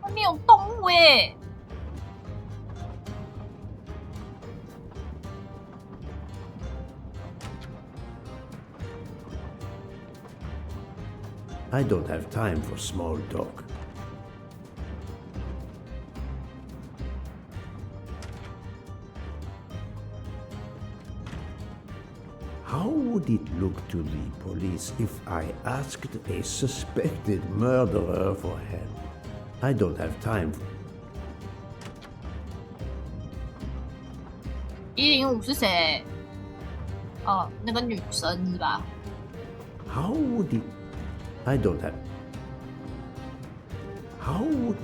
外面有动物耶！ I don't have time for small talk. How would it look to the police if I asked a suspected murderer for help? I don't have time for... 105是谁？哦，那个女生是吧？ How would it... I don't have... How would...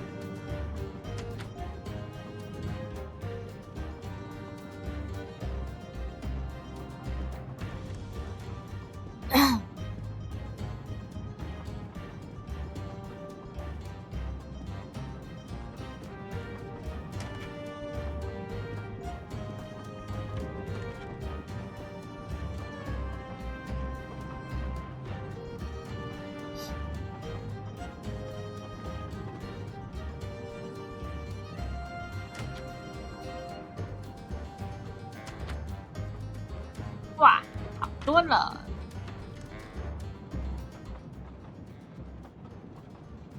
哇，好多了。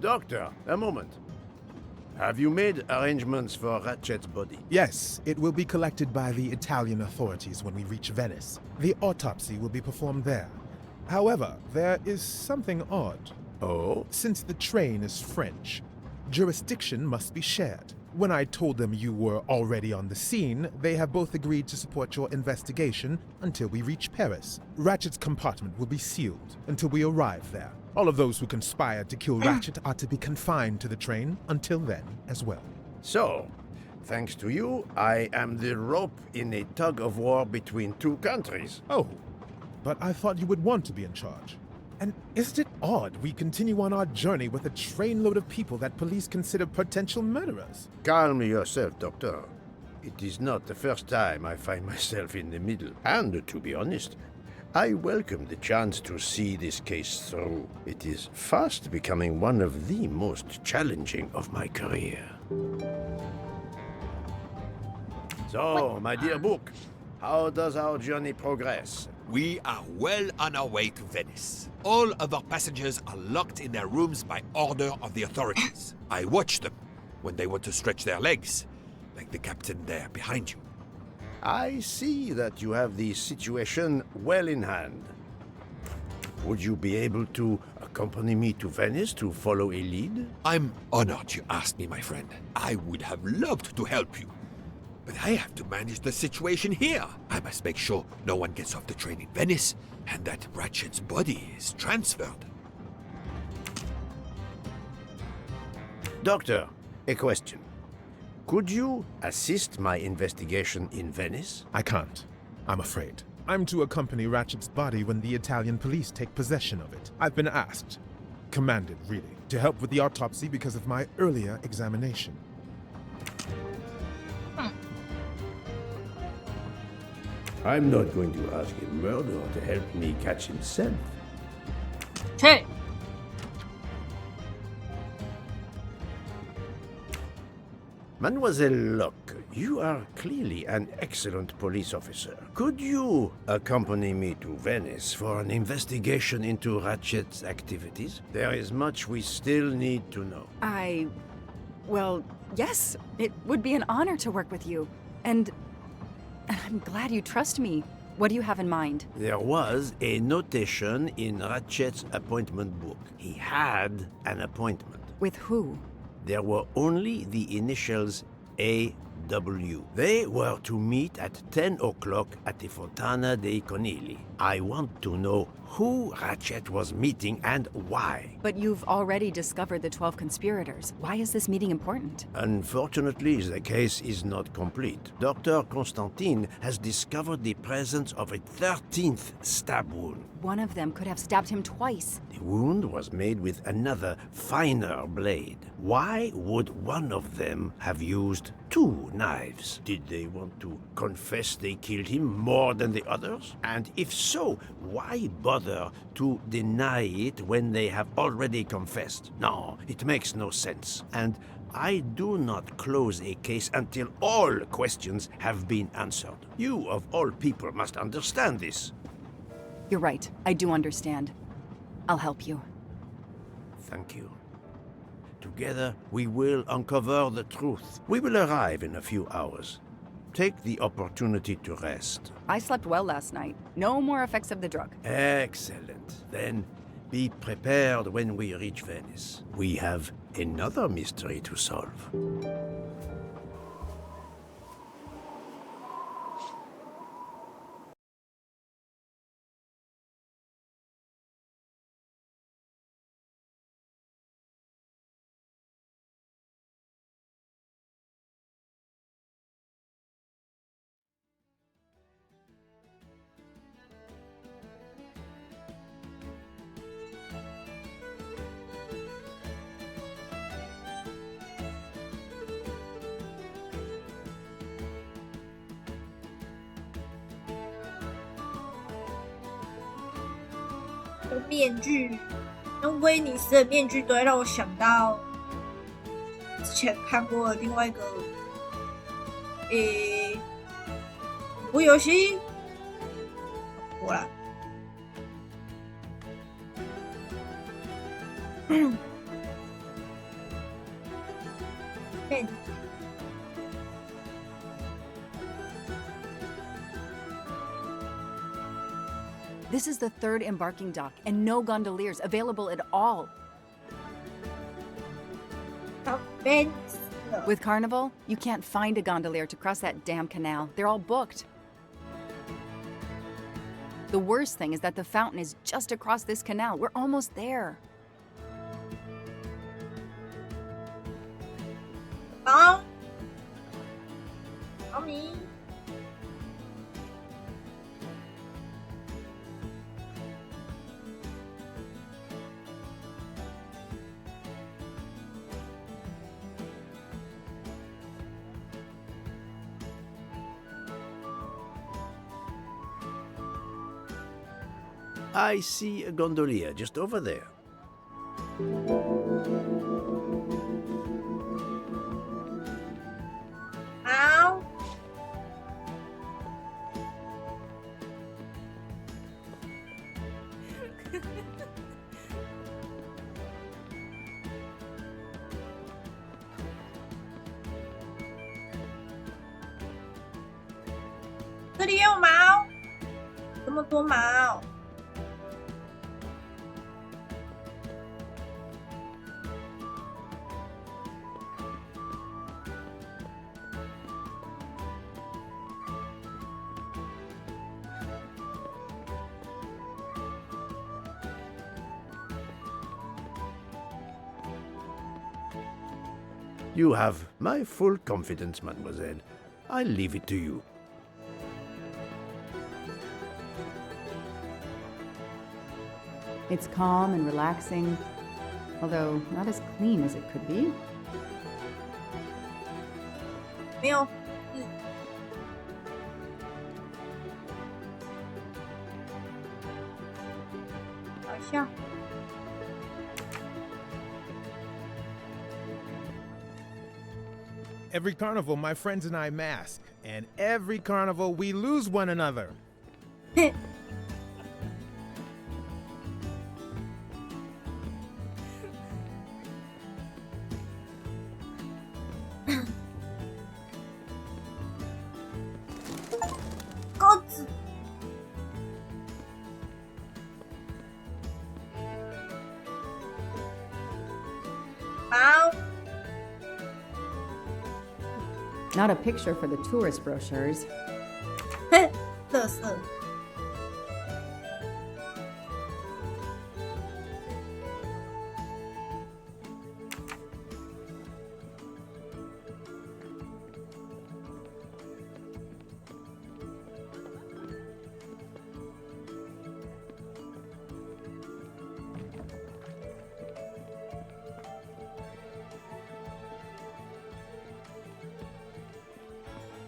Doctor, a moment. Have you made arrangements for Ratchet's body? Yes, it will be collected by the Italian authorities when we reach Venice. The autopsy will be performed there. However, there is something odd. Oh? Since the train is French, jurisdiction must be shared. When I told them you were already on the scene, they have both agreed to support your investigation until we reach Paris. Ratchet's compartment will be sealed until we arrive there. All of those who conspired to kill Ratchet are to be confined to the train until then as well. So, thanks to you, I am the rope in a tug-of-war between two countries. Oh, but I thought you would want to be in charge. And isn't it odd we continue on our journey with a trainload of people that police consider potential murderers? Calm yourself, Doctor. It is not the first time I find myself in the middle. And to be honest, I welcome the chance to see this case through. It is fast becoming one of the most challenging of my career. So, my dear book, how does our journey progress? We are well on our way to Venice. All of our passengers are locked in their rooms by order of the authorities. I watch them when they want to stretch their legs, like the captain there behind you. I see that you have the situation well in hand. Would you be able to accompany me to Venice to follow a lead? I'm honored you asked me, my friend. I would have loved to help you. But I have to manage the situation here. I must make sure no one gets off the train in Venice and that Ratchet's body is transferred. Doctor, a question. Could you assist my investigation in Venice? I can't. I'm afraid. I'm to accompany Ratchet's body when the Italian police take possession of it. I've been asked, commanded really, to help with the autopsy because of my earlier examination. I'm not going to ask a murderer to help me catch himself. Okay. Mademoiselle Locke, you are clearly an excellent police officer. Could you accompany me to Venice for an investigation into Ratchet's activities? There is much we still need to know. Well, yes, it would be an honor to work with you. And I'm glad you trust me. What do you have in mind? There was a notation in Ratchet's appointment book. He had an appointment. With who? There were only the initials A.W. They were to meet at 10 o'clock at the Fontana dei Conigli. I want to know who Ratchet was meeting and why. But you've already discovered the 12 conspirators. Why is this meeting important? Unfortunately, the case is not complete. Dr. Constantine has discovered the presence of a 13th stab wound. One of them could have stabbed him twice. The wound was made with another, finer blade. Why would one of them have used two knives? Did they want to confess they killed him more than the others? And if so, why bother to deny it when they have already confessed? No, it makes no sense. And I do not close a case until all questions have been answered. You, of all people, must understand this. You're right. I do understand. I'll help you. Thank you. Together, we will uncover the truth. We will arrive in a few hours. Take the opportunity to rest. I slept well last night. No more effects of the drug. Excellent. Then, be prepared when we reach Venice. We have another mystery to solve.面具，那威尼斯的面具都会让我想到之前看过的另外一个恐怖游戏，我啦。This is the third embarking dock, and no gondoliers available at all. With Carnival, you can't find a gondolier to cross that damn canal. They're all booked. The worst thing is that the fountain is just across this canal. We're almost there. Mommy. I see a gondolier just over there. Ow. "这里也有毛，这么多毛。You have my full confidence, mademoiselle. I'll leave it to you. It's calm and relaxing, although not as clean as it could be. 没有，好像 Every carnival, my friends and I mask, and every carnival, we lose one another.钩子。毛。 Not a picture for the tourist brochures. 垃圾。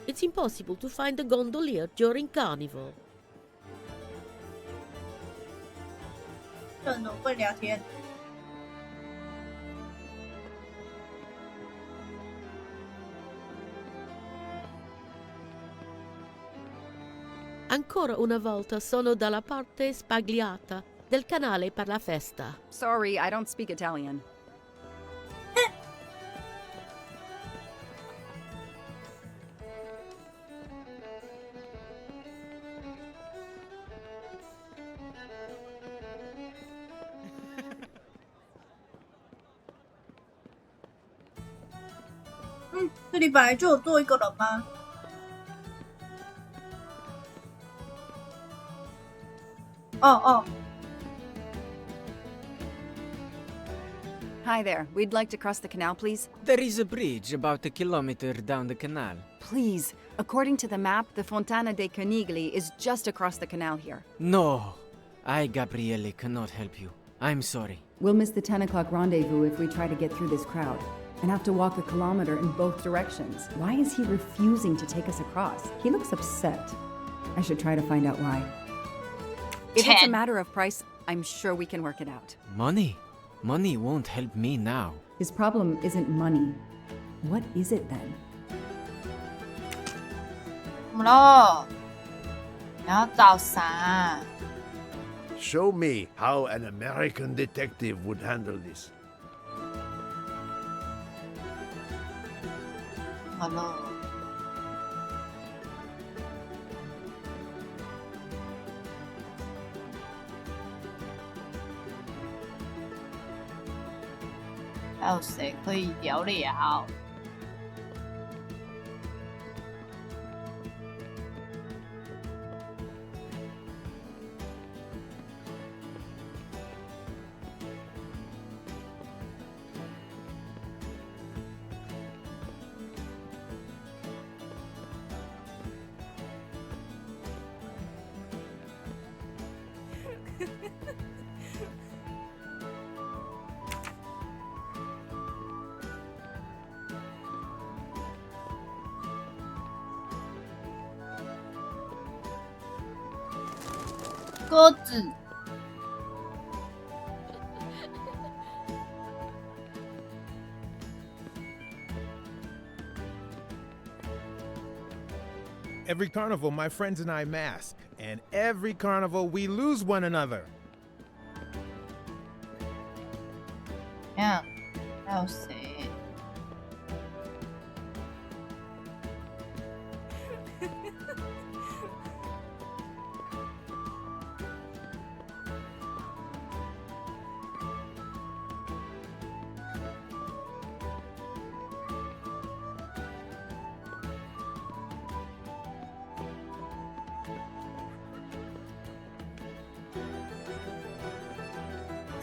It's impossible to find a gondolier during Carnival. 这人会聊天。Ancora una volta sono dalla parte sbagliata del canale per la festa. Sorry, I don't speak Italian.嗯，这里本来就有坐一个人吗？ 哦， Hi there. We'd like to cross the canal, please. There is a bridge about a kilometer down the canal. Please. According to the map, the Fontana dei Conigli is just across the canal here. No, I, Gabriele, cannot help you. I'm sorry. We'll miss the 10 o'clock rendezvous if we try to get through this crowd. And have to walk a kilometer in both directions. Why is he refusing to take us across? He looks upset. I should try to find out why. If it's a matter of price, I'm sure we can work it out. Money? Money won't help me now. His problem isn't money. What is it then? 怎么了？你要找啥？ Show me how an American detective would handle this. 好了。 还有谁可以聊聊？鸽子。 Every carnival, my friends and I mask, and every carnival, we lose one another. 看，还有谁？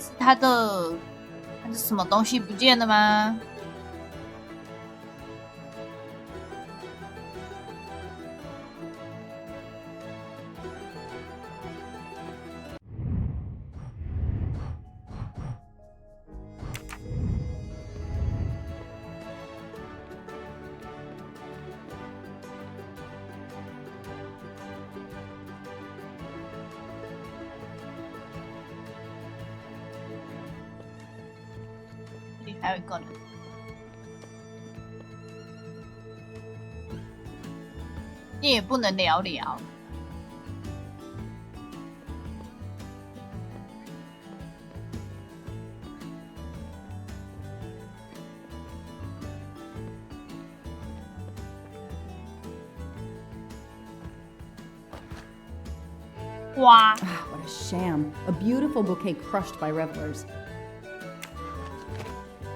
是他的什么东西不见了吗？这里还有一个人。你也不能聊聊。哇！ What a sham. A beautiful bouquet crushed by revelers.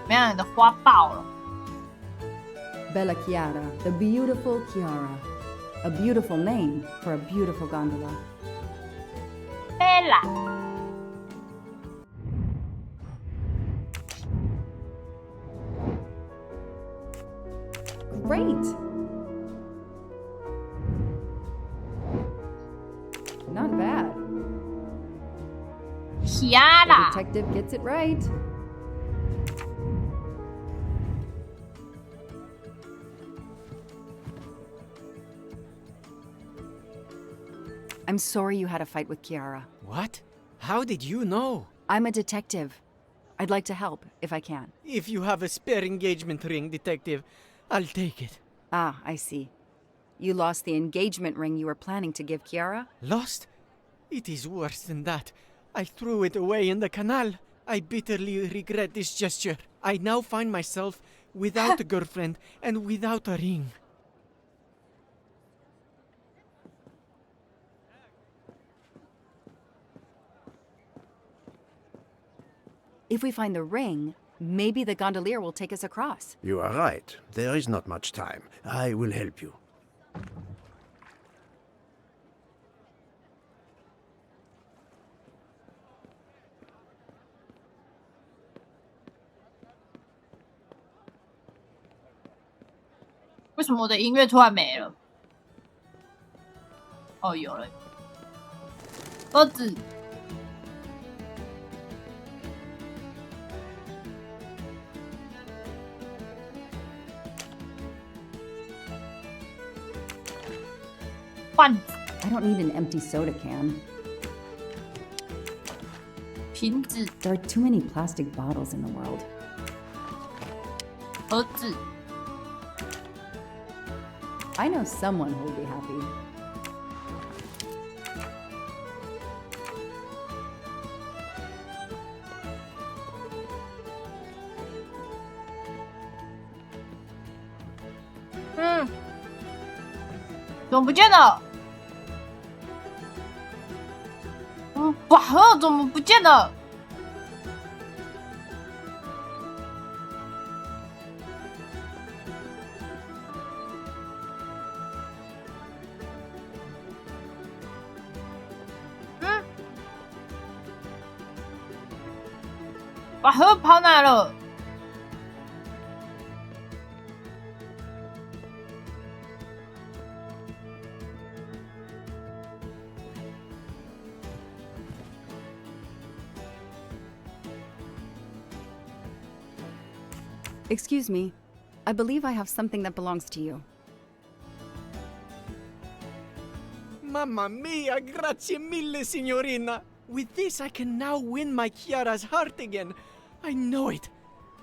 没想到你的花爆了。 Bella Chiara, the beautiful Chiara. A beautiful name for a beautiful gondola. Bella。 Great! Not bad. The Chiara。 detective gets it right. I'm sorry you had a fight with Chiara. What? How did you know? I'm a detective. I'd like to help, if I can. If you have a spare engagement ring, detective, I'll take it. Ah, I see. You lost the engagement ring you were planning to give Chiara? Lost? It is worse than that. I threw it away in the canal. I bitterly regret this gesture. I now find myself without a girlfriend and without a ring. If we find the ring, maybe the gondolier will take us across. You are right. There is not much time. I will help you. “为什么我的音乐突然没了？”哦，有了。鸽子。罐子。I don't need an empty soda can. 瓶子。There are too many plastic bottles in the world. 盒子。I know someone who will be happy. 怎么不见了？瓦盒怎么不见了？瓦盒跑哪了？ Excuse me. I believe I have something that belongs to you. Mamma mia, grazie mille, signorina. With this, I can now win my Chiara's heart again. I know it.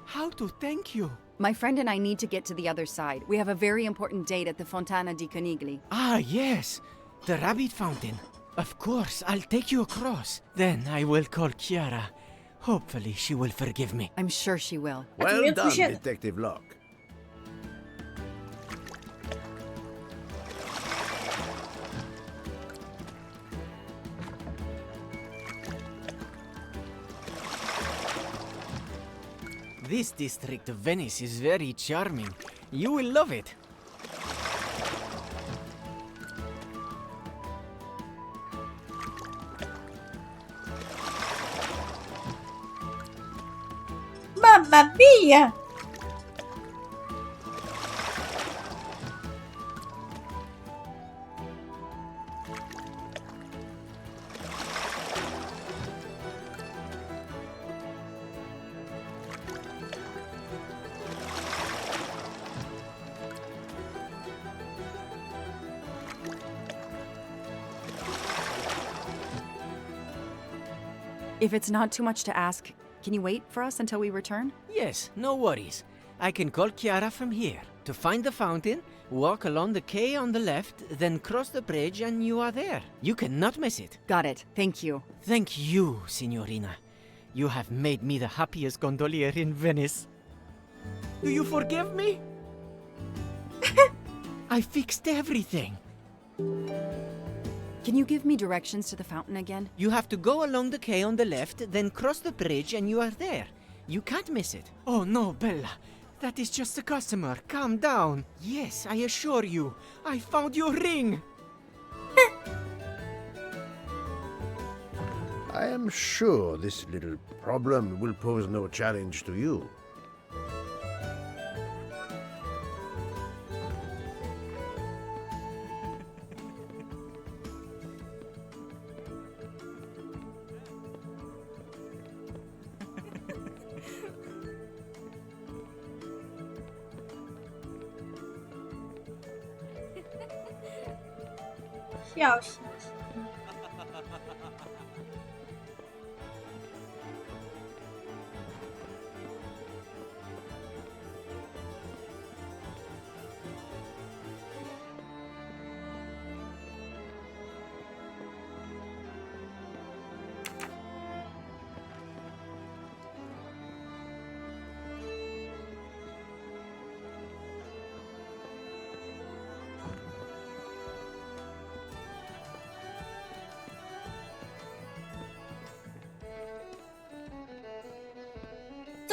How to thank you? My friend and I need to get to the other side. We have a very important date at the Fontana di Conigli. Ah, yes. The rabbit fountain. Of course, I'll take you across. Then I will call Chiara. Hopefully, she will forgive me. I'm sure she will. Well done, Detective Locke. This district of Venice is very charming. You will love it. Mamma mia! If it's not too much to ask, can you wait for us until we return? Yes, no worries. I can call Chiara from here. To find the fountain, walk along the quay on the left, then cross the bridge and you are there. You cannot miss it. Got it. Thank you. Thank you, signorina. You have made me the happiest gondolier in Venice. Do you forgive me? I fixed everything. Can you give me directions to the fountain again? You have to go along the quay on the left, then cross the bridge and you are there. You can't miss it. Oh no, Bella. That is just a customer. Calm down. Yes, I assure you. I found your ring. I am sure this little problem will pose no challenge to you.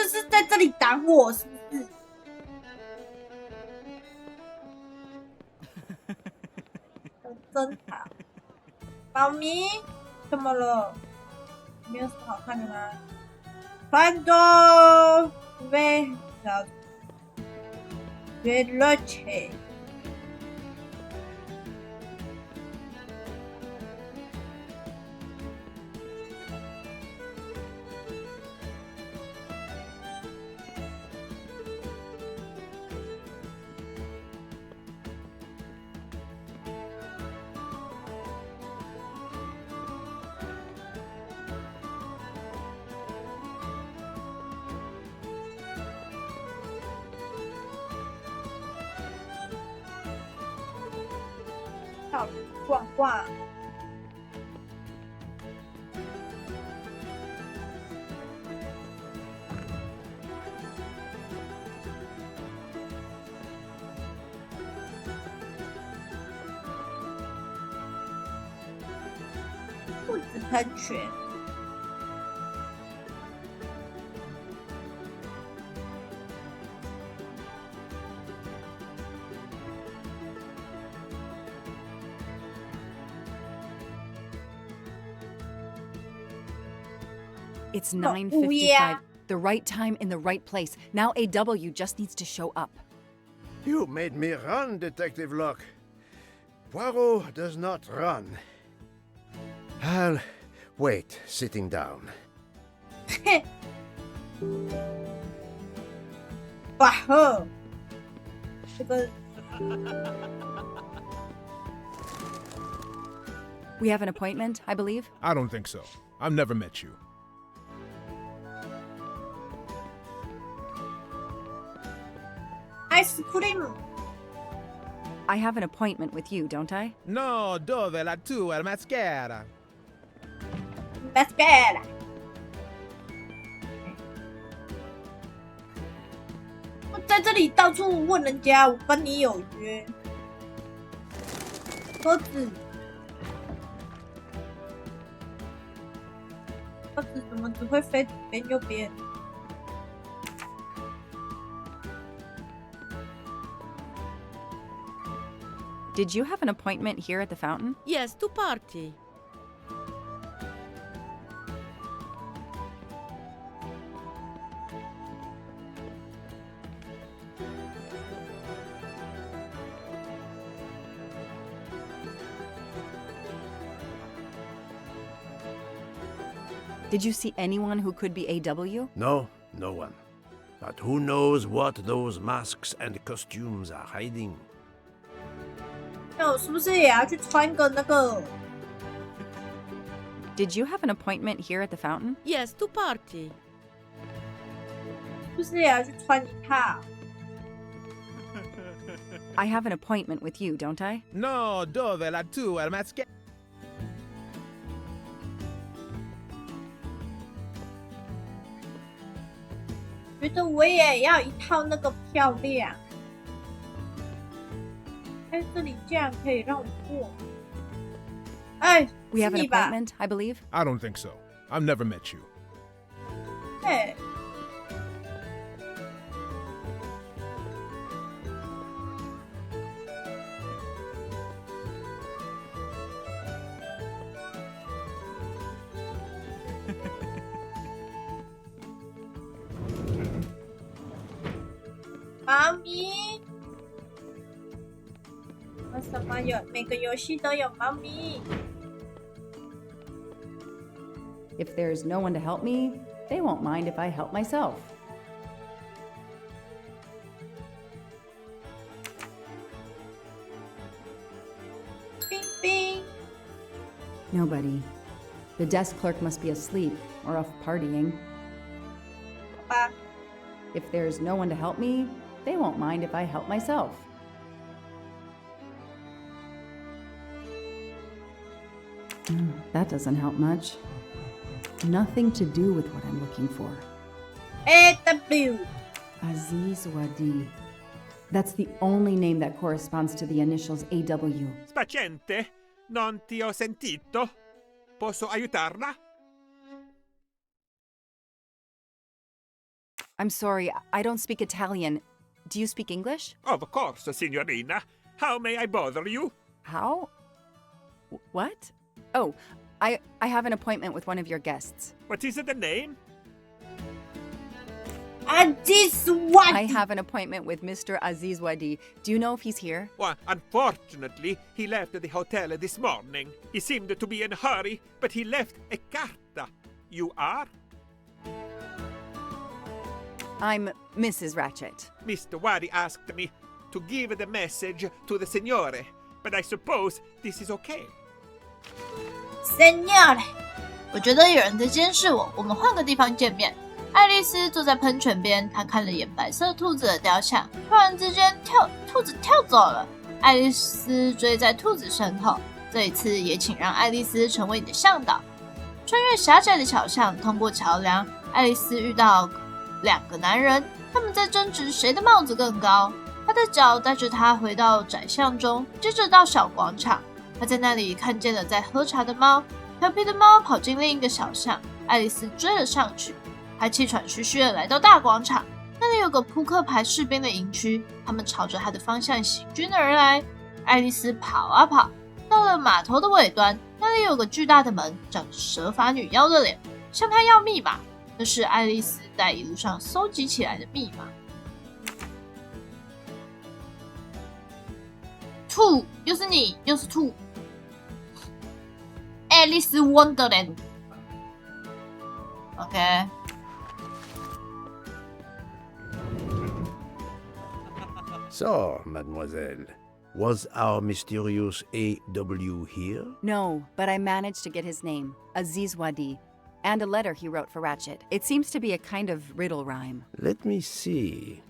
就是在这里挡我，是不是？真好。猫咪，怎么了？没有什么好看的吗？翻多，ve veloce。到处逛逛。不止喷泉。It's 9:55. The right time in the right place. Now AW just needs to show up. You made me run, Detective Locke. Poirot does not run. I'll wait, sitting down. 哇呵，这个 We have an appointment, I believe. I don't think so. I've never met you. ice cream I have an appointment with you, don't I? No, dove la tua mascara? mascara。我在这里到处问人家，我跟你有约。鸽子，鸽子怎么只会飞左边右边？ Did you have an appointment here at the fountain? Yes, to party. Did you see anyone who could be AW? No, no one. But who knows what those masks and costumes are hiding? 那我是不是也要去穿个那个？ Did you have an appointment here at the fountain? Yes, to party. 是不是也要去穿一套？ I have an appointment with you, don't I? No, dove la tua mascara? 觉得我也要一套那个漂亮。哎，这里竟然可以让我过！哎， We 是 have an 你吧？ appointment, I believe. I don't think so. I've never met you. 哎，猫咪，为什么有每个游戏都有猫咪？ If there's no one to help me, they won't mind if I help myself. Bing bing， Nobody. The desk clerk must be asleep or off partying. 好吧， If there's no one to help me, they won't mind if I help myself. That doesn't help much. Nothing to do with what I'm looking for. AW， Aziz Wadi. That's the only name that corresponds to the initials AW. Paziente, non ti ho sentito. Posso aiutarla? I'm sorry, I don't speak Italian. Do you speak English? Of course, signorina. How may I bother you? How? What? Oh, I have an appointment with one of your guests. What is the name? Aziz I Wadi. have an appointment with Mr. Aziz Wadi. Do you know if he's here? Well, unfortunately, he left the hotel this morning. He seemed to be in a hurry, but he left a carta. You are? I'm Mrs. Ratchet. Mr. Wadi asked me to give the message to the signore, but I suppose this is okay. Senor，我觉得有人在监视我，我们换个地方见面。爱丽丝坐在喷泉边，她看了眼白色兔子的雕像，突然之间兔子跳走了。爱丽丝追在兔子身后，这一次也请让爱丽丝成为你的向导。穿越狭窄的小巷，通过桥梁，爱丽丝遇到2个男人，他们在争执谁的帽子更高。她的脚带着她回到窄巷中，接着到小广场。她在那里看见了在喝茶的猫，调皮的猫跑进另一个小巷，爱丽丝追了上去。她气喘吁吁地来到大广场，那里有个扑克牌士兵的营区，他们朝着她的方向行军而来。爱丽丝跑啊跑，到了码头的尾端，那里有个巨大的门，长着蛇发女妖的脸，向她要密码。那是爱丽丝在一路上搜集起来的密码。兔，又是你，又是兔。Alice Wonderland。OK。So, mademoiselle, was our mysterious A.W. here? No, but I managed to get his name, Aziz Wadi, and a letter he wrote for Ratchet. It seems to be a kind of riddle rhyme. Let me see.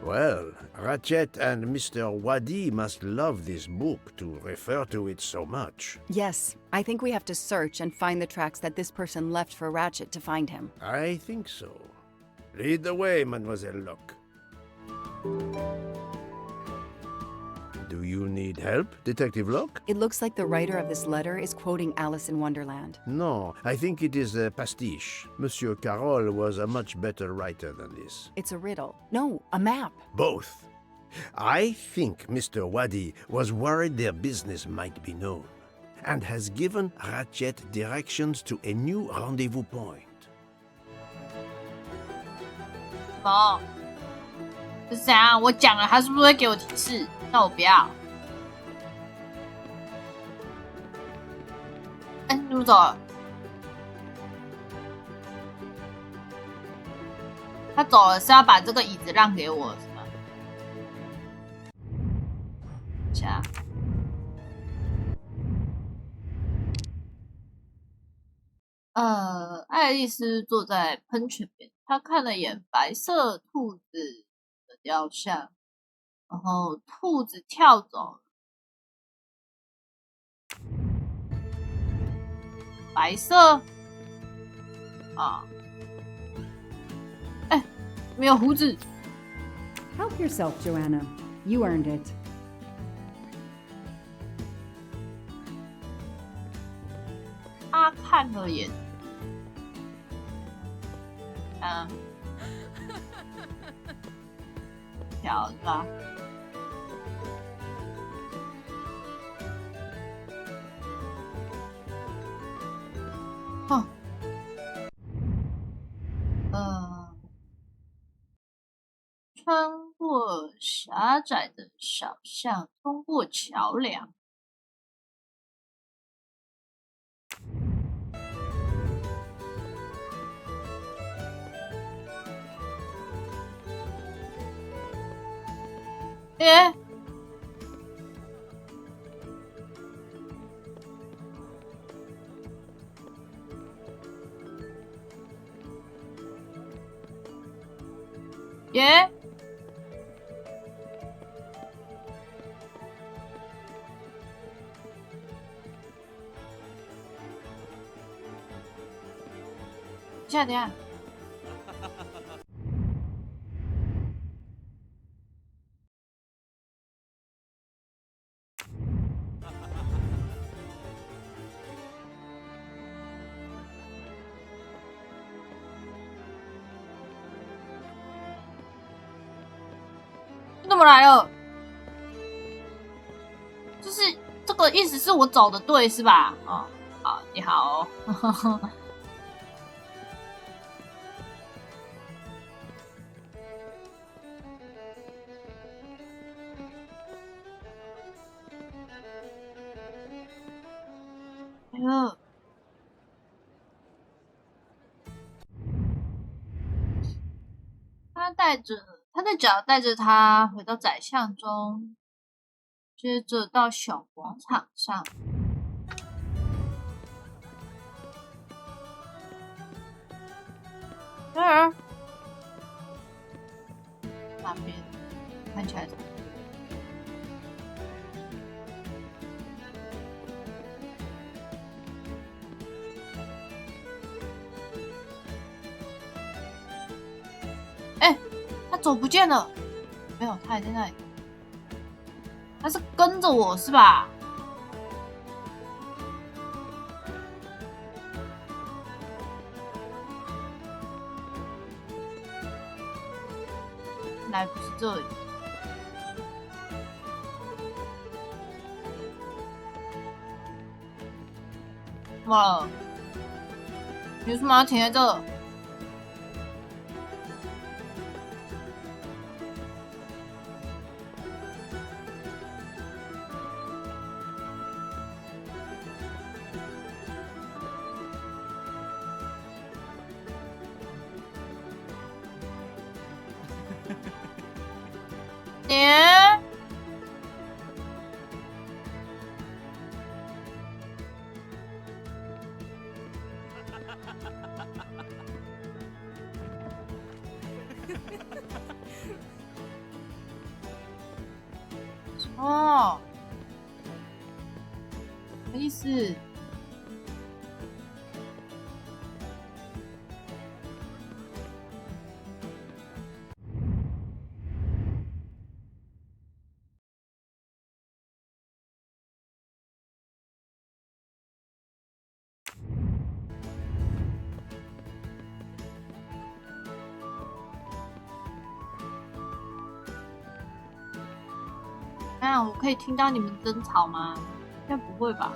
Well, Ratchet and Mr. Wadi must love this book to refer to it so much. Yes, I think we have to search and find the tracks that this person left for Ratchet to find him. I think so. Lead the way, Mademoiselle Locke. Do you need help, Detective Locke? It looks like the writer of this letter is quoting Alice in Wonderland. No, I think it is a pastiche. Monsieur Carroll was a much better writer than this. It's a riddle. No, a map. Both. I think Mr. Wadi was worried their business might be known, and has given Ratchet directions to a new rendezvous point. 哦，是怎样？我讲了，他是不是会给我提示？那我不要。哎，你怎么走了？他走了是要把这个椅子让给我，是吗？下。爱丽丝坐在喷泉边，她看了眼白色兔子的雕像，然后兔子跳走了。白色啊，哎，没有胡子。Help yourself, Joanna. You earned it. 他看了眼，条是吧？穿过狭窄的小巷，通过桥梁。耶！耶！等一下，等一下。怎么来了？就是这个意思是我走的对是吧？哦，好，你好哦。哎呦，他的脚带着他回到宰相中，接着到小广场上。这儿哪边看起来？哎，他走不见了，没有，他还在那里。他是跟着我是吧？来，不是这里。怎么了？你为什么要停在这？你哦，什么意思？那我可以听到你们争吵吗？应该不会吧？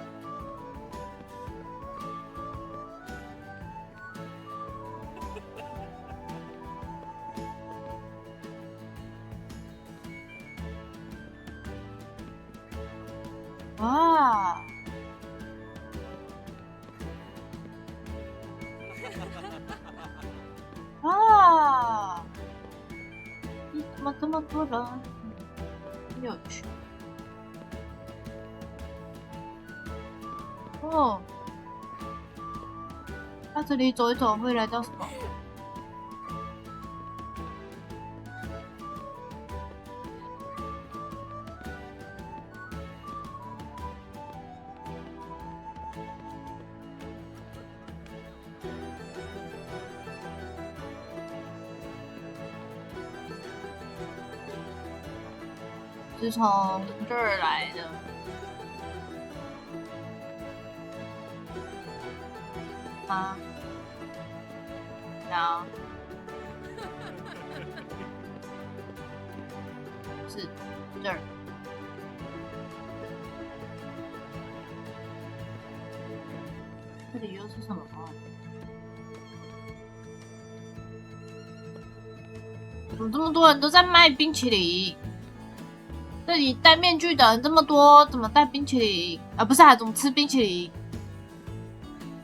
啊！啊！怎么这么多人？很有趣。哦，那这里走一走会来到什么？是从这儿来的。啊？然后是这儿。这里又是什么吗？怎么这么多人都在卖冰淇淋？这里戴面具的人这么多，怎么戴冰淇淋？啊，不是啊，怎么吃冰淇淋？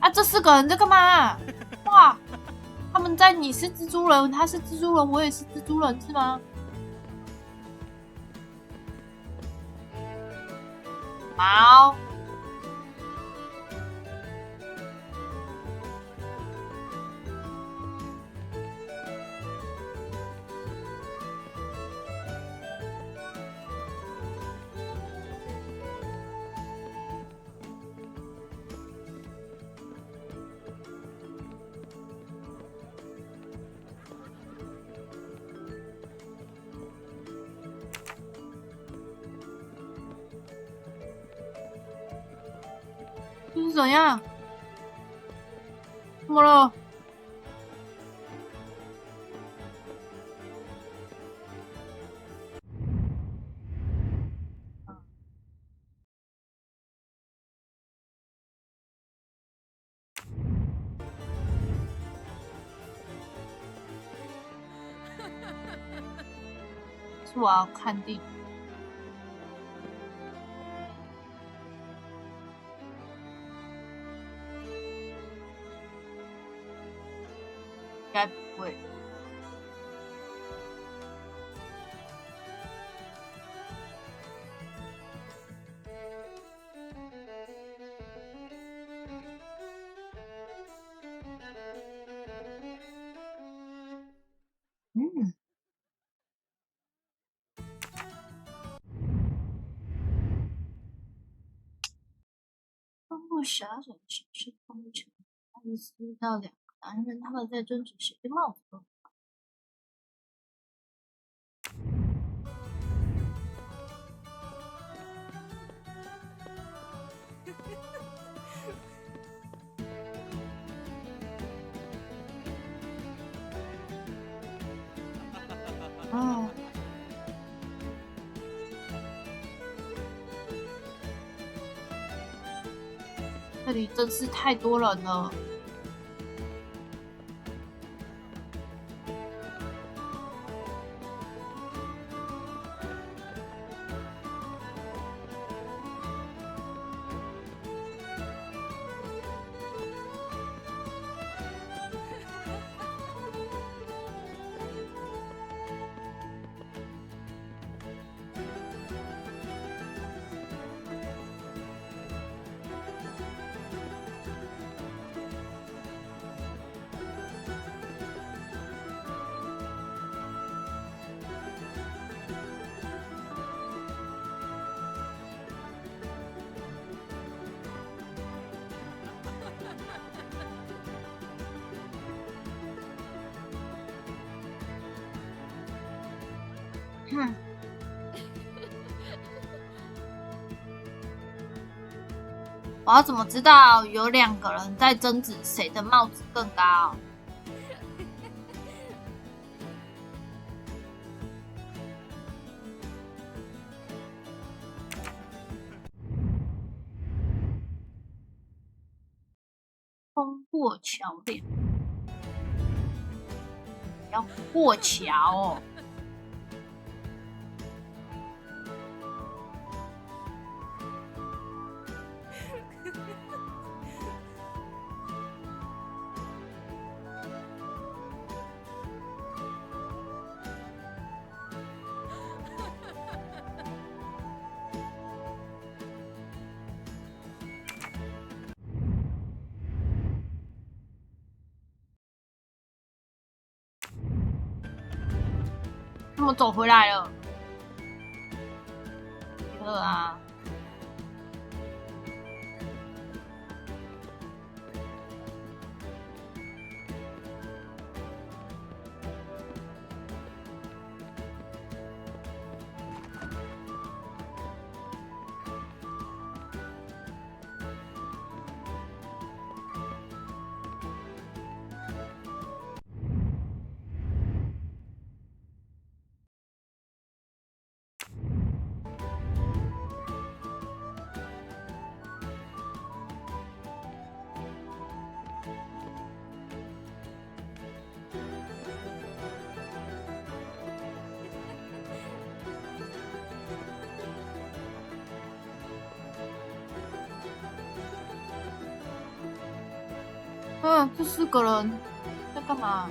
啊，这4个人在干嘛？哇，他们在，你是蜘蛛人，他是蜘蛛人，我也是蜘蛛人，是吗？好。这是怎样？怎么了？是我要看地图。应该不会。嗯。通过狭窄的城市方程，爱丽丝遇到两个男人，他们在争执谁的帽子更好。哦，这里真是太多人了。我要怎么知道有两个人在争执谁的帽子更高？通过桥梁，要过桥哦。他们走回来了。啊！这四个人在干嘛？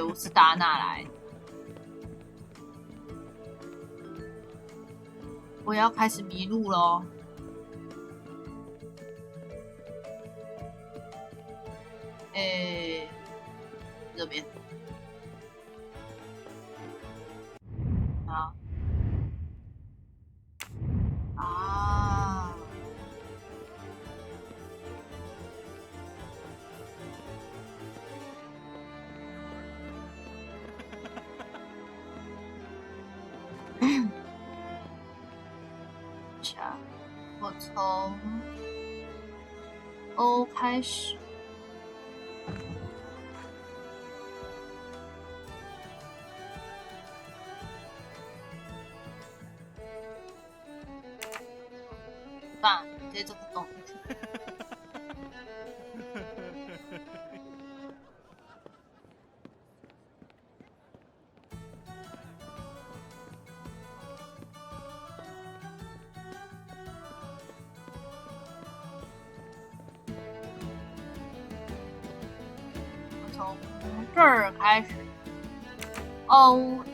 我是打哪来的？我要开始迷路咯。这边。好。啊。我从 O 开始。爸，接着不动。从这儿开始。哦。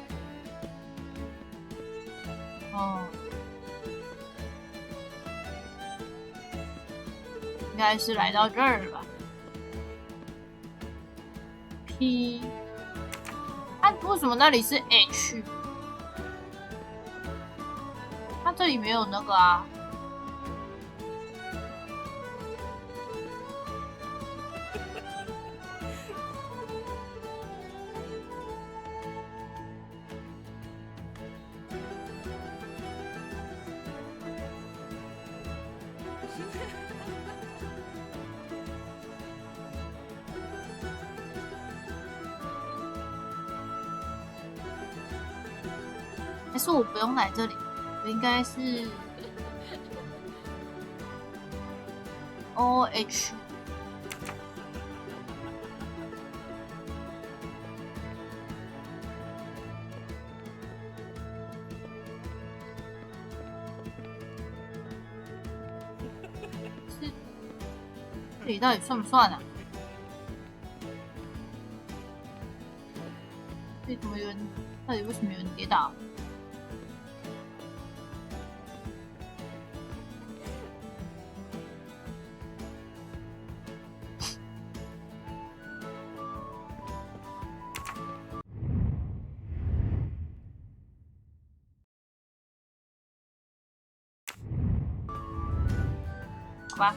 应该是来到这儿吧。P， 为什么那里是 H？ 它这里没有那个啊。还是我不用来这里，我应该是 OH。这里到底算不算啊？这里怎么有人？到底为什么有人跌倒？好吧。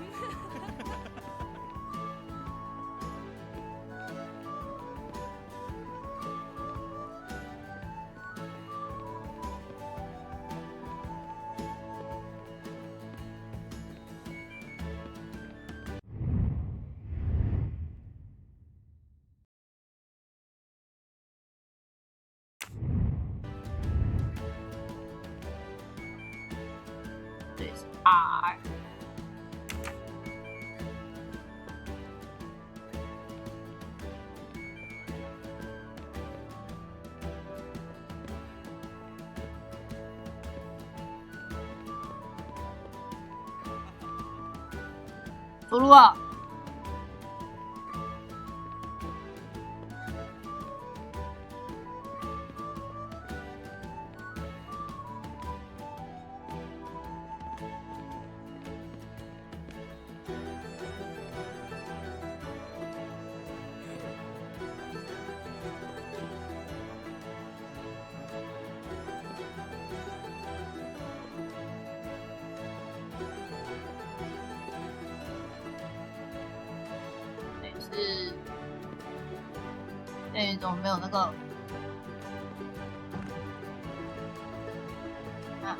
对，是 R。走路啊！是，怎么没有那个？啊，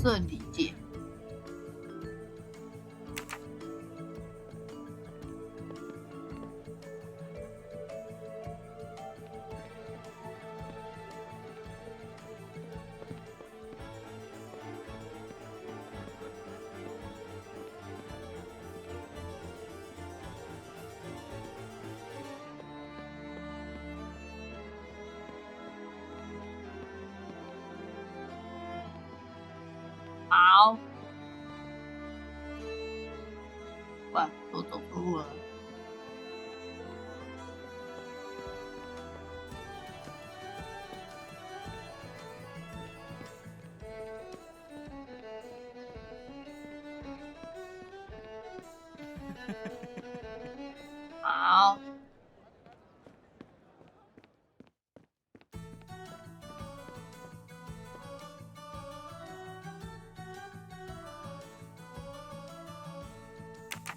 色礼戒。好，哇，都走错路了。好。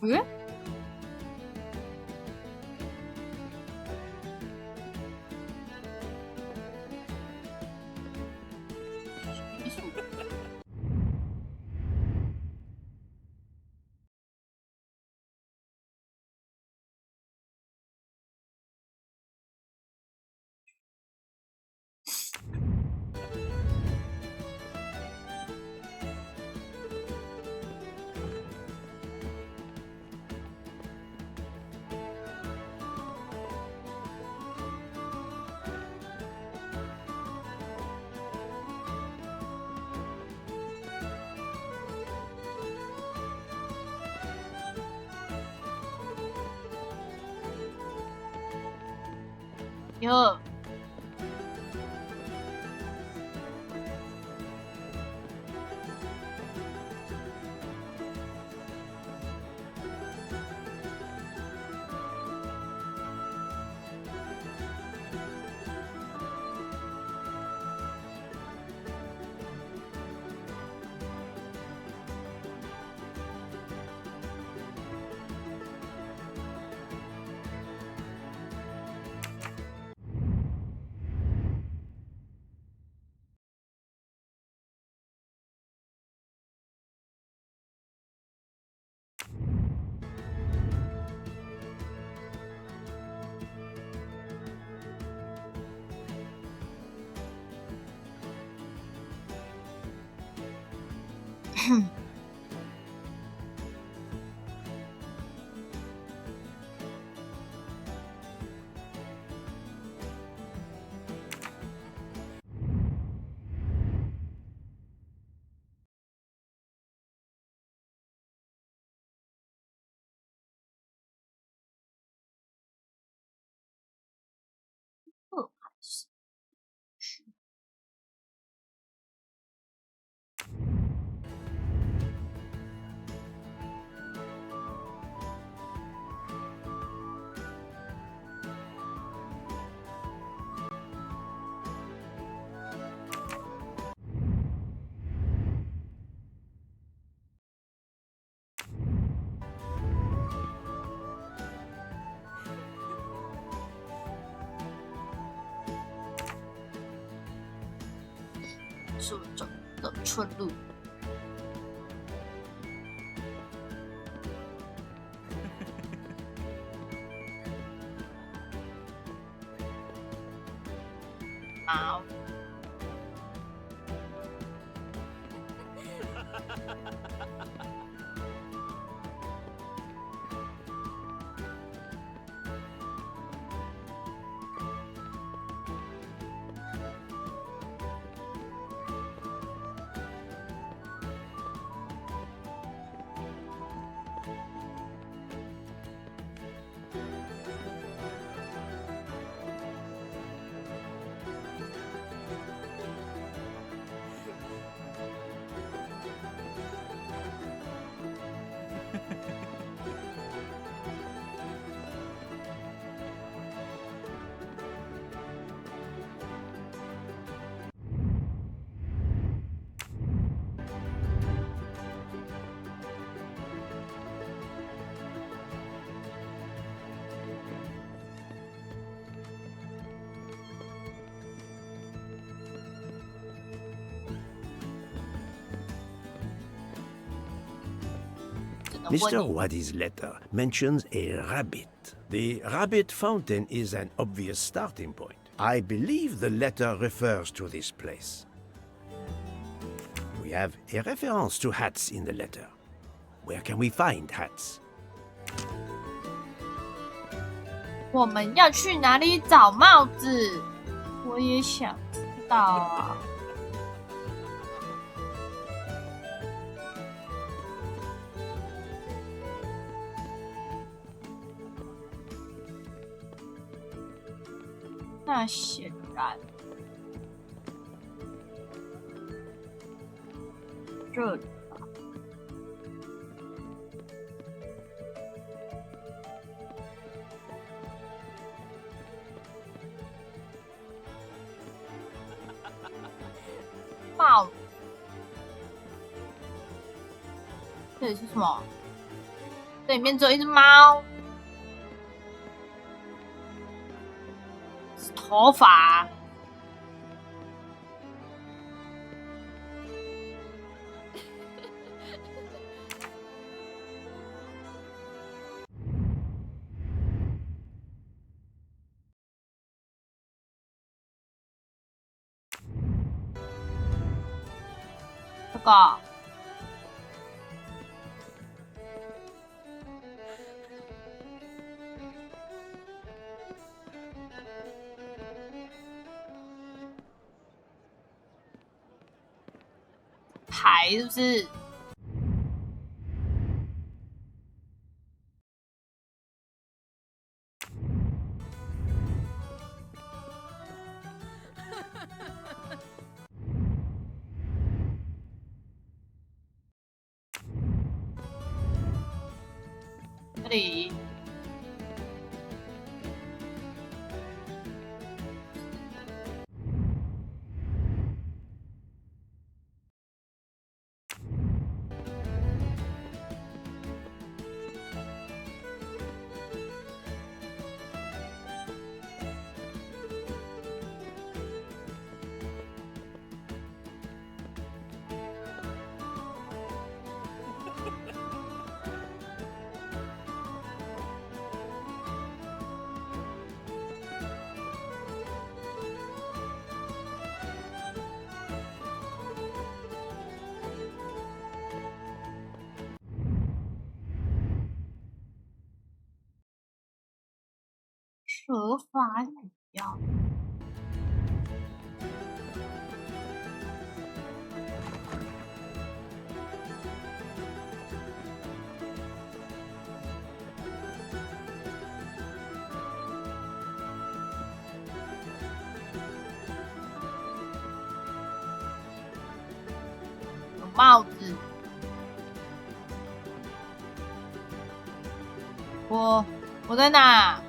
诶？艺术。哟。是走的春路。好。能问 Mr. 你。 Waddy's letter mentions a rabbit. The rabbit fountain is an obvious starting point. I believe the letter refers to this place. We have a reference to hats in the letter. Where can we find hats? 我们要去哪里找帽子？我也想知道啊。那显然，这里吧。帽子，这里是什么？这里面只有一只猫。头发，这个牌是不是？这里。合法语要。有帽子，我在哪？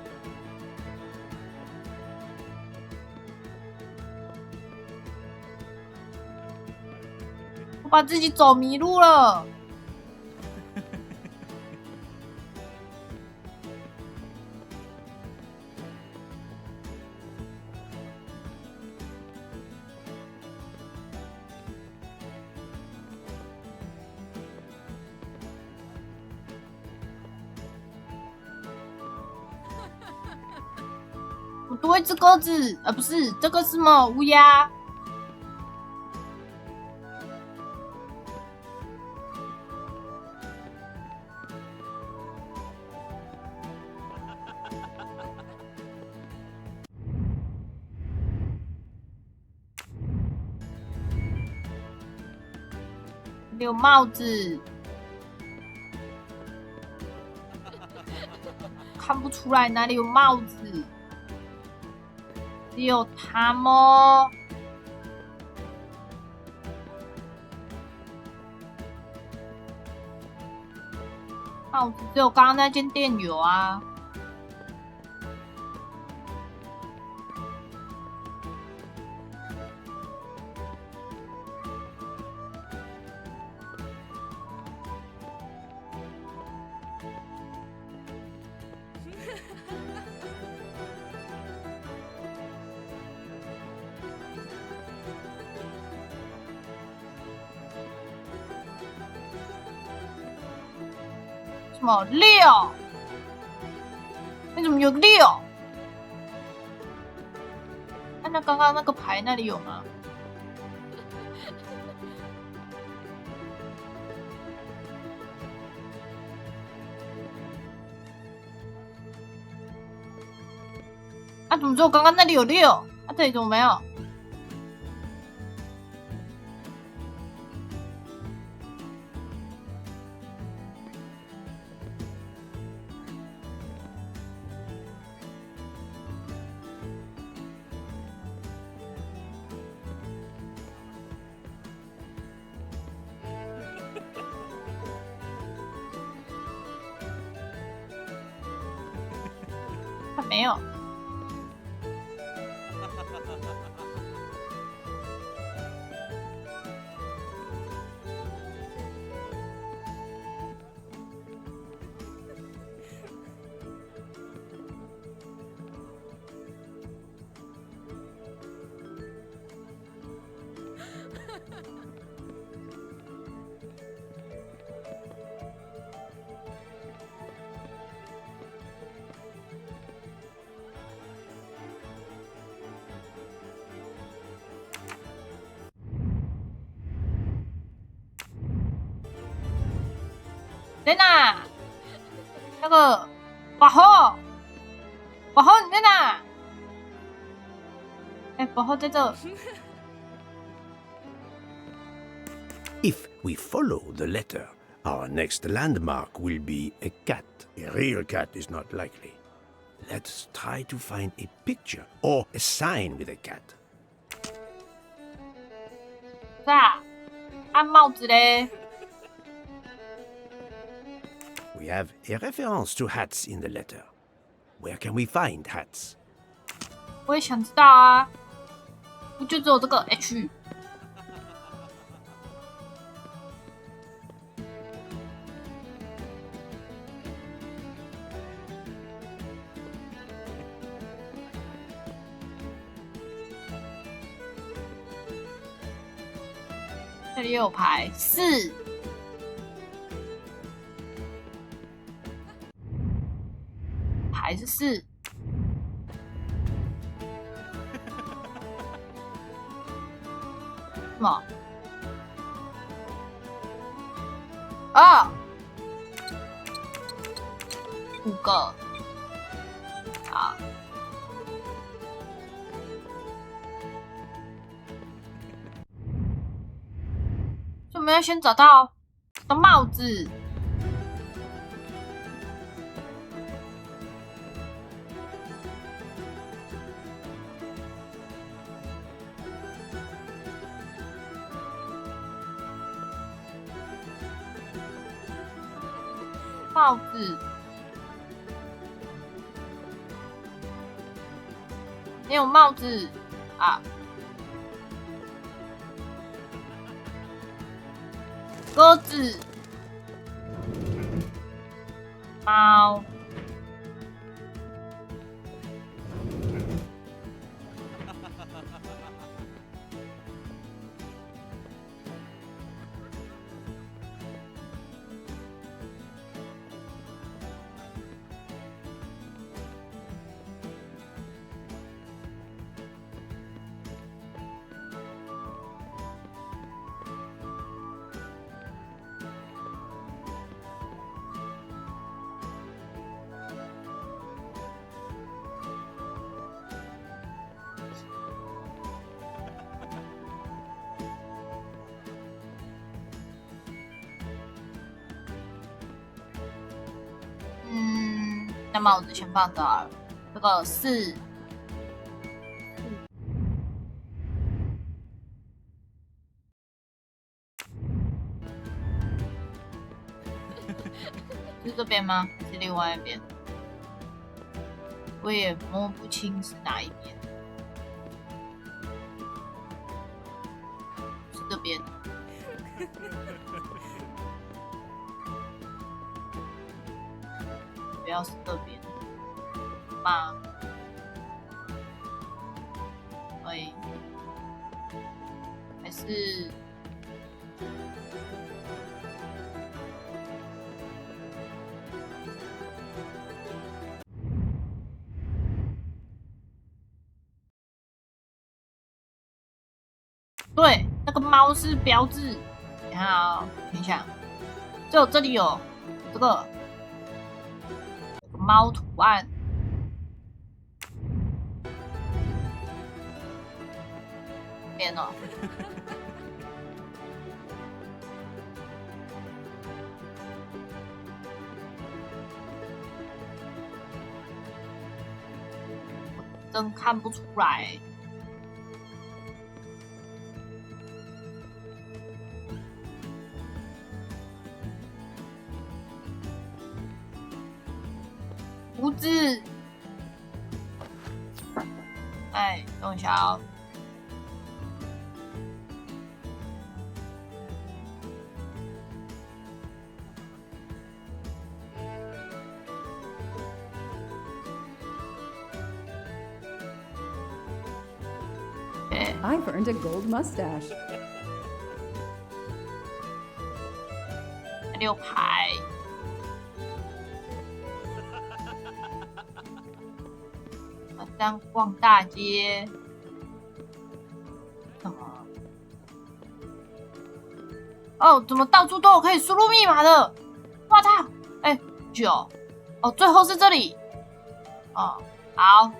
我把自己走迷路了。我多一只鸽子，不是，这个是什么乌鸦？没有帽子，看不出来哪里有帽子，只有它吗？帽子只有刚刚那间店有啊。什么6？你怎么有6？那刚刚那个牌那里有吗？怎么只有刚刚那里有6？这里怎么没有？没有。在哪？那个保后你在哪？保后在这。If we follow the letter, our next landmark will be a cat. A real cat is not likely. Let's try to find a picture or a sign with a cat. 帽子嘞。We have a reference to hats in the letter. Where can we find hats? 我也想知道啊，不就只有这个 H？ 这里有牌4。牌是4。什么？2、5个。好。所以我们要先找到帽子。帽子，没有帽子啊！鸽子，猫，那帽子先放这儿，这个4。是这边吗？还是另外一边？我也摸不清是哪一边。是这边。不要是这边吗？对，还是对，那个猫是标志。你看啊、等一下，这里有这个猫图案。边哦。真看不出来。胡子，哎，等一下哦。I've earned a gold mustache. 6排。这样逛大街，什么？哦，怎么到处都有可以输入密码的？哇操！哎，9。哦，最后是这里。哦，好。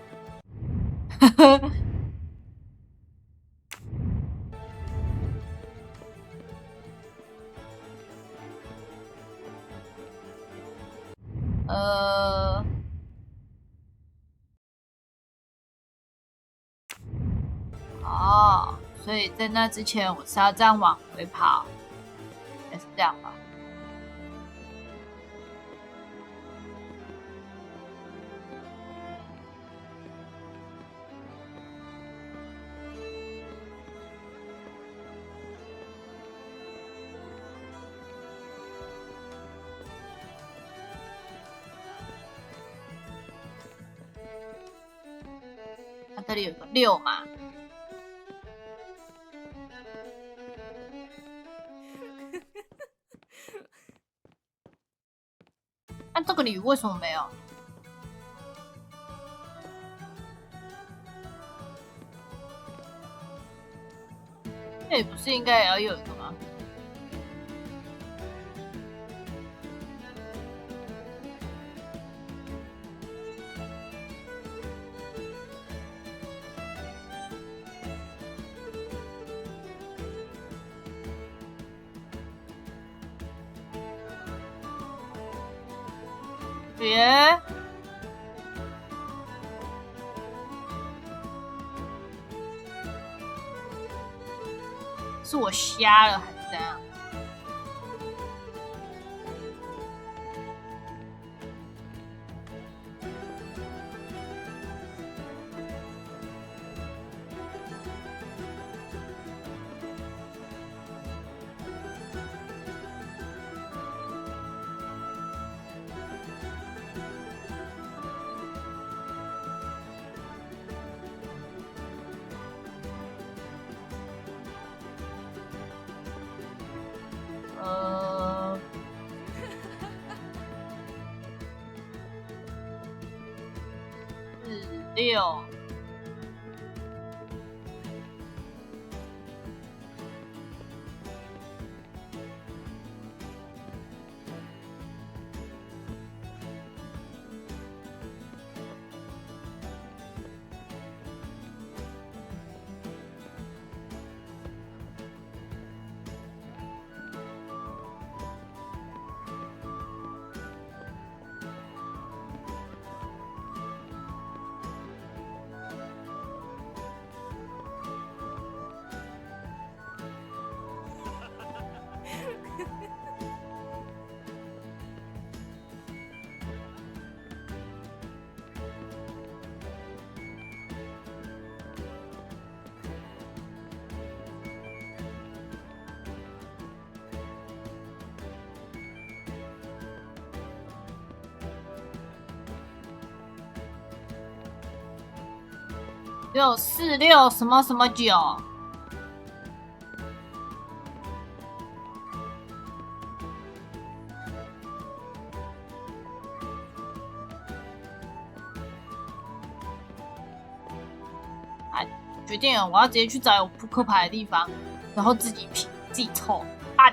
哦，所以在那之前我是要这样往回跑，应该是这样吧？这里有个6嘛。那这个里为什么没有？这里不是应该也要有一个吗？别，是我瞎了还是怎样？6。646什么什么9。决定了，我要直接去找有扑克牌的地方。然后自己品自己抽啊。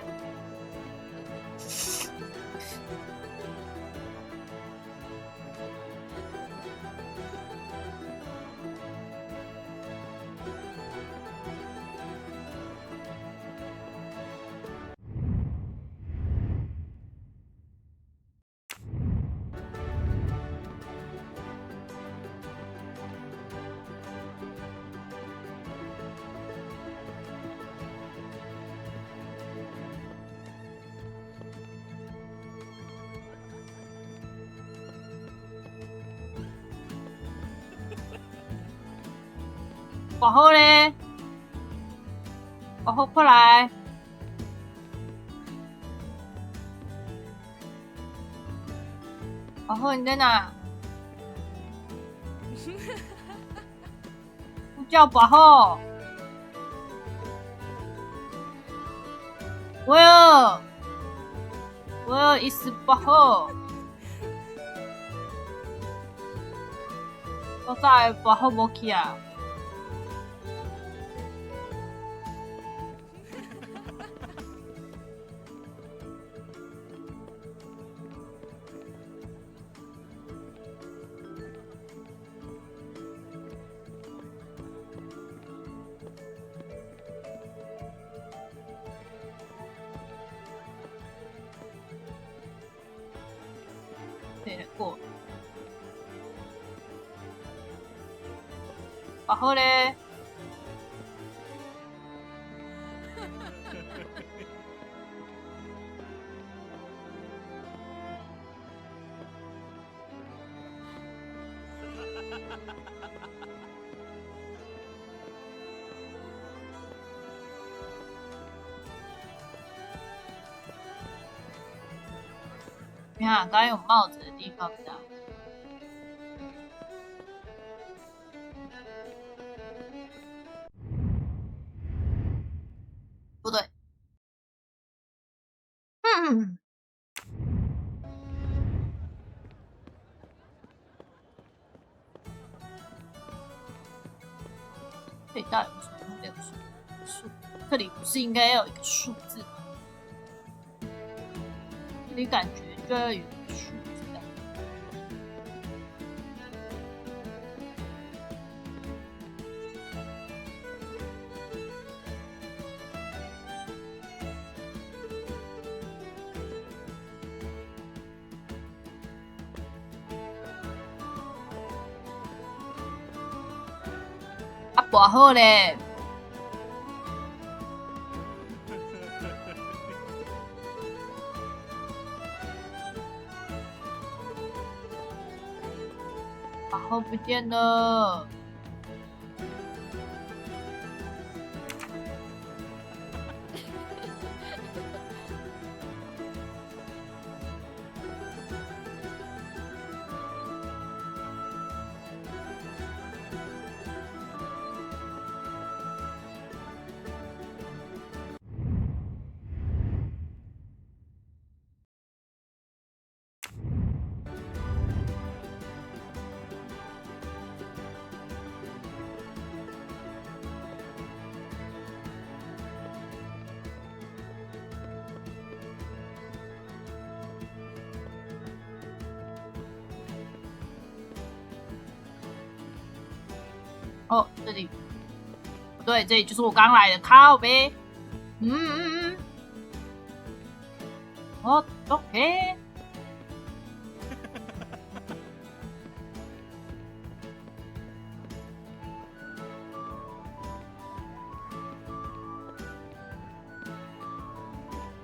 然后嘞，然后快来，然后你在哪？不叫保后，我有一丝保后，我在保后没去啊。对过，然后嘞，你看，刚刚有帽子的地方的，不对，这里到底为什么没有数？这里不是应该要有一个数字吗？这里感觉就要有一个数字的。啊，不好嘞！然后不见了。哦，这里不对，这里就是我刚来的靠呗。哦 ，OK。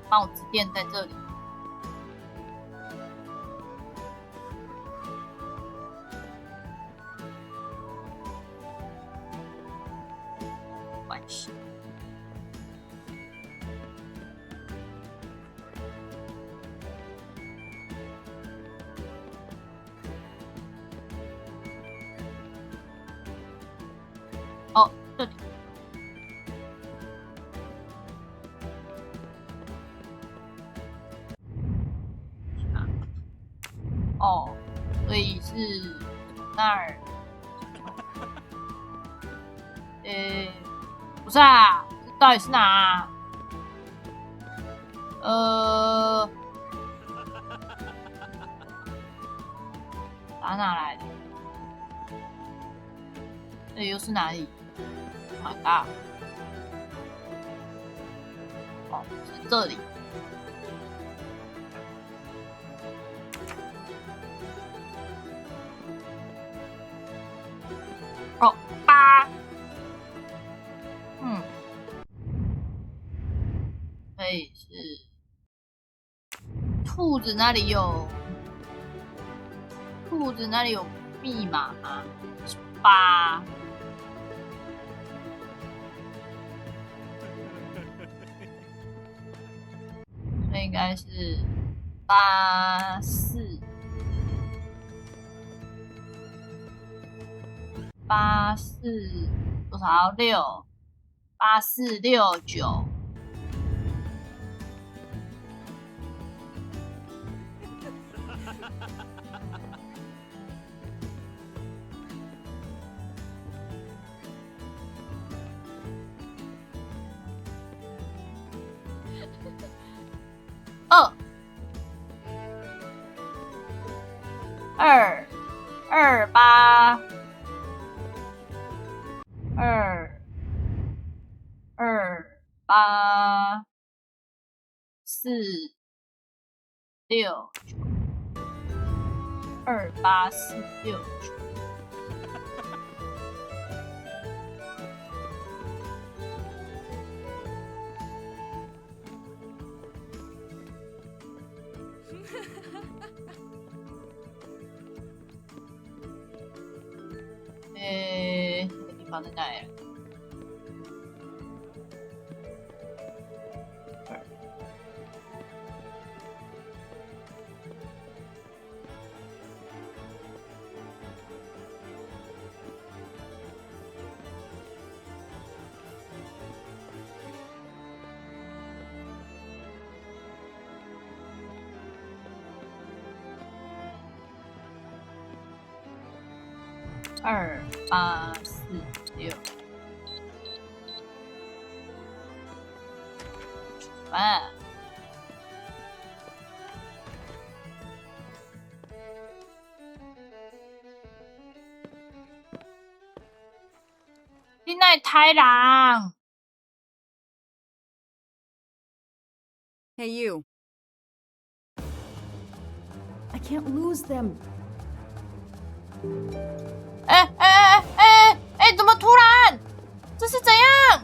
帽子店在这里。关系。哦，这里。哦，所以是那儿。不是啊，是到底是哪啊？打哪来的？这又是哪里 ？Oh my god！ 哦，是这里。哦，8。可以是兔子那里有。兔子那里有密码吗？8。这应该是84。84多少？6。8469。2。28。228。469。28469。这个地方在哪里？2846。你哪会太人？ Hey, you. I can't lose them. 怎么突然？这是怎样？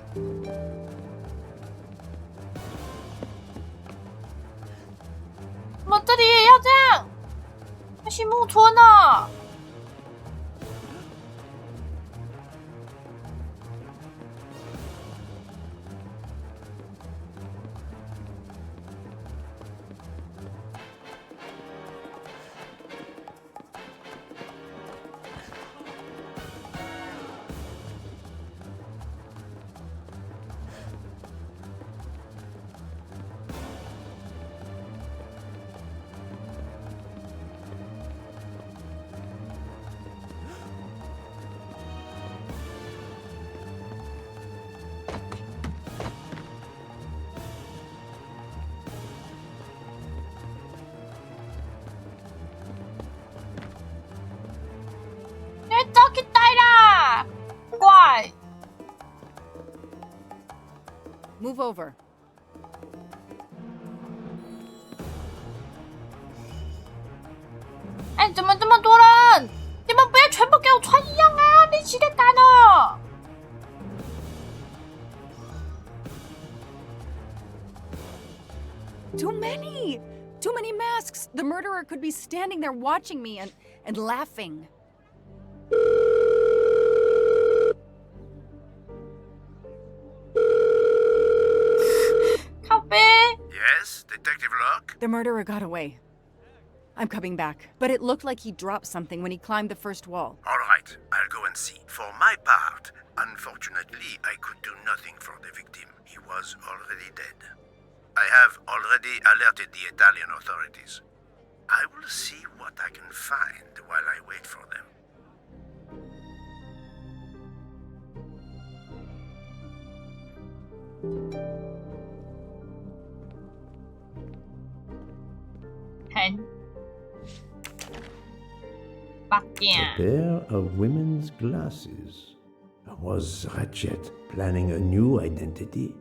怎么这里也要这样？那是木村呢？早给带啦！怪。Move over. 怎么这么多人？你们不要全部给我穿一样啊！你起来干了。Too many! Too many masks! The murderer could be standing there watching me and laughing. Yes, Detective Locke? The murderer got away. I'm coming back, but it looked like he dropped something when he climbed the first wall. All right, I'll go and see. For my part, unfortunately, I could do nothing for the victim. He was already dead. I have already alerted the Italian authorities. I will see what I can find while I wait for them. 人。目镜。 A pair of women's glasses. Was Ratchet planning a new identity?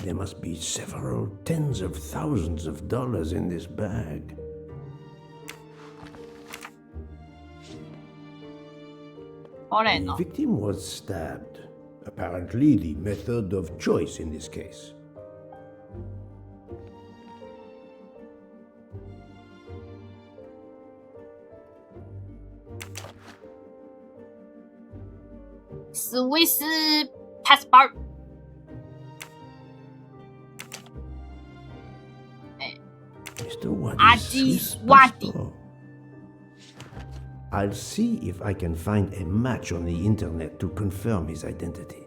There must be several tens of thousands of dollars in this bag. The victim was stabbed. Apparently the method of choice in this case. Swiss passport。Mr. Waddy's Adi Swiss Waddy. passport. I'll see if I can find a match on the internet to confirm his identity.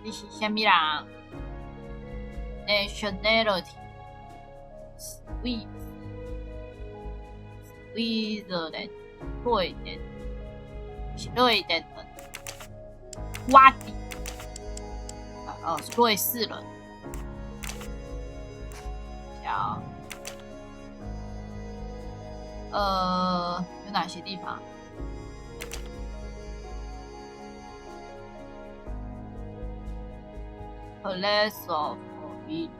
This是什么人 ？Nationality Switzerland 瑞典是瑞典人，瓦迪是瑞士人。瞧，有哪些地方？Place of origin，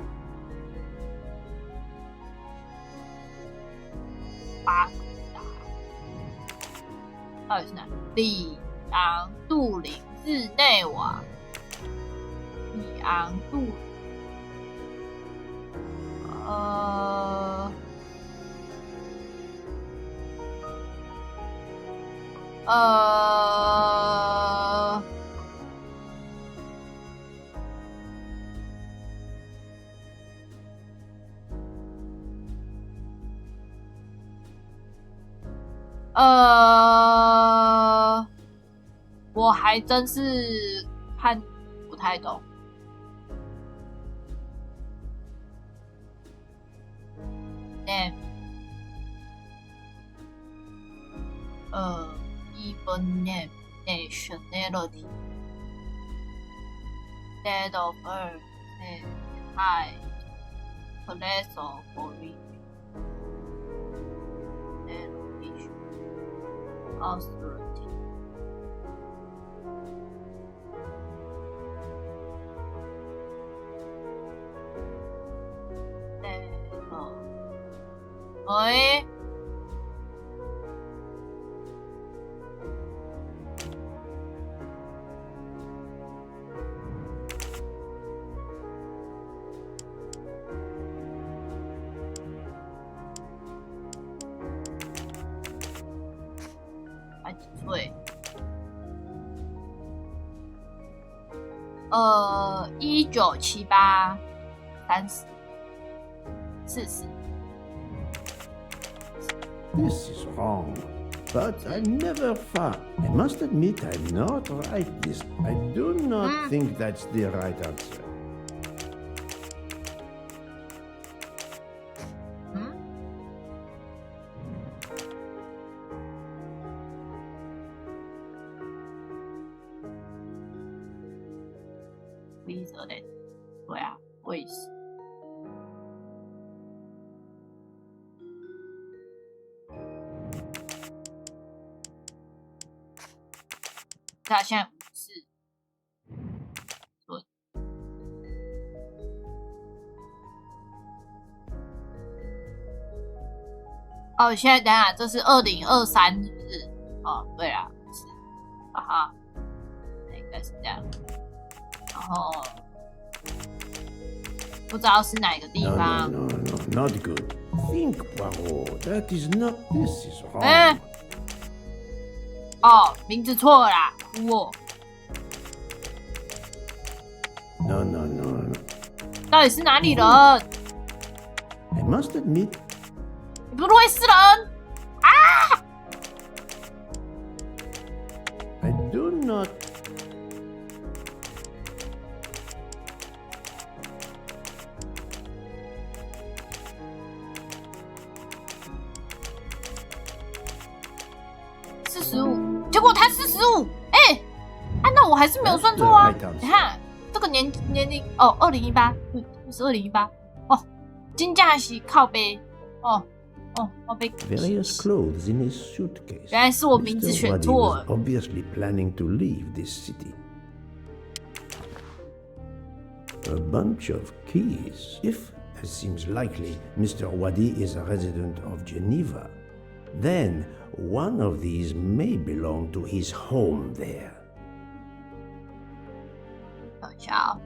巴格达，到底是哪里？里昂、杜林、日内瓦、里昂、杜林，我还真是看不太懂。Name， even name, nationality, date of birth, height, place of origin, location, authority. Ôi. Phải几岁？1978 30 40 This is wrong. But I never thought. I must admit I'm not right this. I do not think that's the right answer. Switzerland， 对啊，瑞士。他现在54，对。哦，现在等一下，这是2023，是不是？哦，对啦，是，哈哈，应该是这样。然后不知道是哪一个地方。No, not good. Think, Poirot. That is not. This is wrong. 哦，名字错了啦，我。No. 到底是哪里人？ I must admit. 你不是瑞士人啊 I do not. 65，结果他45，哎，那我还是没有算错啊。你看这个年龄哦，2018，是2018哦，金价是靠背哦，靠背。Various clothes in his suitcase. 原来是我名字 Mr. 选 Waddy 错 was 了。 obviously planning to leave this city. A bunch of keys. If, as seems likely, Mr. Waddy is a resident of Geneva, then one of these may belong to his home there. 等一下哦。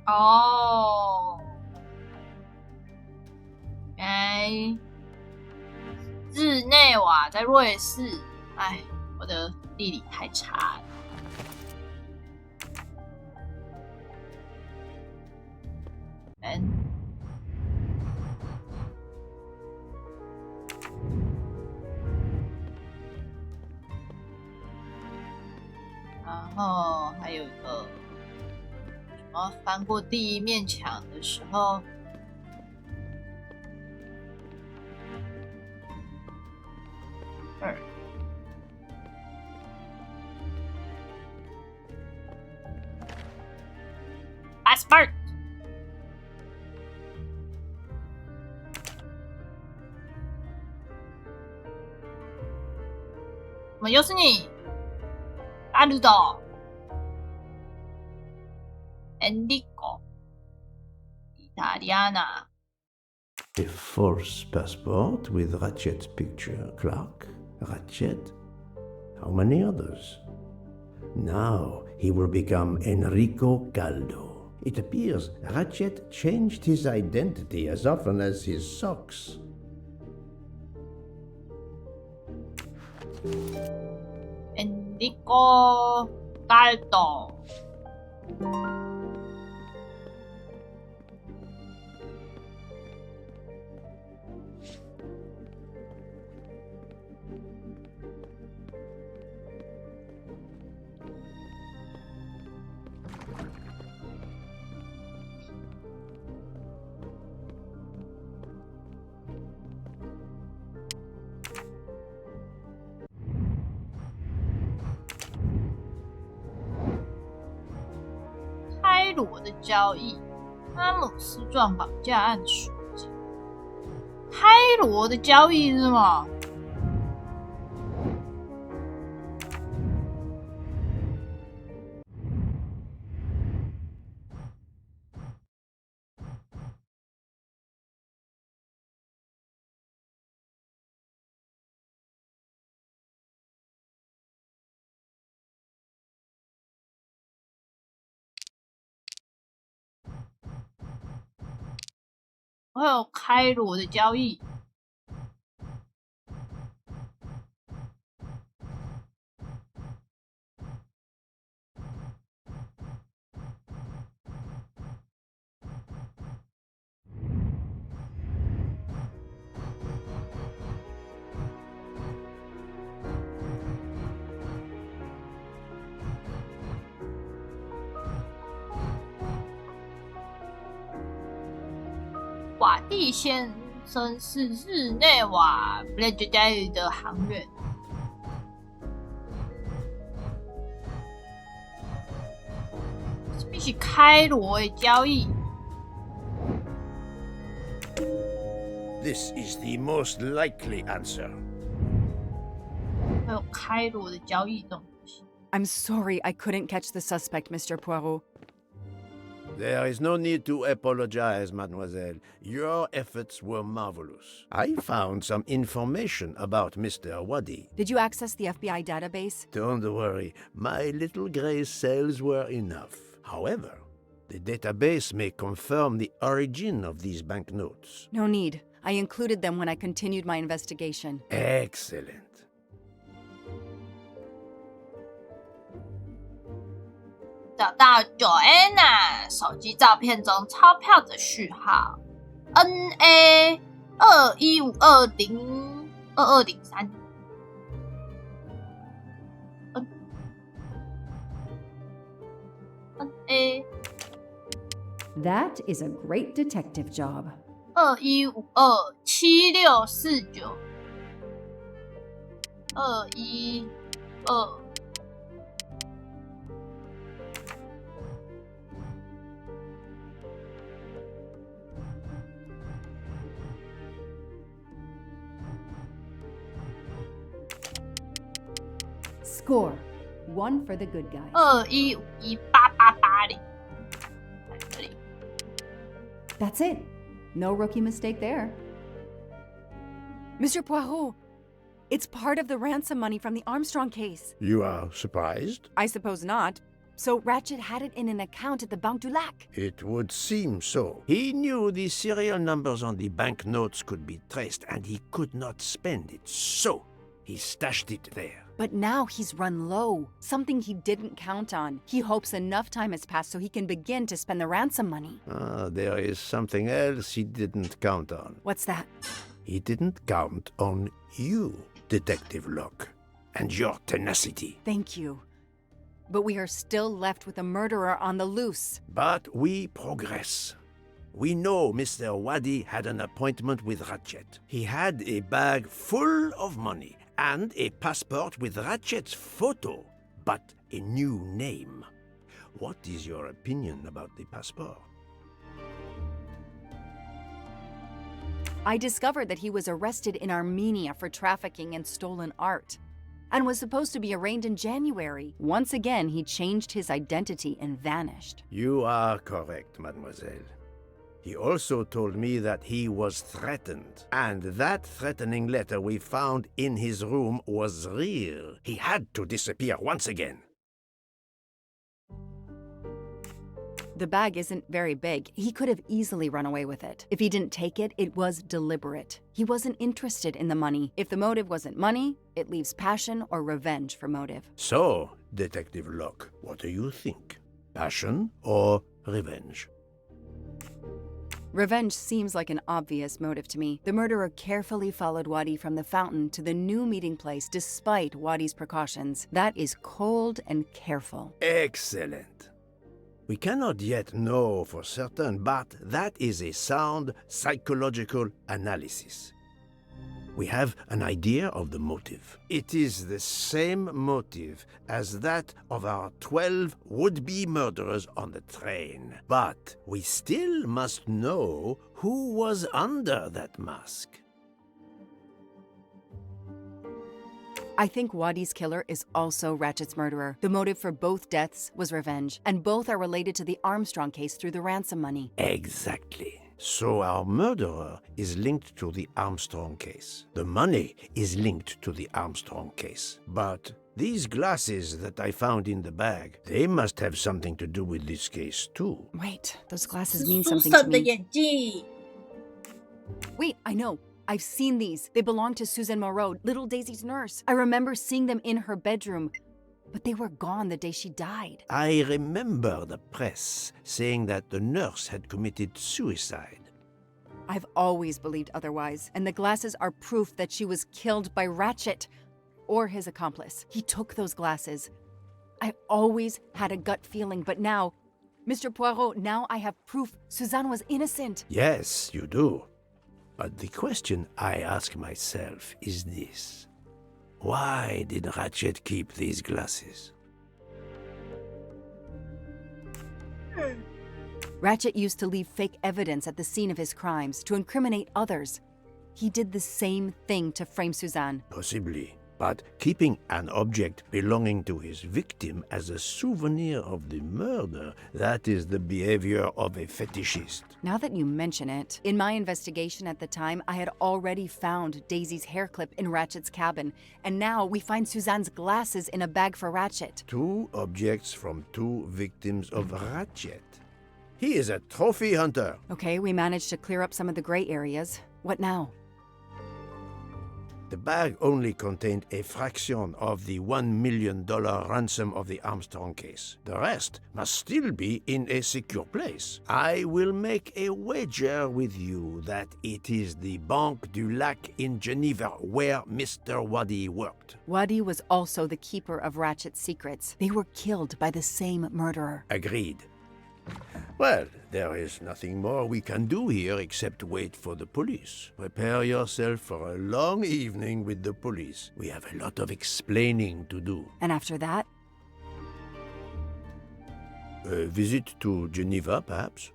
哦，日内瓦在瑞士。哎，我的地理太差了。然后还有一个什么翻过第一面墙的时候。Passport。怎么又是你？大鲁岛 ，Enrico， Italiana。 A false passport with Ratchet's picture. Clark, Ratchet. How many others? Now he will become Enrico Caldo. It appears Ratchet changed his identity as often as his socks. Enrico Caldo。开罗的交易，阿姆斯壮绑架案赎金。开罗的交易是吗？还有开罗的交易。瓦蒂先生是日内瓦 Bledgely 的行员。必须开罗的交易。This is the most likely answer. 还有开罗的交易这种东西。I'm sorry I couldn't catch the suspect, Mr. Poirot. There is no need to apologize, mademoiselle. Your efforts were marvelous. I found some information about Mr. Waddy. Did you access the FBI database? Don't worry, my little gray cells were enough. However, the database may confirm the origin of these banknotes. No need. I included them when I continued my investigation. Excellent. 找到 Joanna 手机照片中钞票的序号 NA 2152022203。That is a great detective job. 21527649。212。Score. One for the good guys. 2158880。这里。 That's it. No rookie mistake there. Mr. Poirot, it's part of the ransom money from the Armstrong case. You are surprised? I suppose not. So Ratchet had it in an account at the Banque du Lac. It would seem so. He knew the serial numbers on the banknotes could be traced, and he could not spend it, so he stashed it there. But now he's run low, something he didn't count on. He hopes enough time has passed so he can begin to spend the ransom money. Ah, there is something else he didn't count on. What's that? He didn't count on you, Detective Locke, and your tenacity. Thank you. But we are still left with a murderer on the loose. But we progress. We know Mr. Wadi had an appointment with Ratchet. He had a bag full of money and a passport with Ratchet's photo, but a new name. What is your opinion about the passport? I discovered that he was arrested in Armenia for trafficking in stolen art and was supposed to be arraigned in January. Once again, he changed his identity and vanished. You are correct, mademoiselle. He also told me that he was threatened, and that threatening letter we found in his room was real. He had to disappear once again. The bag isn't very big. He could have easily run away with it. If he didn't take it, it was deliberate. He wasn't interested in the money. If the motive wasn't money, it leaves passion or revenge for motive. So, Detective Locke, what do you think? Passion or revenge? Revenge seems like an obvious motive to me. The murderer carefully followed Wadi from the fountain to the new meeting place despite Wadi's precautions. That is cold and careful. Excellent. We cannot yet know for certain, but that is a sound psychological analysis. We have an idea of the motive. It is the same motive as that of our 12 would-be murderers on the train. But we still must know who was under that mask. I think Wadi's killer is also Ratchet's murderer. The motive for both deaths was revenge, and both are related to the Armstrong case through the ransom money. Exactly. So our murderer is linked to the Armstrong case. The money is linked to the Armstrong case. But these glasses that I found in the bag, they must have something to do with this case too. Wait, those glasses mean 苏 something to 珊的 me. 眼睛。 Wait, I know. I've seen these. They belong to Suzanne Moreau, little Daisy's nurse. I remember seeing them in her bedroom, but they were gone the day she died. I remember the press saying that the nurse had committed suicide. I've always believed otherwise, and the glasses are proof that she was killed by Ratchet or his accomplice. He took those glasses. I always had a gut feeling, but now, Mr. Poirot, now I have proof Suzanne was innocent. Yes, you do. But the question I ask myself is this. Why did Ratchet keep these glasses? Ratchet used to leave fake evidence at the scene of his crimes to incriminate others. He did the same thing to frame Suzanne. Possibly. But keeping an object belonging to his victim as a souvenir of the murder, that is the behavior of a fetishist. Now that you mention it, in my investigation at the time, I had already found Daisy's hair clip in Ratchet's cabin, and now we find Suzanne's glasses in a bag for Ratchet. 2 objects from 2 victims of Ratchet. He is a trophy hunter. Okay, we managed to clear up some of the gray areas. What now? The bag only contained a fraction of the $1 million ransom of the Armstrong case. The rest must still be in a secure place. I will make a wager with you that it is the Banque du Lac in Geneva where Mr. Waddy worked. Waddy was also the keeper of Ratchet's secrets. They were killed by the same murderer. Agreed. Well, there is nothing more we can do here except wait for the police. Prepare yourself for a long evening with the police. We have a lot of explaining to do. And after that? A visit to Geneva, perhaps?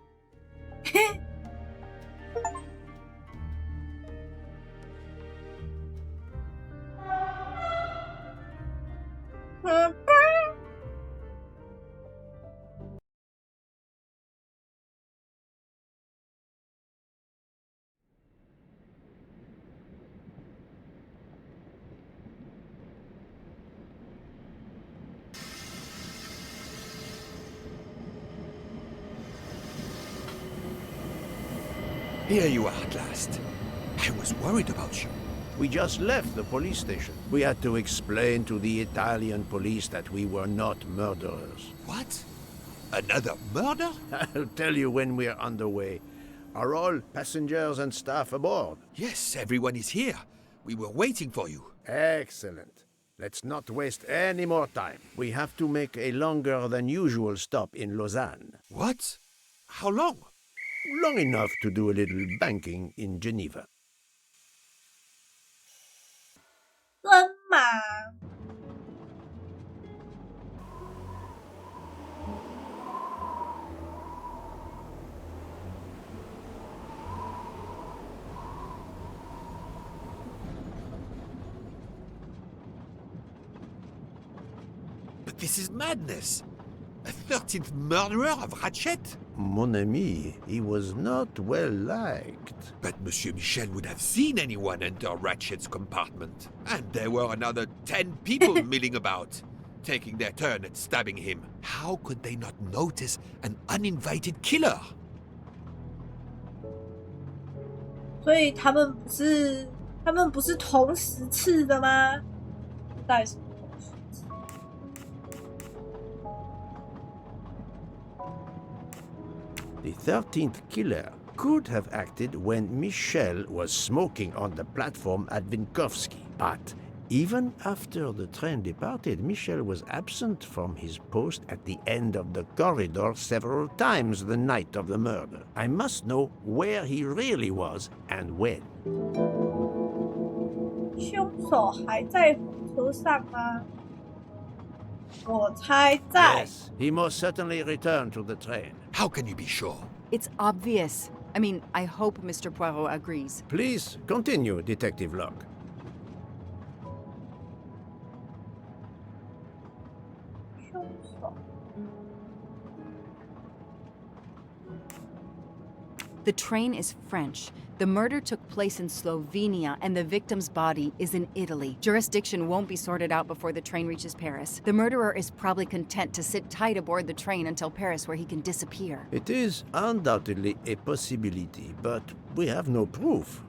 Here you are at last. I was worried about you. We just left the police station. We had to explain to the Italian police that we were not murderers. What? Another murder? I'll tell you when we're underway. Are all passengers and staff aboard? Yes, everyone is here. We were waiting for you. Excellent. Let's not waste any more time. We have to make a longer than usual stop in Lausanne. What? How long? Long enough to do a little banking in Geneva. 真忙。But this is madness. A 13th murderer of Ratchet? Mon ami, he was not well liked. But Monsieur Michel would have seen anyone enter Ratchet's compartment. And there were another 10 people milling about, taking their turn at stabbing him. How could they not notice an uninvited killer? 所以他们不是同时刺的吗？到底是同时刺？ The 13th killer could have acted when Michel was smoking on the platform at Vinkovsky. But even after the train departed, Michel was absent from his post at the end of the corridor several times the night of the murder. I must know where he really was and when. 凶手还在火车上吗？我猜在。 Yes, he most certainly returned to the train. How can you be sure? It's obvious. I mean, I hope Mr. Poirot agrees. Please continue, Detective Locke. The train is French. The murder took place in Slovenia, and the victim's body is in Italy. Jurisdiction won't be sorted out before the train reaches Paris. The murderer is probably content to sit tight aboard the train until Paris, where he can disappear. It is undoubtedly a possibility, but we have no proof.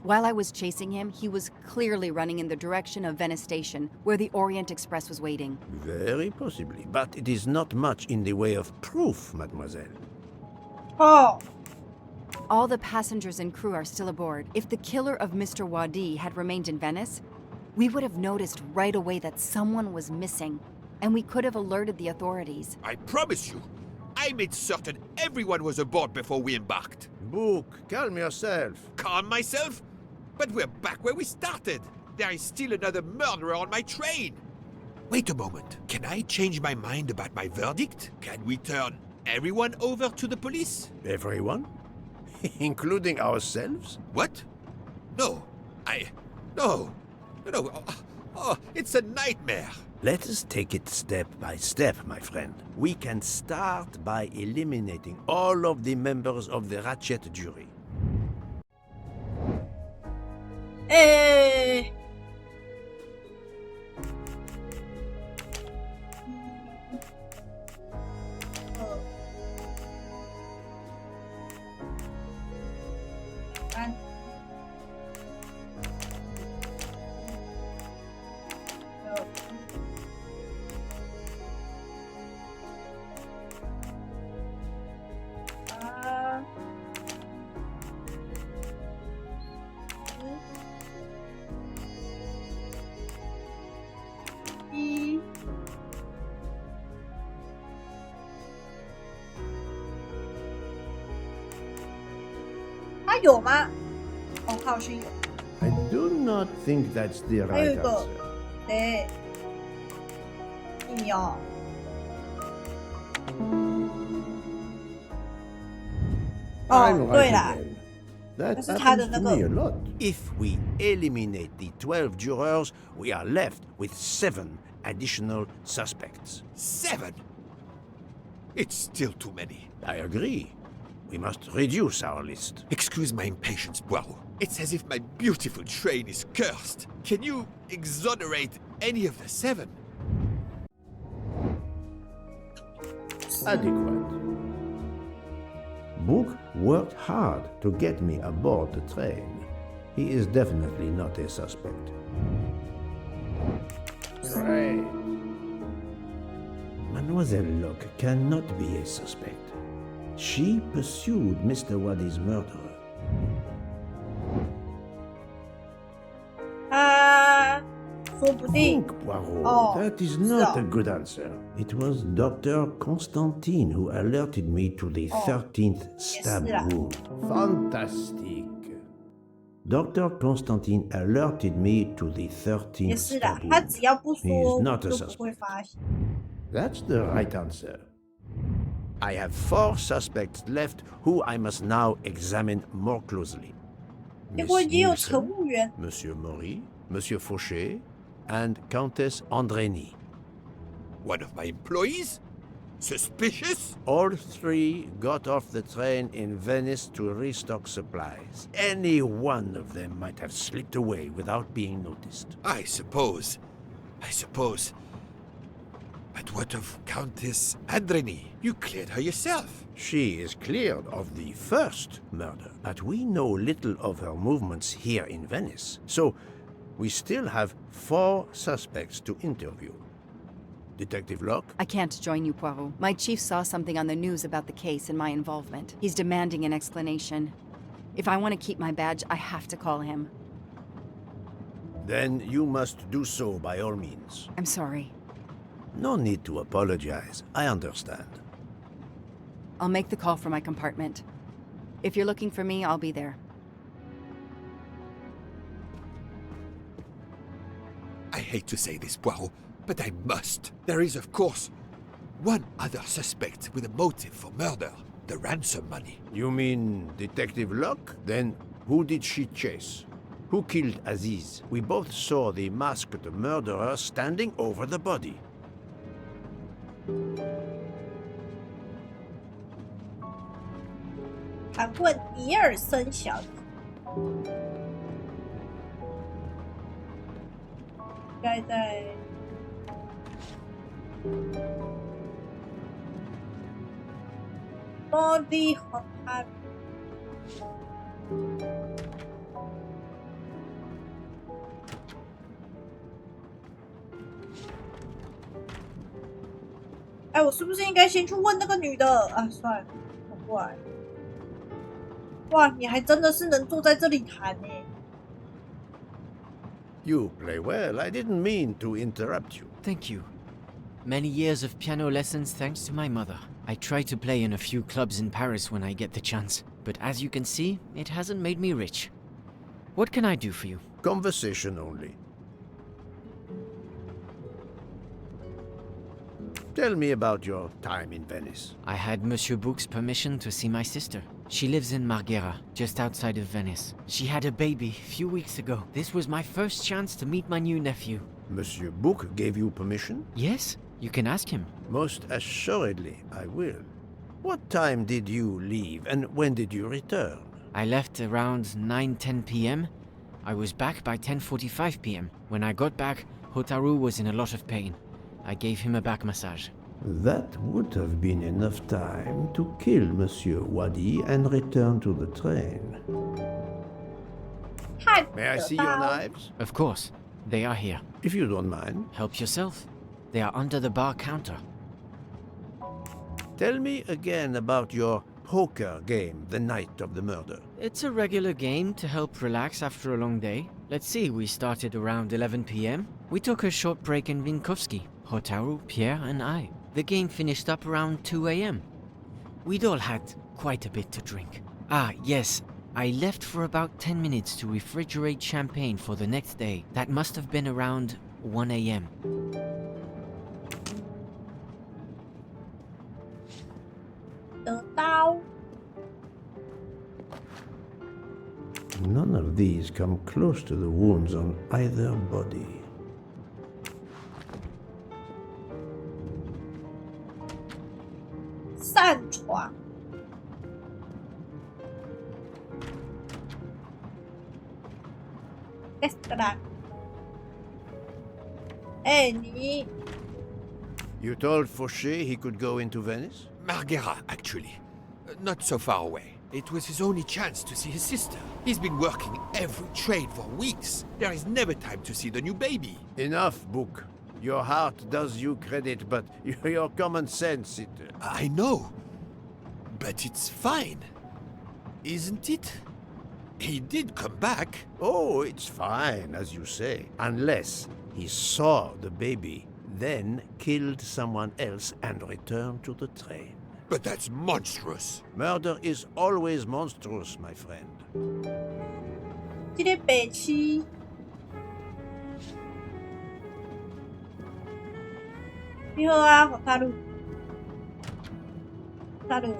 While I was chasing him, he was clearly running in the direction of Venice Station, where the Orient Express was waiting. Very possibly, but it is not much in the way of proof, mademoiselle. Oh. All the passengers and crew are still aboard. If the killer of Mr. Waddy had remained in Venice, we would have noticed right away that someone was missing, and we could have alerted the authorities. I promise you, I made certain everyone was aboard before we embarked. Book, calm yourself. Calm myself? But we're back where we started. There is still another murderer on my train. Wait a moment. Can I change my mind about my verdict? Can we turn everyone over to the police? Everyone? Including ourselves? What? No. No. Oh, it's a nightmare. Let us take it step by step, my friend. We can start by eliminating all of the members of the Ratchet jury. 1、2、3、4、5、6、7、8、9、10、11、12、13、14、15、16、17、18、19、20、21、22、23、24、25、26、27、28、29、30、31、32、33、34、35、36、37、38、39、40、41、42、43、44、45、46、47、48、49、50、51、52、53、54、55、56、57、58、59、60、61、62、63、64、65、66、67、68、69、70、71、72、73、74、75、76、77、78、79、80、81、82、83、84、85、86、87、88、89、90、91、92、93、94、95、96、97、98、99、100、101、102、103、104、105、106、107、108、109、110、111、112、113、114、115、116、117、118、119、120、有吗？哦，他好像有。 I do not think that's the 还有 right 一个 answer. 对，你哦， I'm 哦，对 right 啦， again. That 但是他的 happens 那 to 个 me a lot. If we eliminate the 12 jurors, we are left with 7 additional suspects. 7? It's still too many. I agree. We must reduce our list. Excuse my impatience, Poirot. It's as if my beautiful train is cursed. Can you exonerate any of the 7? Adequate. Book worked hard to get me aboard the train. He is definitely not a suspect. Right. Mademoiselle Locke cannot be a suspect. She pursued Mr. Waddy's murderer. 他说不定 Think, Poirot. Oh, That is not so. a good answer. It was Dr. Constantine who alerted me to the 13th stab là. wound. Fantastic. Dr. Constantine alerted me to the 13th 也是啦 stab， 他 wound. 只要不 He 说， is 我 not a 就不 suspect. 会发现。 That's the right answer. I have 4 suspects left who I must now examine more closely. 结果 Miss 也有 Nielsen, 乘务员， Monsieur Maury, Monsieur Fauché, and Countess Andrény. One of my employees? Suspicious? All 3 got off the train in Venice to restock supplies. Any one of them might have slipped away without being noticed. I suppose. But what of Countess Andreny? You cleared her yourself. She is cleared of the first murder, but we know little of her movements here in Venice. So, we still have 4 suspects to interview. Detective Locke? I can't join you, Poirot. My chief saw something on the news about the case and my involvement. He's demanding an explanation. If I want to keep my badge, I have to call him. Then you must do so by all means. I'm sorry. No need to apologize. I understand. I'll make the call from my compartment. If you're looking for me, I'll be there. I hate to say this, Poirot, but I must. There is, of course, one other suspect with a motive for murder. The ransom money. You mean Detective Locke? Then who did she chase? Who killed Aziz? We both saw the masked murderer standing over the body. 盘问尼尔森小姐，应该在Body Hotel。哎，我是不是应该先去问那个女的？啊，算了，我过来。哇，你还真的是能坐在这里谈呢。You play well. I didn't mean to interrupt you. Thank you. Many years of piano lessons thanks to my mother. I try to play in a few clubs in Paris when I get the chance, but as you can see, it hasn't made me rich. What can I do for you? Conversation only. Tell me about your time in Venice. I had Monsieur Bouc's permission to see my sister. She lives in Marghera, just outside of Venice. She had a baby a few weeks ago. This was my first chance to meet my new nephew. Monsieur Bouc gave you permission? Yes, you can ask him. Most assuredly, I will. What time did you leave and when did you return? I left around 9:10 p.m. I was back by 10:45 p.m. When I got back, Hotaru was in a lot of pain. I gave him a back massage. That would have been enough time to kill Monsieur Wadi and return to the train. 太 May I 可 see 怕 your 了 knives? Of course, they are here. If you don't mind. Help yourself. They are under the bar counter. Tell me again about your poker game the night of the murder. It's a regular game to help relax after a long day. Let's see, we started around 11 p.m. We took a short break in Vinkovsky, Hotaru, Pierre, and I. The game finished up around 2 a.m. We'd all had quite a bit to drink. Ah, yes, I left for about 10 minutes to refrigerate champagne for the next day. That must have been around 1 a.m. None of these come close to the wounds on either body. You told Fauché he could go into Venice? Marghera, actually. Not so far away. It was his only chance to see his sister. He's been working every train for weeks. There is never time to see the new baby. Enough, Book. Your heart does you credit, but your common sense, it... I know. But it's fine. Isn't it? He did come back. Oh, it's fine, as you say. Unless he saw the baby, then killed someone else and returned to the train. But that's monstrous. Murder is always monstrous, my friend. 这个北区，你好啊，塔鲁，塔鲁。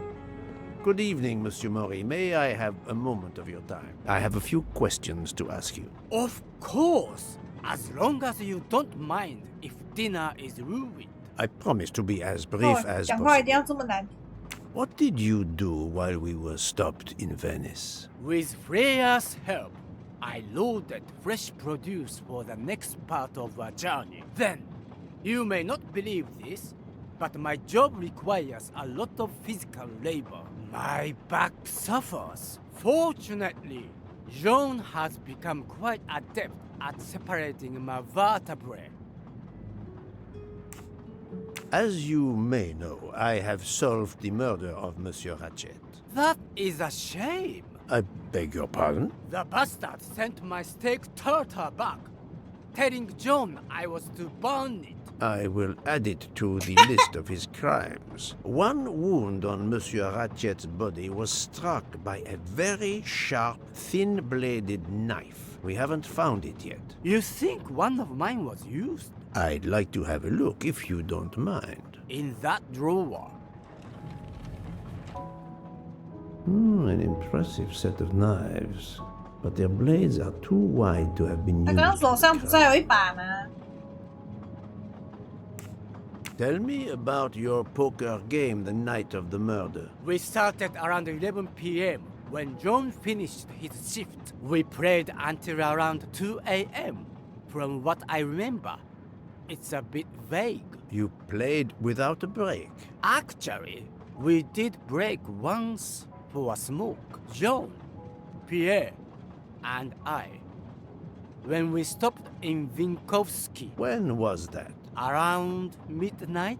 Good evening, Monsieur Mori. May I have a moment of your time? I have a few questions to ask you. Of course, as long as you don't mind if dinner is ruined. I promise to be as brief as 讲话一 possible. 定要这么难听。 What did you do while we were stopped in Venice? With Freya's help, I loaded fresh produce for the next part of our journey. Then, you may not believe this, but my job requires a lot of physical labor. My back suffers. Fortunately, Jean has become quite adept at separating my vertebrae. As you may know, I have solved the murder of Monsieur Ratchet. That is a shame. I beg your pardon? The bastard sent my steak tartar back, telling John I was to burn it. I will add it to the list of his crimes. One wound on Monsieur Ratchet's body was struck by a very sharp, thin-bladed knife. We haven't found it yet. You think one of mine was used? I'd like to have a look if you don't mind. In that drawer. An impressive set of knives. But their blades are too wide to have been 他刚刚 used. 手上不是还有一把吗？ Tell me about your poker game the night of the murder. We started around 11 p.m. When John finished his shift. We played until around 2 a.m. From what I remember, it's a bit vague. You played without a break. Actually, we did break once for a smoke. John, Pierre, and I. When we stopped in Vinkovsky. When was that? Around midnight?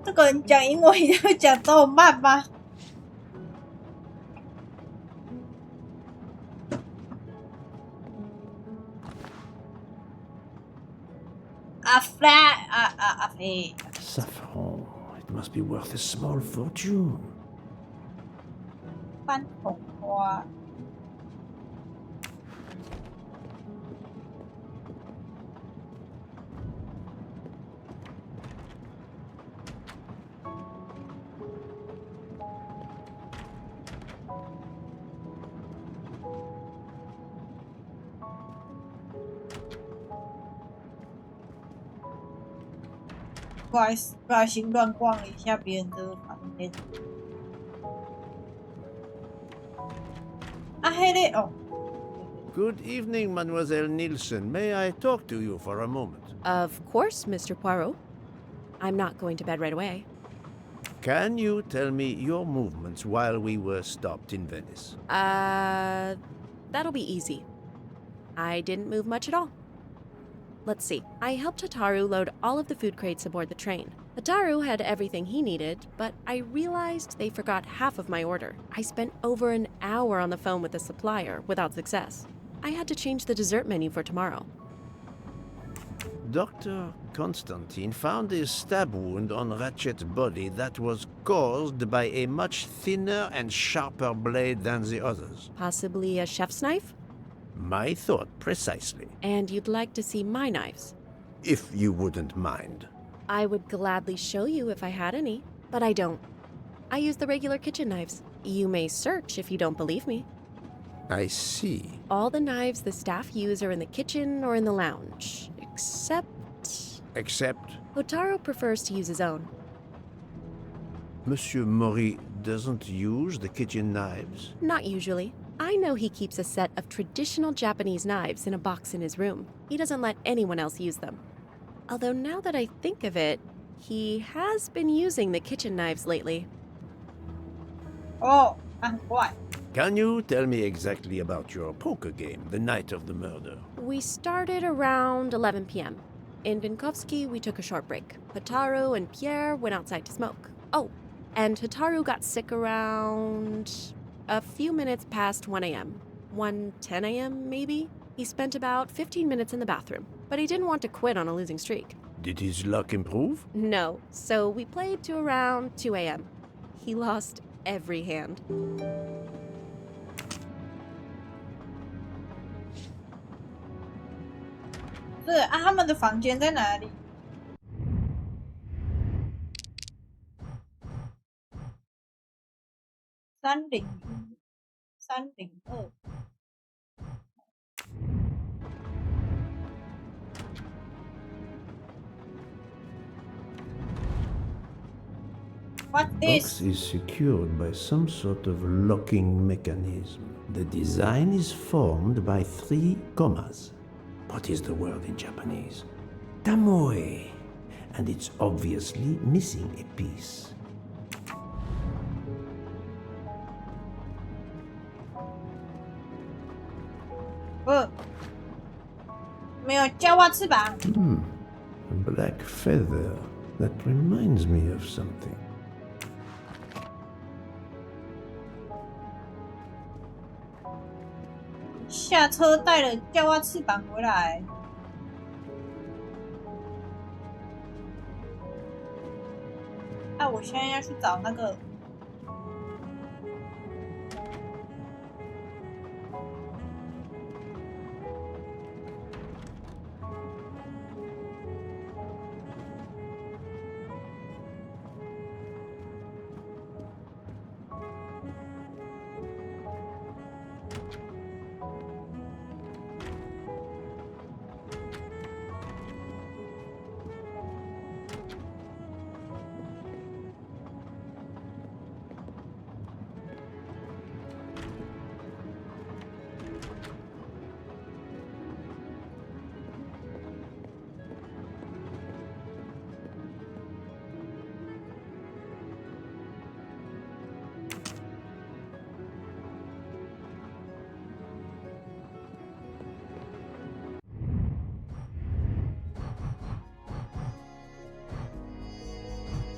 这个人讲英文一定会讲中文慢吗？啊 flat 啊飞。 Saffron. It must be worth a small fortune. 番红花。不好意思，不小心乱逛了一下别人的房间。啊，黑的哦。 Good evening, Mademoiselle Nielsen. May I talk to you for a moment? Of course, Mr. Poirot. I'm not going to bed right away. Can you tell me your movements while we were stopped in Venice? That'll be easy. I didn't move much at all. Let's see. I helped Hataru load all of the food crates aboard the train. Hataru had everything he needed, but I realized they forgot half of my order. I spent over an hour on the phone with the supplier without success. I had to change the dessert menu for tomorrow. Dr. Constantine found a stab wound on Ratchet's body that was caused by a much thinner and sharper blade than the others. Possibly a chef's knife? My thought precisely. And you'd like to see my knives? If you wouldn't mind. I would gladly show you if I had any, but I don't. I use the regular kitchen knives. You may search if you don't believe me. I see. All the knives the staff use are in the kitchen or in the lounge, except... Except Hotaru prefers to use his own. Monsieur Mori doesn't use the kitchen knives? Not usually. I know he keeps a set of traditional Japanese knives in a box in his room. He doesn't let anyone else use them. Although now that I think of it, he has been using the kitchen knives lately.哦，他很怪。 Can you tell me exactly about your poker game the night of the murder? We started around 11 p.m. In Vinkovsky, we took a short break. Hotaru and Pierre went outside to smoke. Oh, and Hotaru got sick around a few minutes past 1 a.m. 1:10 a.m. maybe? He spent about 15 minutes in the bathroom, but he didn't want to quit on a losing streak. Did his luck improve? No, so we played to around 2 a.m. He lost every hand. 对啊，他们的房间在哪里？301、302。What's Box this? is secured by some sort of locking mechanism. The design is formed by 3 commas. What is the word in Japanese? Tamoe. And it's obviously missing a piece. Oh. 没有叫花翅膀。 A black feather. That reminds me of something. 下车带了叫花翅膀回来。啊，我现在要去找那个。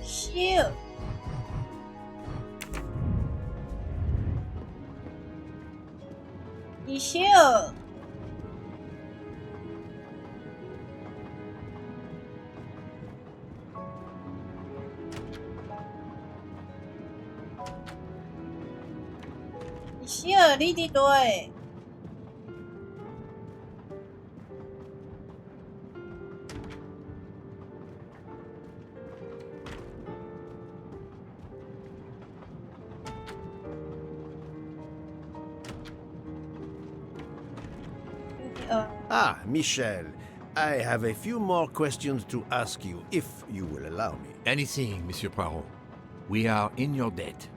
Shield. Shield. Shield 你伫倒诶？ Ah, Michel. I have a few more questions to ask you, if you will allow me. Anything, Monsieur Poirot. We are in your debt.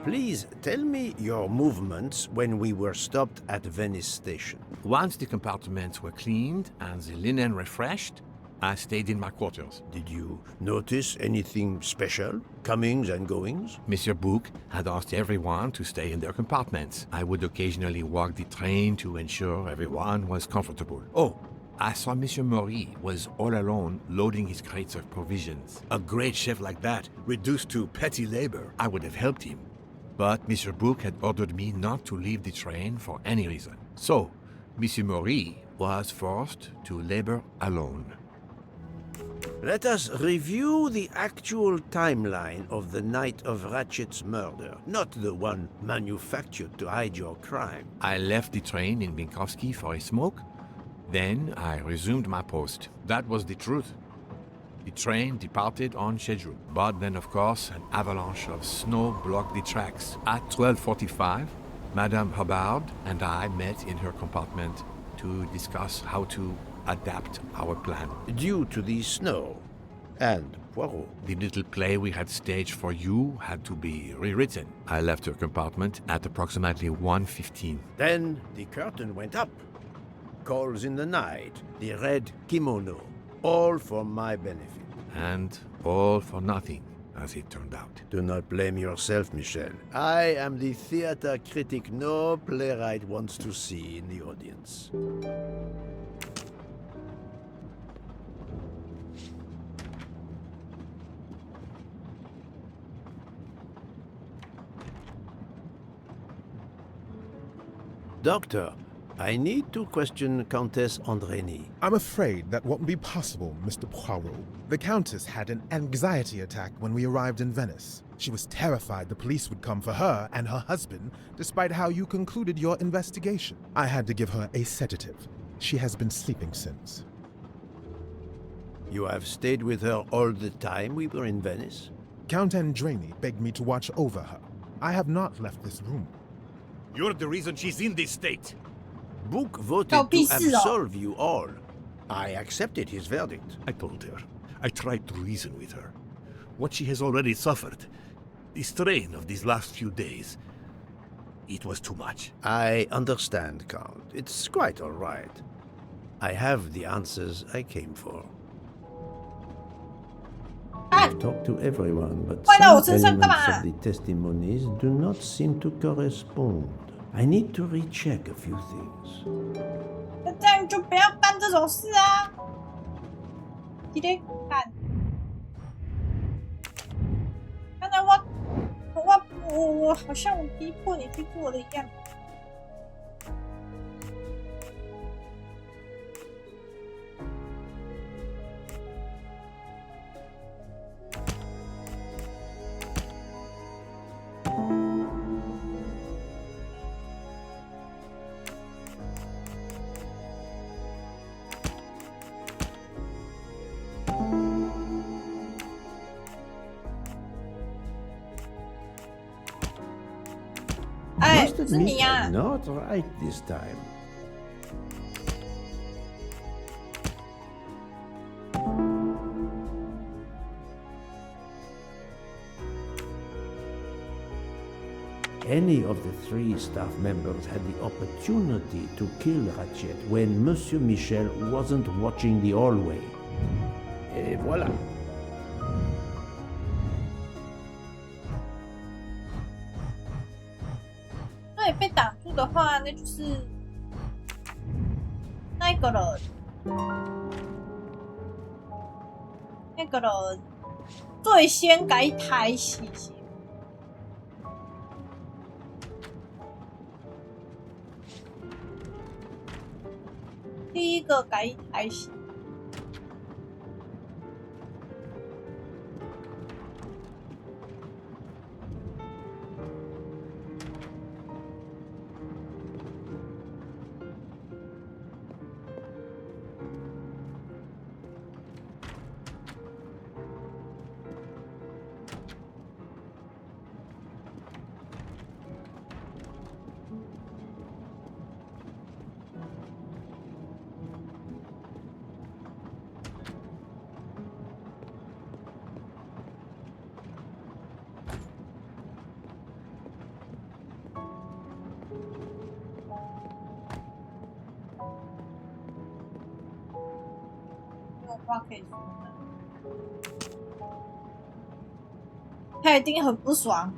Please tell me your movements when we were stopped at Venice Station. Once the compartments were cleaned and the linen refreshed, I stayed in my quarters. Did you notice anything special? Comings and goings? Monsieur Bouc had asked everyone to stay in their compartments. I would occasionally walk the train to ensure everyone was comfortable. Oh, I saw Monsieur Mori was all alone loading his crates of provisions. A great chef like that, reduced to petty labor, I would have helped him. But Monsieur Bouc had ordered me not to leave the train for any reason. So, Monsieur Mori was forced to labor alone. Let us review the actual timeline of the night of Ratchet's murder, not the one manufactured to hide your crime. I left the train in Minkowski for a smoke. Then I resumed my post. That was the truth. The train departed on schedule. But then, of course, an avalanche of snow blocked the tracks. At 12:45, Madame Hubbard and I met in her compartment to discuss how to adapt our plan. Due to the snow and Poirot. The little play we had staged for you had to be rewritten. I left her compartment at approximately 1:15. Then the curtain went up. Calls in the night, the red kimono, all for my benefit. And all for nothing, as it turned out. Do not blame yourself, Michel. I am the theater critic no playwright wants to see in the audience. Doctor, I need to question Countess Andrény. I'm afraid that won't be possible, Mr. Poirot. The Countess had an anxiety attack when we arrived in Venice. She was terrified the police would come for her and her husband, despite how you concluded your investigation. I had to give her a sedative. She has been sleeping since. You have stayed with her all the time we were in Venice? Count Andrény begged me to watch over her. I have not left this room. You're the reason she's in this state. Book voted to absolve you all. I accepted his verdict. I told her. I tried to reason with her. What she has already suffered, the strain of these last few days, it was too much. I understand, Count. It's quite all right. I have the answers I came for. I've talked to everyone, but some elements of the testimonies do not seem to correspond. I need to recheck a few things. 那这样就不要干这种事啊！今天看，刚才我好像我逼迫你去做的一样。Must admit, I'm not right this time. Any of the three staff members had the opportunity to kill Ratchet when Monsieur Michel wasn't watching the hallway. Et voilà. 对，被挡住的话，那就是那个人，最先给抬死。第一个给抬死。话可以说呢，他一定很不爽。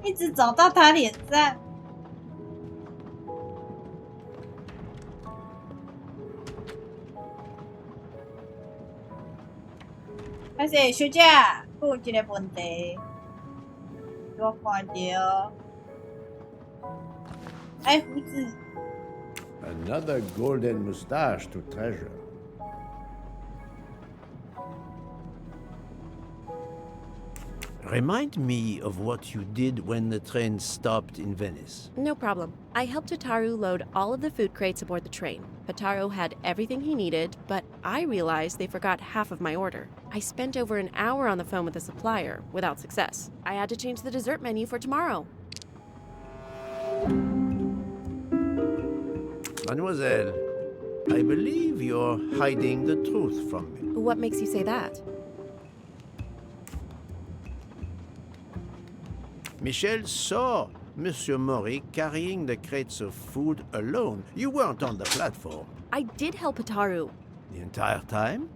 一直走到他脸上。还是小姐，我有一个问题，我看到，哎，胡子。Another golden mustache to treasure. Remind me of what you did when the train stopped in Venice. No problem. I helped Hotaru load all of the food crates aboard the train. Hotaru had everything he needed, but I realized they forgot half of my order. I spent over an hour on the phone with the supplier, without success. I had to change the dessert menu for tomorrow. Mademoiselle, I believe you're hiding the truth from me. What makes you say that? Michel saw Monsieur Mori carrying the crates of food alone. You weren't on the platform. I did help Hotaru. The entire time?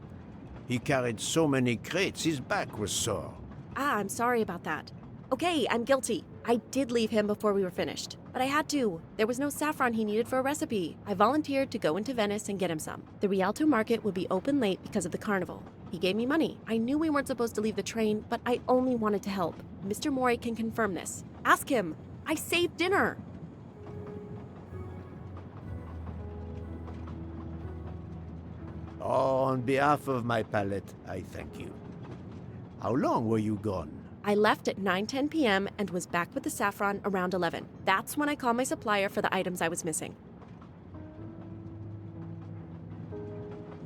He carried so many crates, his back was sore. I'm sorry about that. Okay, I'm guilty. I did leave him before we were finished, but I had to. There was no saffron he needed for a recipe. I volunteered to go into Venice and get him some. The Rialto market would be open late because of the carnival. He gave me money. I knew we weren't supposed to leave the train, but I only wanted to help. Mr. Mori can confirm this. Ask him. I saved dinner. Oh, on behalf of my palate, I thank you. How long were you gone? I left at 9:10 p.m. and was back with the saffron around 11. That's when I called my supplier for the items I was missing.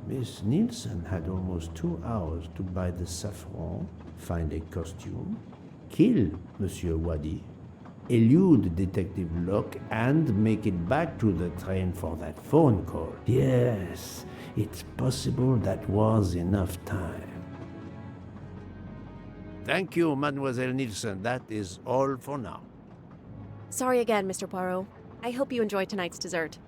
Miss Nielsen had almost 2 hours to buy the saffron, find a costume, kill Monsieur Wadi, elude Detective Locke, and make it back to the train for that phone call. Yes, it's possible that was enough time. Thank you, Mademoiselle Nielsen. That is all for now. Sorry again, Mr. Poirot. I hope you enjoy tonight's dessert.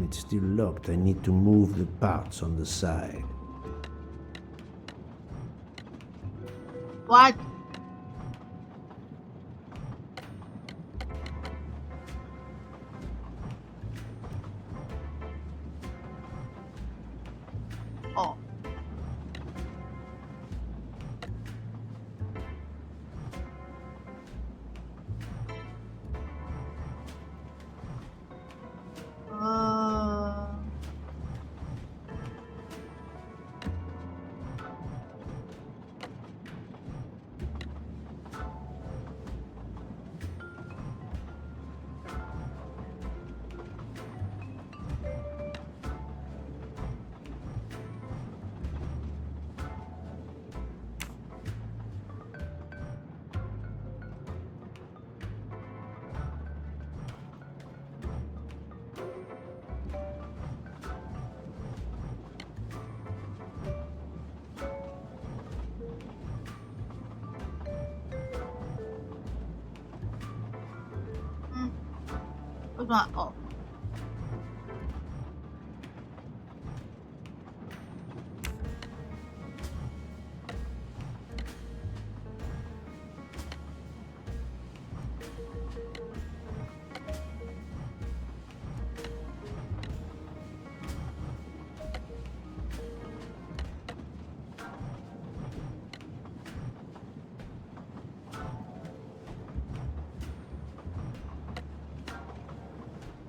It's still locked. I need to move the parts on the side. What? Oh.为什么？哦。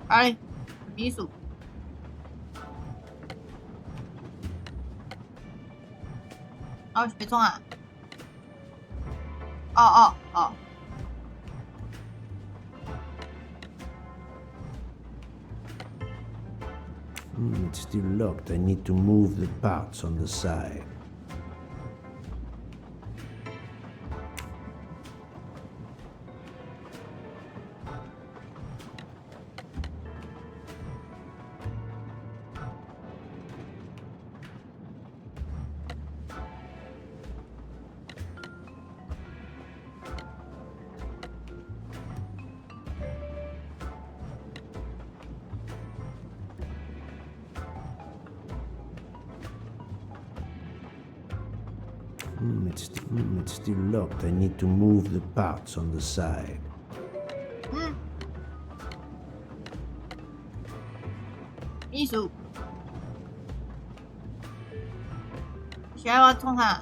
哎，迷鼠。哦，别冲啊！哦哦哦。It's still locked. I need to move the parts on the side. It's still locked. I need to move the parts on the side. 秘书，现在我冲他。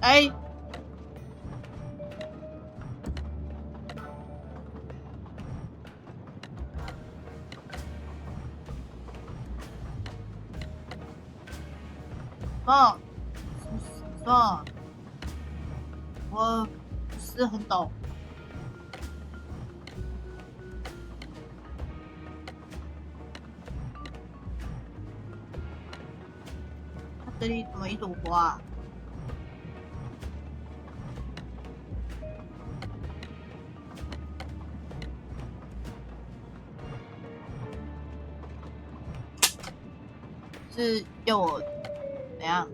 哎，哦，哦，我不是很懂。它这里怎么一朵花？是要我怎样？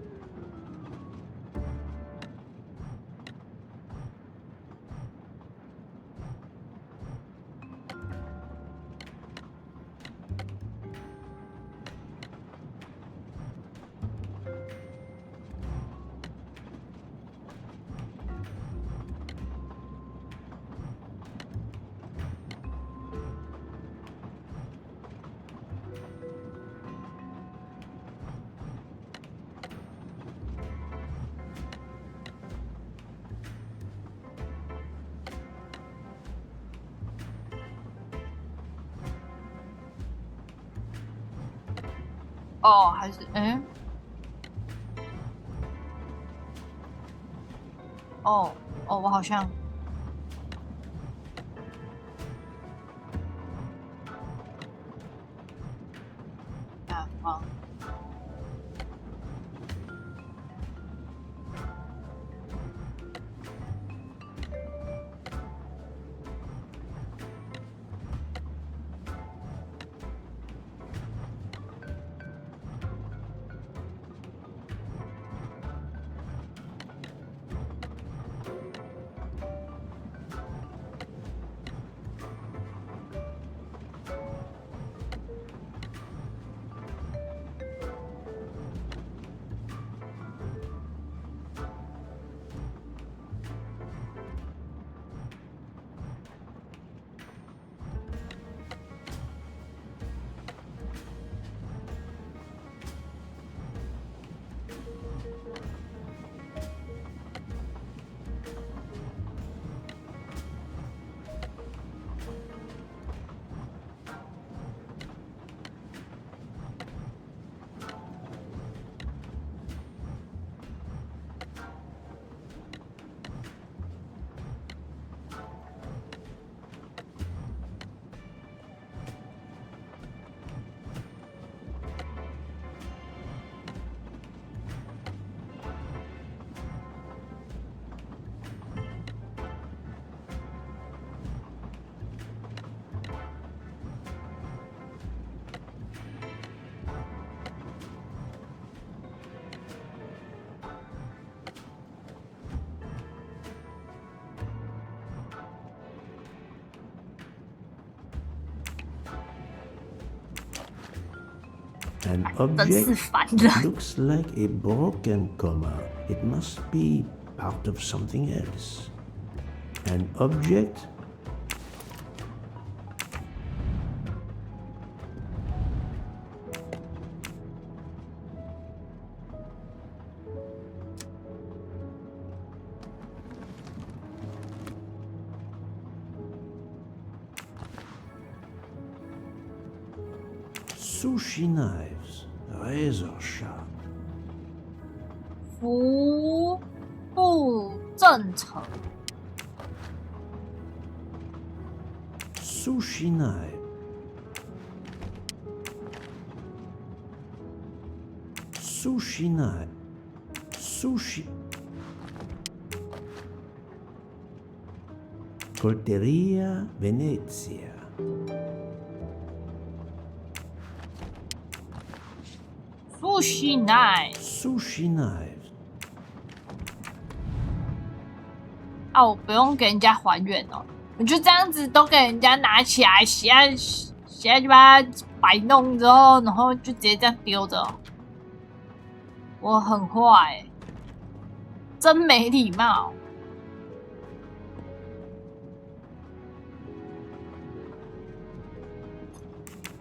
哦，还是哦，我好像好。An object looks like a broken comma. It must be part of something else. An object. Sushi knives, razor sharp. 服部正成， Sushi knife. Sushi knife. Sushi. Colteria Venezia. Sushi knife。 Sushi knives. 啊，我不用给人家还原哦，我就这样子都给人家拿起来，洗在就把它摆弄之后，然后就直接这样丢着哦。我很坏，真没礼貌。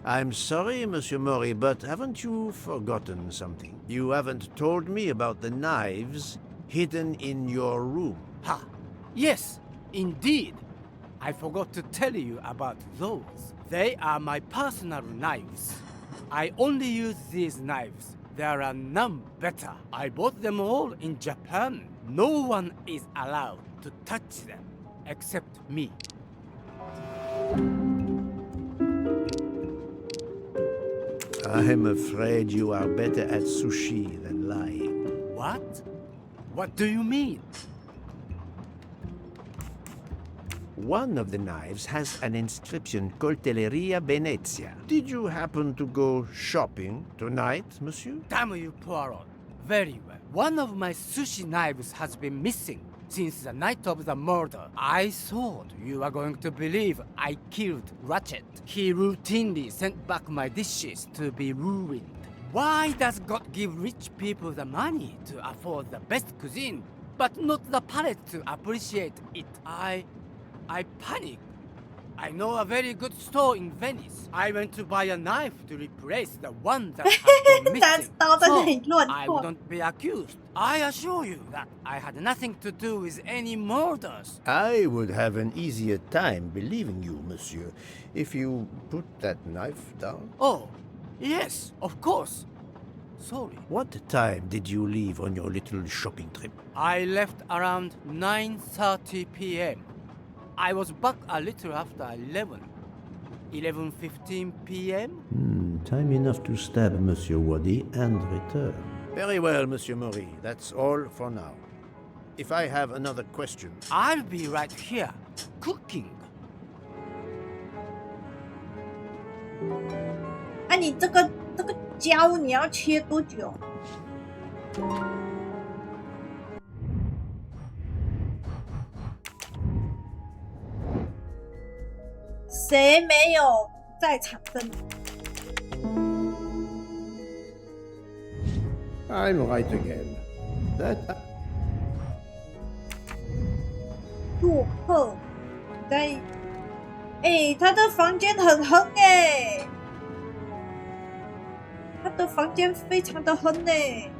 I'm sorry, Monsieur Mori, but haven't you forgotten something? You haven't told me about the knives hidden in your room. Ha! Yes, indeed. I forgot to tell you about those. They are my personal knives. I only use these knives. There are none better. I bought them all in Japan. No one is allowed to touch them except me. I'm afraid you are better at sushi than lying. What? What do you mean? One of the knives has an inscription, Coltelleria Venezia. Did you happen to go shopping tonight, monsieur? Damn you, Poirot. Very well. One of my sushi knives has been missing since the night of the murder. I thought you were going to believe I killed Ratchet. He routinely sent back my dishes to be ruined. Why does God give rich people the money to afford the best cuisine, but not the palate to appreciate it? I panicked. I know a very good store in Venice. I went to buy a knife to replace the one that had gone missing. So I wouldn't be accused. I assure you that I had nothing to do with any murders. I would have an easier time believing you, monsieur, if you put that knife down. Oh, yes, of course. Sorry. What time did you leave on your little shopping trip? I left around 9:30 p.m. I was back a little after 11. 11:15 p.m. Time enough to stab Monsieur Wadi and return. Very well, Monsieur Mori. That's all for now. If I have another question... I'll be right here, cooking. 啊，你这个椒你要切多久？谁没有在场的？ I'm right again. That... 洛克在，他的房间很哼哎，他的房间非常的哼哎。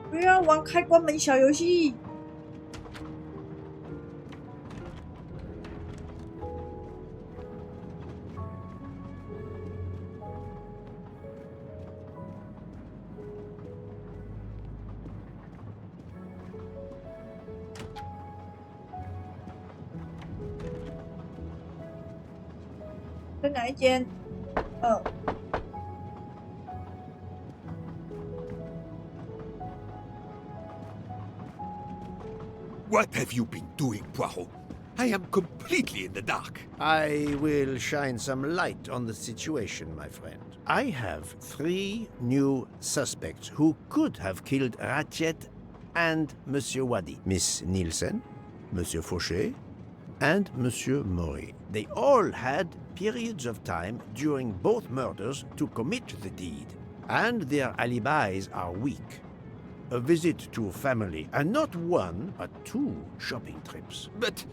不要玩开关门小游戏。在哪一间？What have you been doing, Poirot? I am completely in the dark. I will shine some light on the situation, my friend. I have 3 new suspects who could have killed Ratchet and Monsieur Wadi. Miss Nielsen, Monsieur Fauché, and Monsieur Mori. They all had periods of time during both murders to commit the deed, and their alibis are weak. A visit to family, and not 1, but 2 shopping trips. But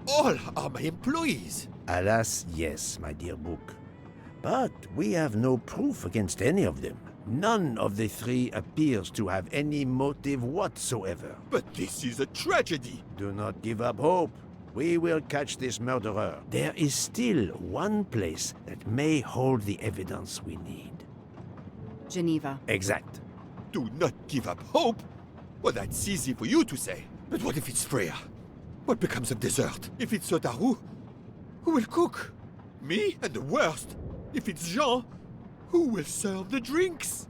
all are my employees. Alas, yes, my dear book. But we have no proof against any of them. None of the 3 appears to have any motive whatsoever. But this is a tragedy. Do not give up hope. We will catch this murderer. There is still one place that may hold the evidence we need. Geneva. Exact. Do not give up hope? Well, that's easy for you to say. But what if it's Freya? What becomes of dessert? If it's Sotaru, who will cook? Me? And the worst, if it's Jean, who will serve the drinks?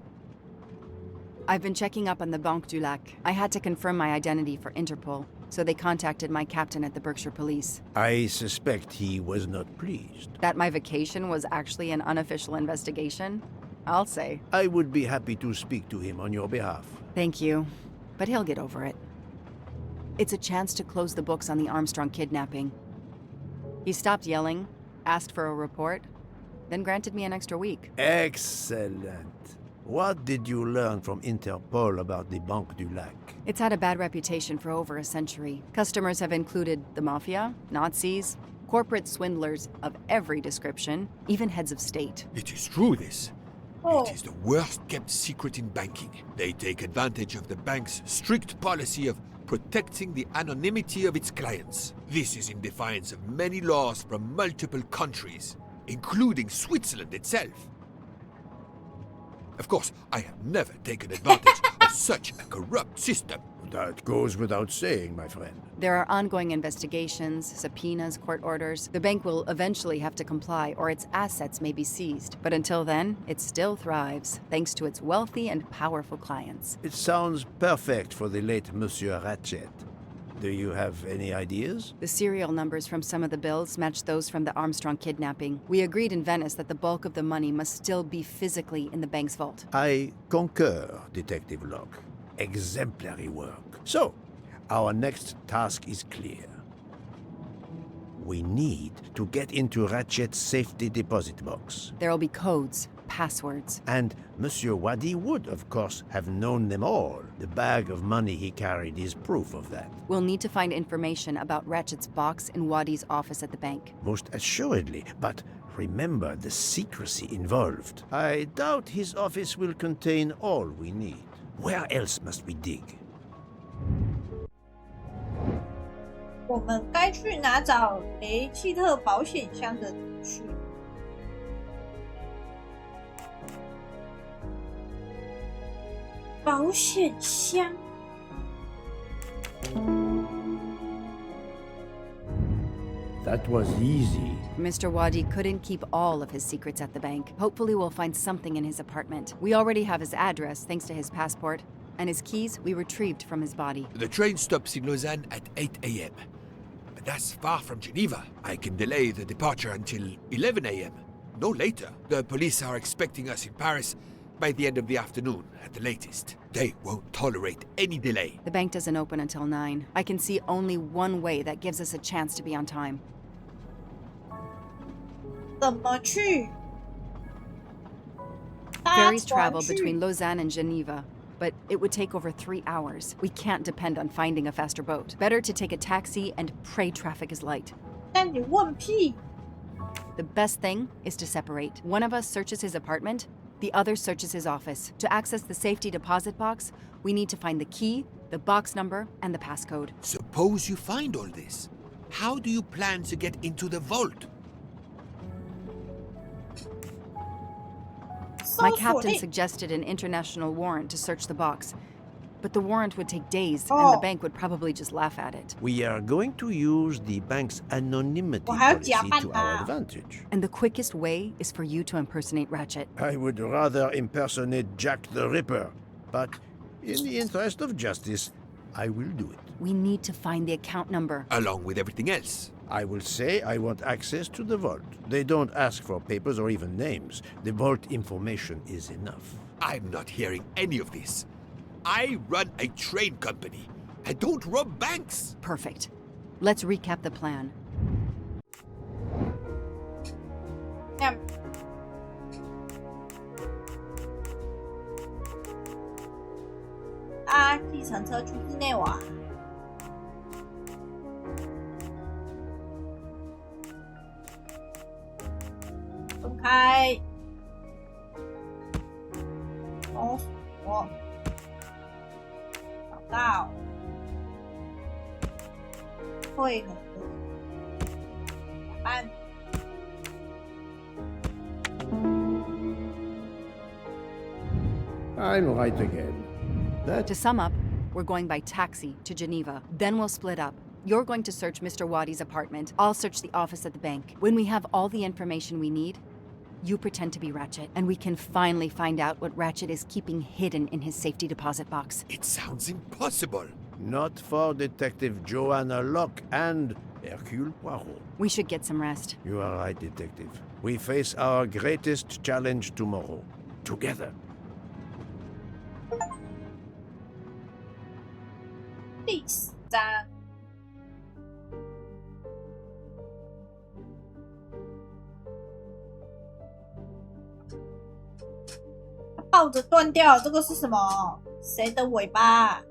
I've been checking up on the Banque du Lac. I had to confirm my identity for Interpol, so they contacted my captain at the Berkshire Police. I suspect he was not pleased. That my vacation was actually an unofficial investigation? I'll say. I would be happy to speak to him on your behalf. Thank you, but he'll get over it. It's a chance to close the books on the Armstrong kidnapping. He stopped yelling, asked for a report, then granted me an extra week. Excellent. What did you learn from Interpol about the Banque du Lac? It's had a bad reputation for over a century. Customers have included the mafia, Nazis, corporate swindlers of every description, even heads of state. It is true, this. Oh. It is the worst-kept secret in banking. They take advantage of the bank's strict policy of protecting the anonymity of its clients. This is in defiance of many laws from multiple countries, including Switzerland itself. Of course, I have never taken advantage of such a corrupt system. That goes without saying, my friend. There are ongoing investigations, subpoenas, court orders. The bank will eventually have to comply, or its assets may be seized. But until then, it still thrives, thanks to its wealthy and powerful clients. It sounds perfect for the late Monsieur Ratchet. Do you have any ideas? The serial numbers from some of the bills match those from the Armstrong kidnapping. We agreed in Venice that the bulk of the money must still be physically in the bank's vault. I concur, Detective Locke. Exemplary work. So, our next task is clear. We need to get into Ratchet's safety deposit box. There'll be codes, passwords. And Monsieur Wadi would, of course, have known them all. The bag of money he carried is proof of that. We'll need to find information about Ratchet's box in Wadi's office at the bank. Most assuredly, but remember the secrecy involved. I doubt his office will contain all we need. Where else must we dig? 我们该去哪找雷契特保险箱的资讯？保险箱。That was easy. Mr. Wadi couldn't keep all of his secrets at the bank. Hopefully we'll find something in his apartment. We already have his address thanks to his passport, and his keys we retrieved from his body. The train stops in Lausanne at 8 a.m. But that's far from Geneva. I can delay the departure until 11 a.m. No later. The police are expecting us in Paris by the end of the afternoon at the latest. They won't tolerate any delay. The bank doesn't open until 9. I can see only one way that gives us a chance to be on time. 怎么去？搭 Ferries 船 travel 去 between Lausanne and Geneva, but it would take over 3 hours. We can't depend on finding a faster boat. Better to take a taxi and pray traffic is light. 但你问屁！ The best thing is to separate. One of us searches his apartment, the other searches his office. To access the safety deposit box, we need to find the key, the box number, and the passcode. Suppose you find all this. How do you plan to get into the vault? My 搜索 captain 令 suggested an international warrant to search the box, but the warrant would take days, and Oh. the bank would probably just laugh at it. We are going to use the bank's anonymity 我还要 policy 假扮 to our 他。 advantage. And the quickest way is for you to impersonate Ratchet. I would rather impersonate Jack the Ripper, but in the interest of justice, I will do it. We need to find the account number. Along with everything else. I will say I want access to the vault. They don't ask for papers or even names. The vault information is enough. I'm not hearing any of this. I run a train company. I don't rob banks. Perfect. Let's recap the plan. 这样搭计程车去日内瓦。分开。搜索。找到。汇合。办？ I'm right again. That To sum up, we're going by taxi to Geneva. Then we'll split up. You're going to search Mr. Wadi's apartment. I'll search the office at the bank. When we have all the information we need, you pretend to be Ratchet, and we can finally find out what Ratchet is keeping hidden in his safety deposit box. It sounds impossible. not for Detective Joanna Locke and Hercule Poirot. We should get some rest. You are right, Detective. We face our greatest challenge tomorrow. Together. 第10章。抱着断掉，这个是什么？谁的尾巴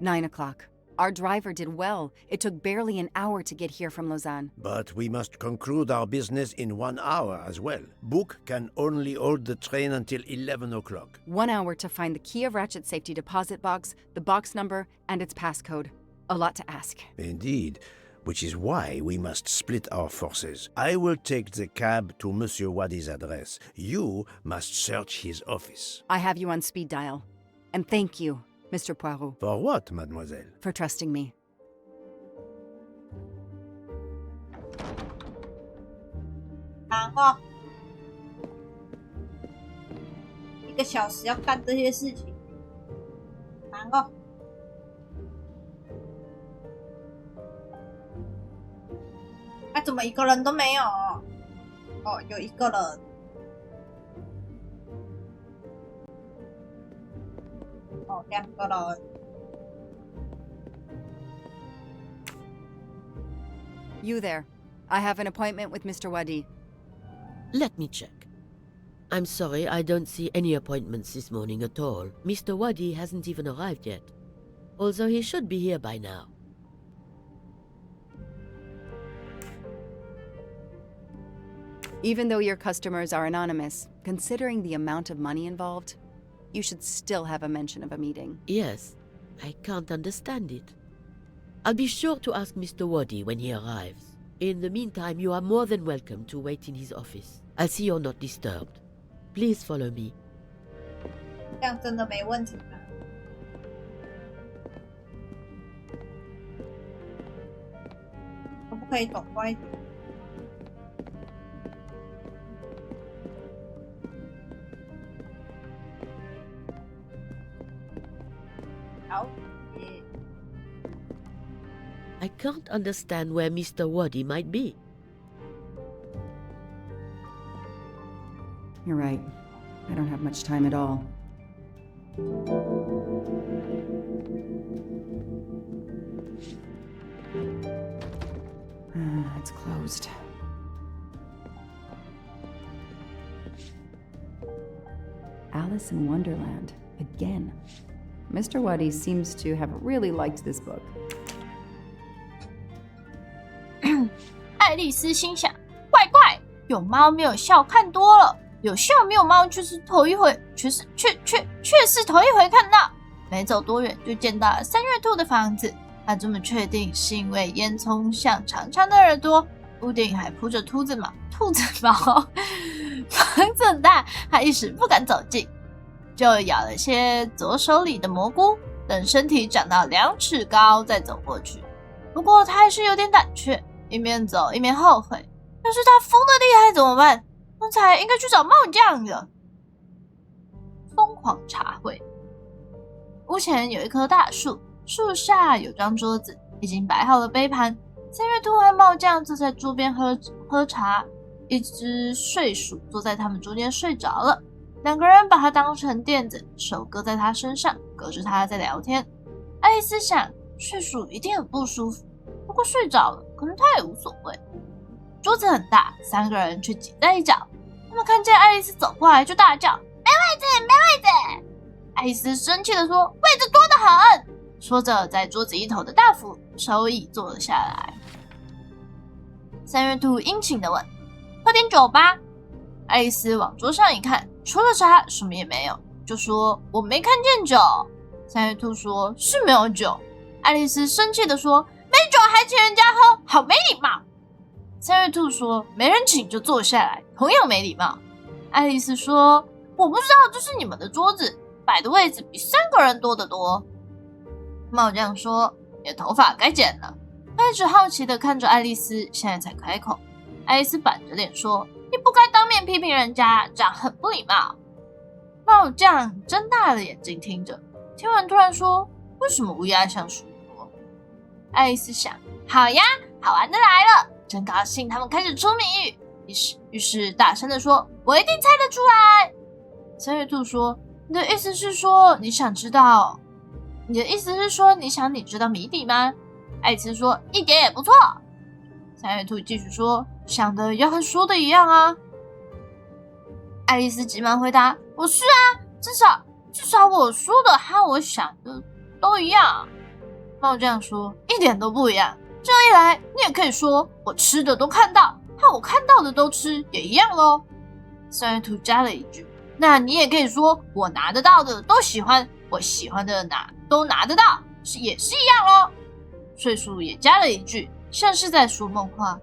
9 o'clock. Our driver did well. It took barely an hour to get here from Lausanne. But we must conclude our business in 1 hour as well. Book can only hold the train until 11 o'clock. 1 hour to find the key of Ratchet's safety deposit box, the box number, and its passcode. A lot to ask. Indeed, which is why we must split our forces. I will take the cab to Monsieur Wadi's address. You must search his office. I have you on speed dial. And thank you, Mr. Poirot. For what, mademoiselle? For trusting me. 忙哦，1个小时要干这些事情，忙哦。怎么一个人都没有？哦，有1个人。哦，2个人。You there. I have an appointment with Mr. Wadi. Let me check. I'm sorry, I don't see any appointments this morning at all. Mr. Wadi hasn't even arrived yet, although he should be here by now. Even though your customers are anonymous, considering the amount of money involved, you should still have a mention of a meeting. Yes, I can't understand it. I'll be sure to ask Mr. Wadi when he arrives. In the meantime, you are more than welcome to wait in his office. I'll see you're not disturbed. Please follow me. 这样真的没问题吗？可不可以走快一点？好。 I can't understand where Mr. Wadi might be. You're right. I don't have much time at all. It's closed. Alice in Wonderland. Again. Mr. Wadi seems to have really liked this book. 爱丽丝心想：怪怪，有猫没有笑看多了，有笑没有猫却是头一回，却是头一回看到。没走多远就见到了三月兔的房子，他这么确定是因为烟囱像长长的耳朵，屋顶还铺着兔子毛。房子很大，他一时不敢走近，就咬了些左手里的蘑菇，等身体长到2尺高再走过去。不过他还是有点胆怯。 一边走一边后悔，要是他疯得厉害怎么办？刚才应该去找帽匠的。疯狂茶会，屋前有一棵大树，树下有张桌子，已经摆好了杯盘。三月兔和帽匠坐在桌边喝茶，一只睡鼠坐在他们中间睡着了，两个人把它当成垫子，手搁在它身上，隔着它在聊天。爱丽丝想，睡鼠一定很不舒服。 不过睡着了，可能他也无所谓。桌子很大，3个人却挤在一角。他们看见爱丽丝走过来，就大叫：“没位置，没位置！”爱丽丝生气地说：“位置多得很！”说着，在桌子一头的大扶手椅坐了下来。三月兔殷勤地问：“喝点酒吧。”爱丽丝往桌上一看，除了茶什么也没有，就说：“我没看见酒。”三月兔说：“是没有酒。”爱丽丝生气地说：“没酒还请人家喝，好没礼貌。”三月兔说：“没人请就坐下来，同样没礼貌。”爱丽丝说：“我不知道这是你们的桌子，摆的位置比3个人多得多。”帽匠说：“你的头发该剪了。”他一直好奇地看着爱丽丝，现在才开口。爱丽丝板着脸说：“你不该当面批评人家，这样很不礼貌。”帽匠睁大了眼睛听着，听完突然说：“为什么乌鸦像树多？”爱丽丝想：好呀，好玩的来了，真高兴他们开始出谜语。于是大声地说：“我一定猜得出来。”三月兔说：“你的意思是说你想知道你知道谜底吗？”爱丽丝说：“一点也不错。”三月兔继续说：“想的要和说的一样啊。”爱丽丝急忙回答：“我是啊，至少我说的和我想的都一样。”帽匠说：“一点都不一样。这一来，你也可以说我吃的都看到，和我看到的都吃也一样咯。”三月兔加了一句：“那你也可以说我拿得到的都喜欢，我喜欢的都拿得到，也是一样咯。”睡鼠也加了一句，像是在说梦话：“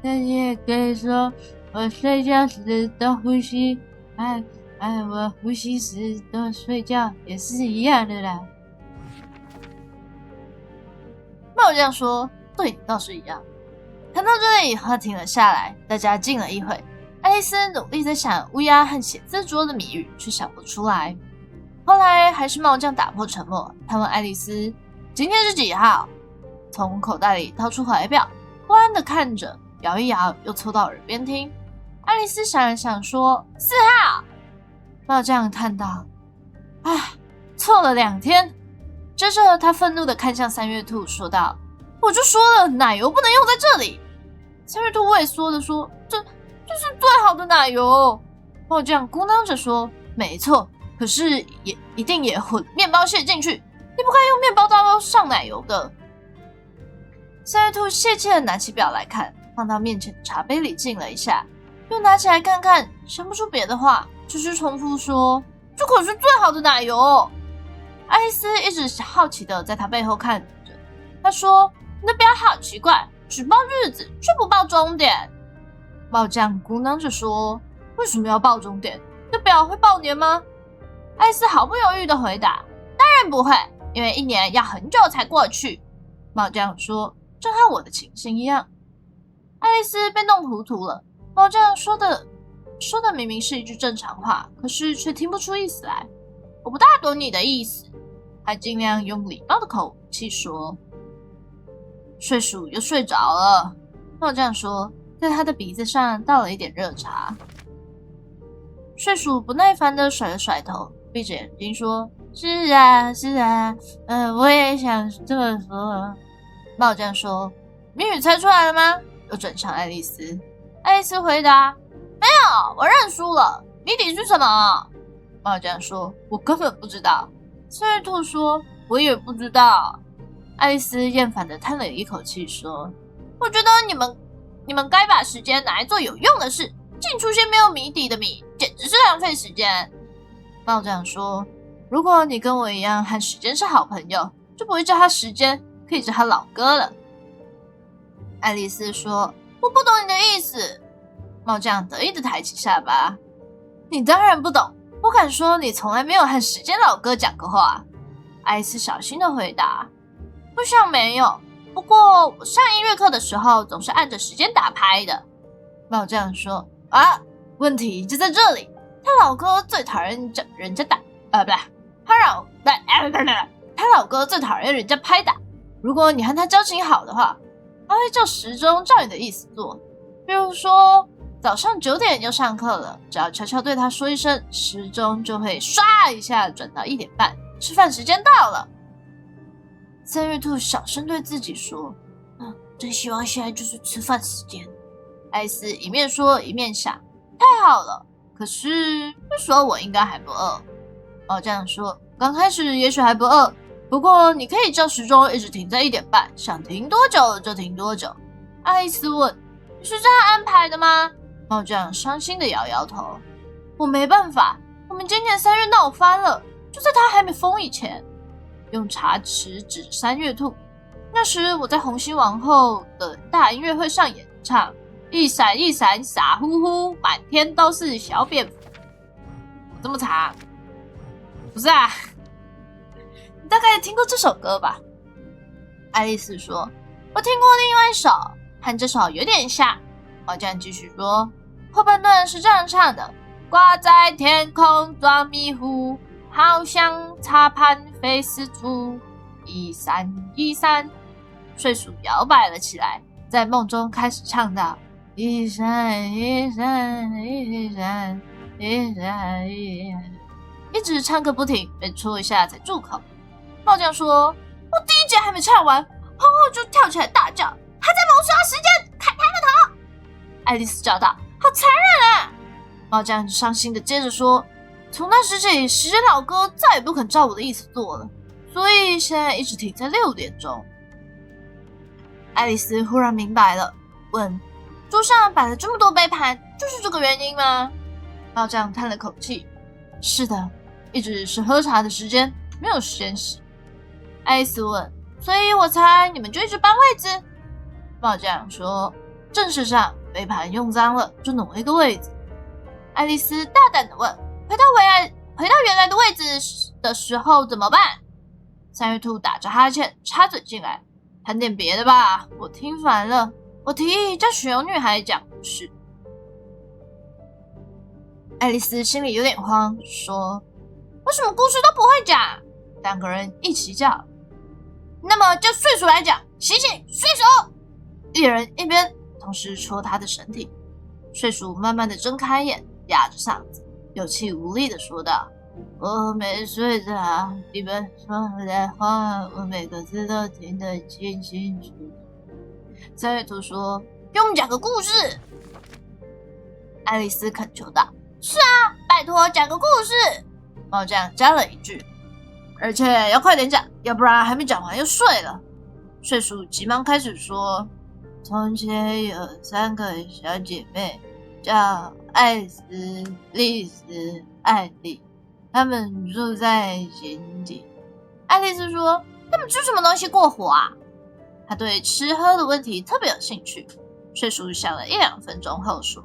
那你也可以说我睡觉时都呼吸，我呼吸时都睡觉，也是一样的啦。”帽匠说：“对，倒是一样。”谈到这里，话停了下来，大家静了一会。爱丽丝努力在想乌鸦和写字桌的谜语，却想不出来。后来还是帽匠打破沉默，他问爱丽丝：“今天是几号？”从口袋里掏出怀表，不安地看着，摇一摇，又凑到耳边听。爱丽丝想了想说：“4号。”帽匠叹道：“唉，错了2天。”接着他愤怒地看向三月兔，说道：“我就说了，奶油不能用在这里。”三月兔畏缩地说：“这是最好的奶油。”帽匠咕囔着说：“没错，可是也一定也混面包屑进去，你不该用面包刀上奶油的。”三月兔泄气地拿起表来看，放到面前的茶杯里浸了一下，又拿起来看看，想不出别的话，只是重复说：“这可是最好的奶油。”爱丽丝一直好奇地在他背后看着，她说：“你的表好奇怪，只报日子却不报终点。”帽匠咕囔着说：“为什么要报终点？你的表会报年吗？”爱丽丝毫不犹豫地回答：“当然不会，因为1年要很久才过去。”帽匠说：“正和我的情形一样。”爱丽丝被弄糊涂了，帽匠说的明明是一句正常话，可是却听不出意思来。“我不大懂你的意思。”还尽量用礼貌的口气说。睡鼠又睡着了，帽匠说，在他的鼻子上倒了一点热茶。睡鼠不耐烦地甩了甩头，闭着眼睛说：“是啊，我也想这么说。”帽匠说：“谜语猜出来了吗？”又转向爱丽丝。爱丽丝回答：“没有，我认输了。谜底是什么？”帽匠说：“我根本不知道。”三月兔说：“我也不知道。”爱丽丝厌烦地叹了一口气说：“我觉得你们该把时间拿来做有用的事，净出些没有谜底的谜，简直是浪费时间。”帽匠说：“如果你跟我一样和时间是好朋友，就不会叫他时间，可以叫他老哥了。”爱丽丝说：“我不懂你的意思。”帽匠得意地抬起下巴：“你当然不懂，我敢说你从来没有和时间老哥讲过话。”爱丽丝小心地回答：“不像没有，不过我上音乐课的时候总是按着时间打拍的。”帽匠说：“啊，问题就在这里，他老哥最讨厌人家打，他老哥最讨厌人家拍打。如果你和他交情好的话，他会照时钟照你的意思做。比如说早上9点要上课了，只要悄悄对他说一声，时钟就会唰一下转到1点半，吃饭时间到了。”三月兔小声对自己说：“真希望现在就是吃饭时间。”艾斯一面说一面想：“太好了，可是这时候我应该还不饿。”帽匠说：“刚开始也许还不饿，不过你可以叫时钟一直停在1点半，想停多久就停多久。”爱丽丝问：“是这样安排的吗？猫酱伤心的摇摇头。我没办法，我们今年3月闹翻了，就在它还没疯以前。用茶匙指着3月兔。那时我在红心王后的大音乐会上演唱，一闪一闪傻乎乎，满天都是小蝙蝠。这么长？不是啊，你大概听过这首歌吧？爱丽丝说：“我听过另外一首，和这首有点像。”猫酱继续说：“后半段是这样唱的：挂在天空装迷糊，好像插盘飞丝处，一闪一闪。”睡鼠摇摆了起来，在梦中开始唱道：“一闪一闪一闪一闪一闪。”一直唱个不停，每戳一下才住口。猫酱说：“我第一节还没唱完，皇后就跳起来大叫，还在谋杀时间，砍他的头！”爱丽丝叫道：“好残忍啊！”猫酱伤心的接着说：“从那时起，时间老哥再也不肯照我的意思做了，所以现在一直停在6点钟。”爱丽丝忽然明白了，问：“桌上摆了这么多杯盘，就是这个原因吗？”猫酱叹了口气：“是的，一直是喝茶的时间，没有时间洗。”爱丽丝问：“所以我猜你们就一直搬位置？”猫酱说：“正事上杯盘用脏了，就挪一个位置。”爱丽丝大胆地问：“回到原来的位置的时候怎么办？”3月兔打着哈欠插嘴进来：“谈点别的吧，我听烦了。我提议叫雪游女孩讲故事。”爱丽丝心里有点慌，说：“为什么故事都不会讲？”2个人一起叫：“那么叫睡鼠来讲，醒醒，睡鼠！”一人一边同时戳他的身体。睡鼠慢慢的睁开眼，哑着嗓子，有气无力的说道：“我没睡着，你们说的话，我每个字都听得清清楚楚。”3月兔说：“给我们讲个故事。”爱丽丝恳求道：“是啊，拜托讲个故事。”猫酱加了一句：“而且要快点讲，要不然还没讲完又睡了。”睡鼠急忙开始说：“从前有3个小姐妹，叫艾斯、丽丝、艾丽，她们住在井底。”爱丽丝说：“她们吃什么东西过火啊？”她对吃喝的问题特别有兴趣。睡鼠想了1-2分钟后说：“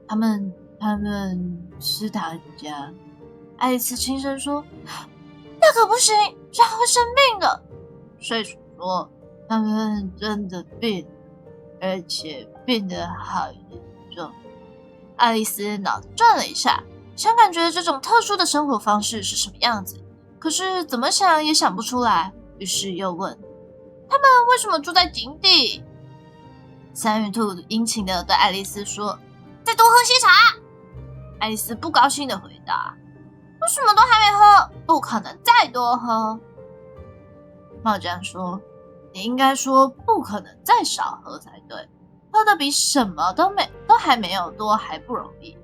他们吃糖浆。”爱丽丝轻声说：“那可不行，这样会生病的。”睡鼠说：“他们真的病，而且病得好严重。”爱丽丝脑子转了一下，想感觉这种特殊的生活方式是什么样子，可是怎么想也想不出来，于是又问：“他们为什么住在井底？”3月兔殷勤地对爱丽丝说：“再多喝些茶。”爱丽丝不高兴地回答：“我什么都还没喝，不可能再多喝。”猫酱说：“你应该说不可能再少喝才对，喝的比什么都还没有多还不容易。”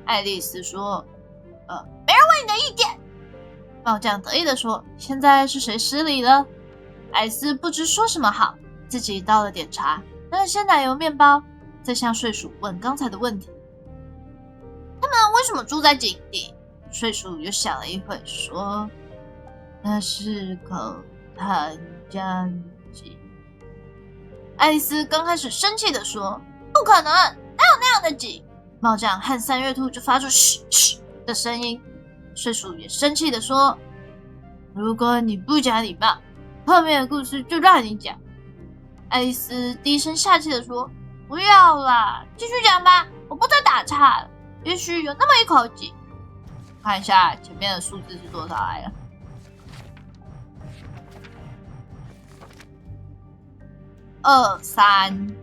爱丽丝说：“没人问你的意见。”猫酱得意地说：“现在是谁失礼了？”爱丽丝不知说什么好，自己倒了点茶，拿了些奶油面包，再向睡鼠问刚才的问题：“他们为什么住在井底？”睡鼠又想了一会，说：“那是口糖浆井。”爱丽丝刚开始生气地说：“不可能，哪有那样的井？”猫酱和3月兔就发出嘘嘘的声音。睡鼠也生气地说：“如果你不讲礼貌，后面的故事就让你讲。”爱丽丝低声下气地说：“不要啦，继续讲吧，我不再打岔了。也许有那么一口井。”看一下前面的数字是多少来了。2、3、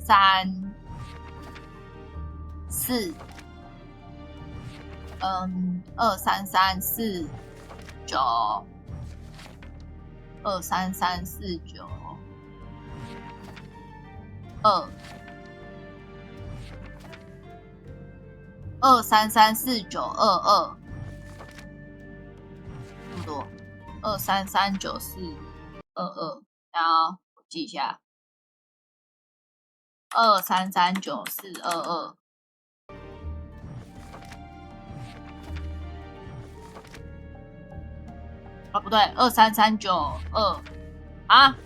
3、4，2、3、3、4、9，2、3、3、4、9，2、3、3、4、9、22，这么多，2、3、3、9、4、22，然后我记一下。2339422。啊，不对，23392啊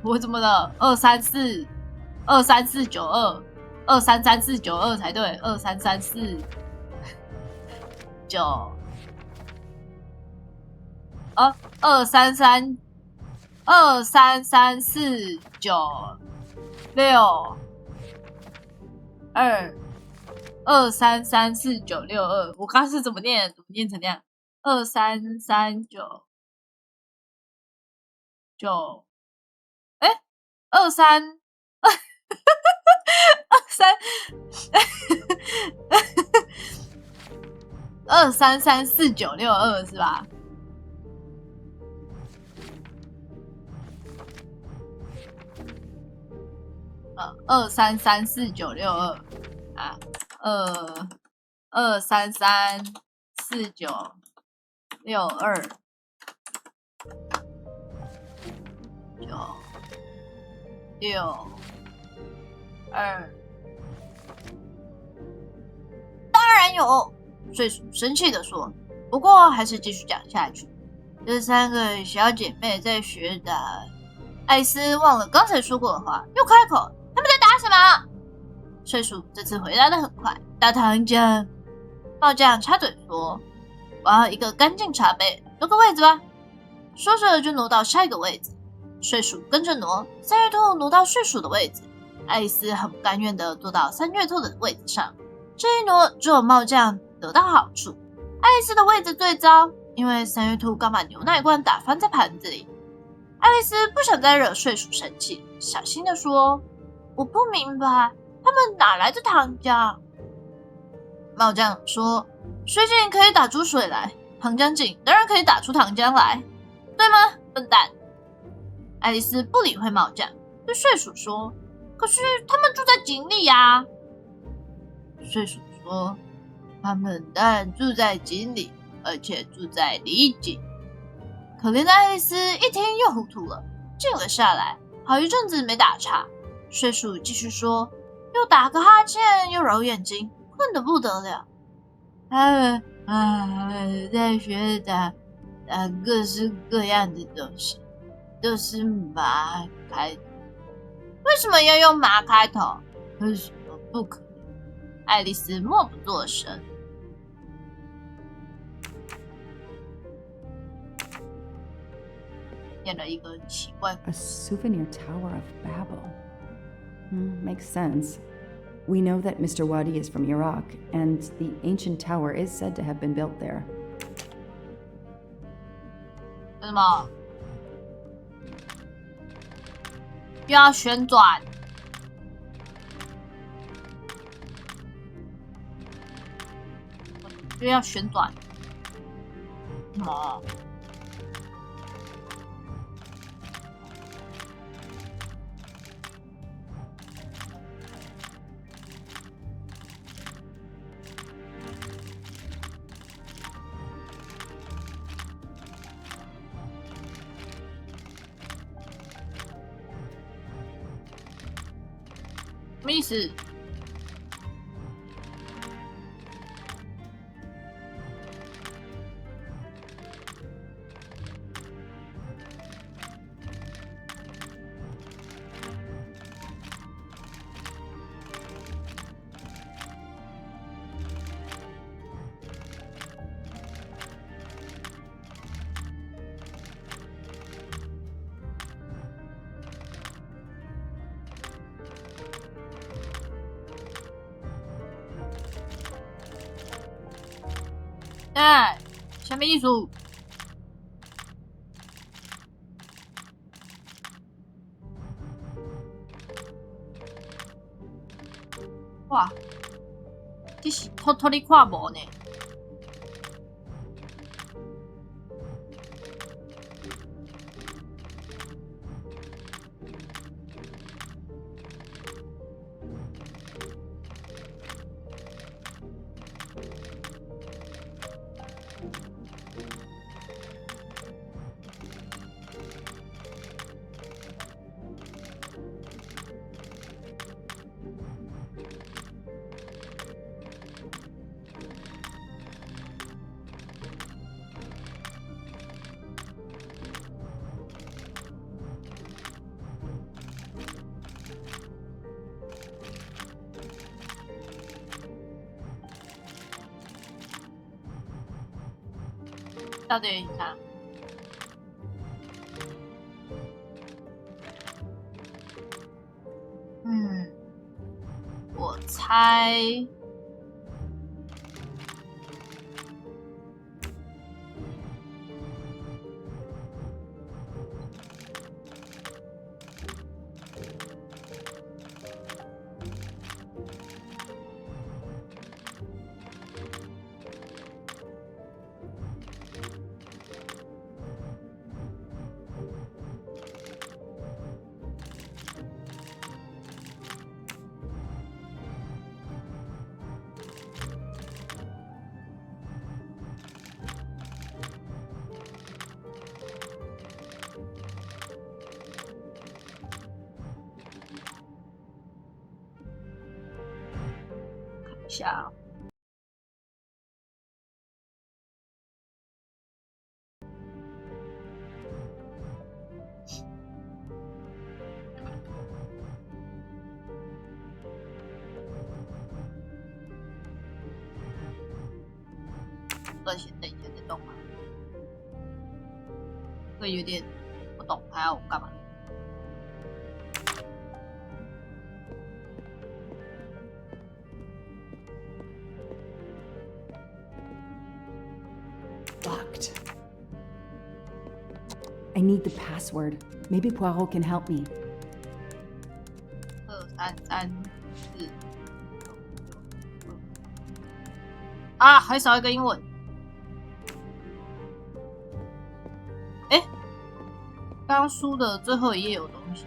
我怎么了？23492，2333492才对，23349，2334962，2334962，我刚刚是怎么念？怎么念成那样？23399，23，232334962是吧？2334962啊，2334962。当然有，睡鼠生气的说。不过还是继续讲下去。这3个小姐妹在学打。艾斯忘了刚才说过的话，又开口：“他们在打什么？”睡鼠这次回答的很快：“打糖浆。”帽匠插嘴说：“我要一个干净茶杯，挪个位子吧。”说着就挪到下一个位置。睡鼠跟着挪，三月兔挪到睡鼠的位置。爱丽丝很不甘愿地坐到三月兔的位子上，这一挪只有帽匠得到好处。爱丽丝的位置最糟，因为三月兔刚把牛奶罐打翻在盘子里。爱丽丝不想再惹睡鼠生气，小心地说：“我不明白，他们哪来的糖浆？”帽匠说：“水井可以打出水来，糖浆井当然可以打出糖浆来，对吗，笨蛋？”爱丽丝不理会帽匠，对睡鼠说：“可是他们住在井里呀。”睡鼠说：“他们当然住在井里，而且住在里井。”可怜的爱丽丝一听又糊涂了，静了下来，好一阵子没打岔。睡鼠继续说，又打个哈欠，又揉眼睛，困得不得了。他们在学打各式各样的东西，都是马开头。为什么要用马开头？为什么不可以？爱丽丝默不作声。念了一个奇怪。A souvenir tower of Babel. Makes sense. We know that Mr. Wadi is from Iraq, and the ancient tower is said to have been built there. 什么？又要旋转？又要旋转？什么？什么意思？什么意思？哇，这是偷偷的看无呢。到底有影响？我猜一下。先等一下再动啊，这有点不懂，还要我干嘛？Locked. I need the password. Maybe Poirot can help me. 2 3 3 4啊，还少一个英文。刚书的最后一页有东西。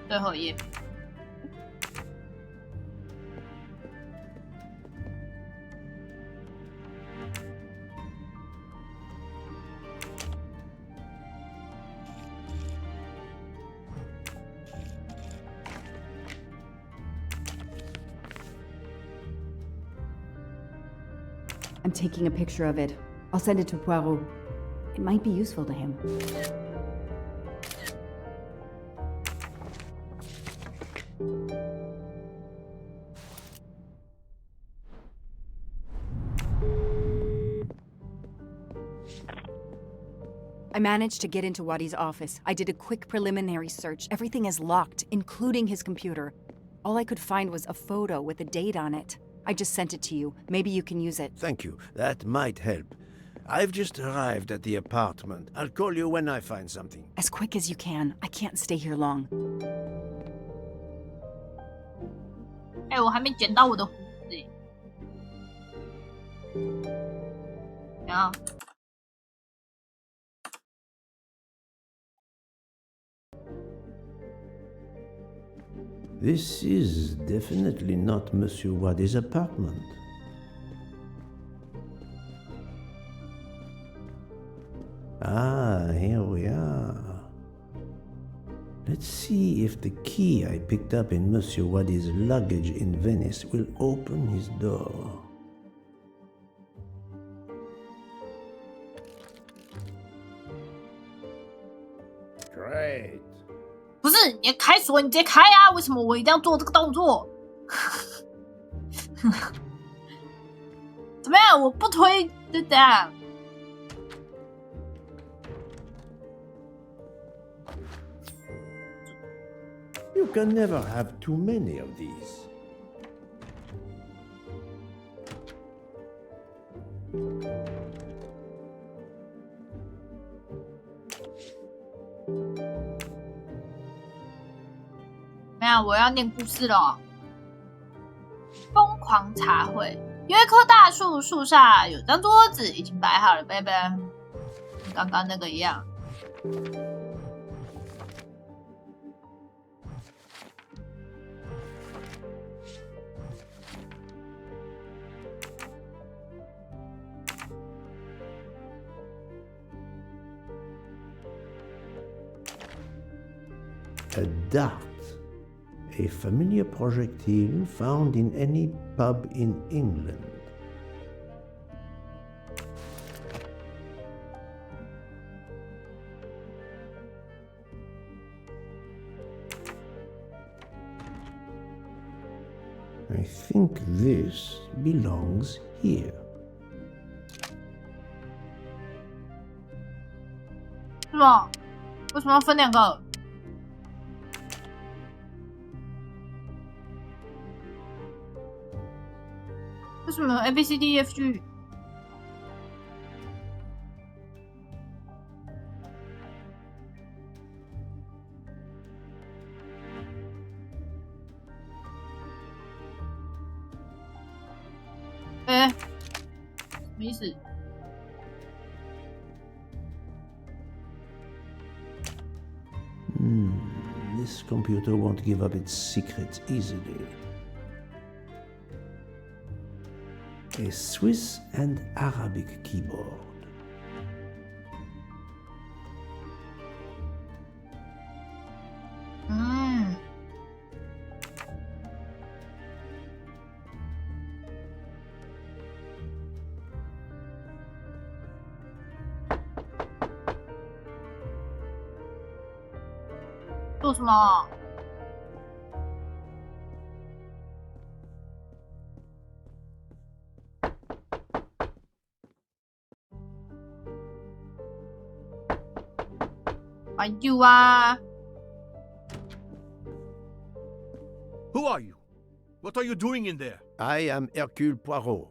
最后一页。I'm taking a picture of it. I'll send it to Poirot. It might be useful to him. I managed to get into Wadi's office. I did a quick preliminary search. Everything is locked, including his computer. All I could find was a photo with a date on it. I just sent it to you. Maybe you can use it. Thank you. That might help. I've just arrived at the apartment. I'll call you when I find something. As quick as you can. I can't stay here long. 我还没剪到我的胡子耶。然后。This is definitely not Monsieur Wadi's apartment. Ah, here we are. Let's see if the key I picked up in Monsieur Wadi's luggage in Venice will open his door. Great. 不是，你开锁，你直接开啊！为什么我一定要做这个动作？怎么样？我不推就这样。You can never have too many of these.我要念故事了。疯狂茶会，有一棵大树，树下有张桌子，已经摆好了，贝贝，跟刚刚那个一样。A dart. a familiar projectile found in any pub in England. I think this belongs here. 是吗？为什么要分两个？为什么有 A B C D E F G？ 哎，什么意思？ This computer won't give up its secrets easily. A Swiss and Arabic keyboard. Mm. 做什么？还有啊！ Who are you? What are you doing in there? I am Hercule Poirot.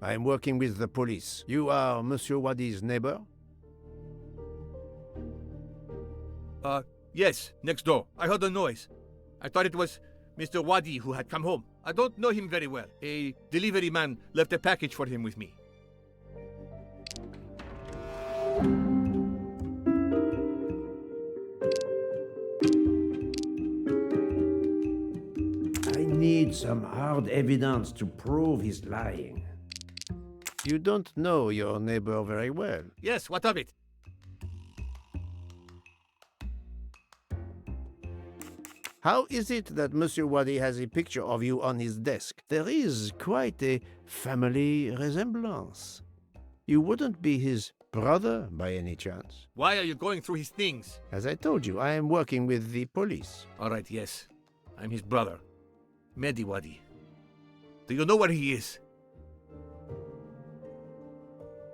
I am working with the police. You are Monsieur Wadi's neighbor? Yes, next door. I heard a noise. I thought it was Mr. Wadi who had come home. I don't know him very well. A delivery man left a package for him with me. I need some hard evidence to prove he's lying. You don't know your neighbor very well. Yes, what of it? How is it that Monsieur Wadi has a picture of you on his desk? There is quite a family resemblance. You wouldn't be his brother by any chance? Why are you going through his things? As I told you, I am working with the police. All right, yes. I'm his brother, Mehdi Wadi. Do you know where he is?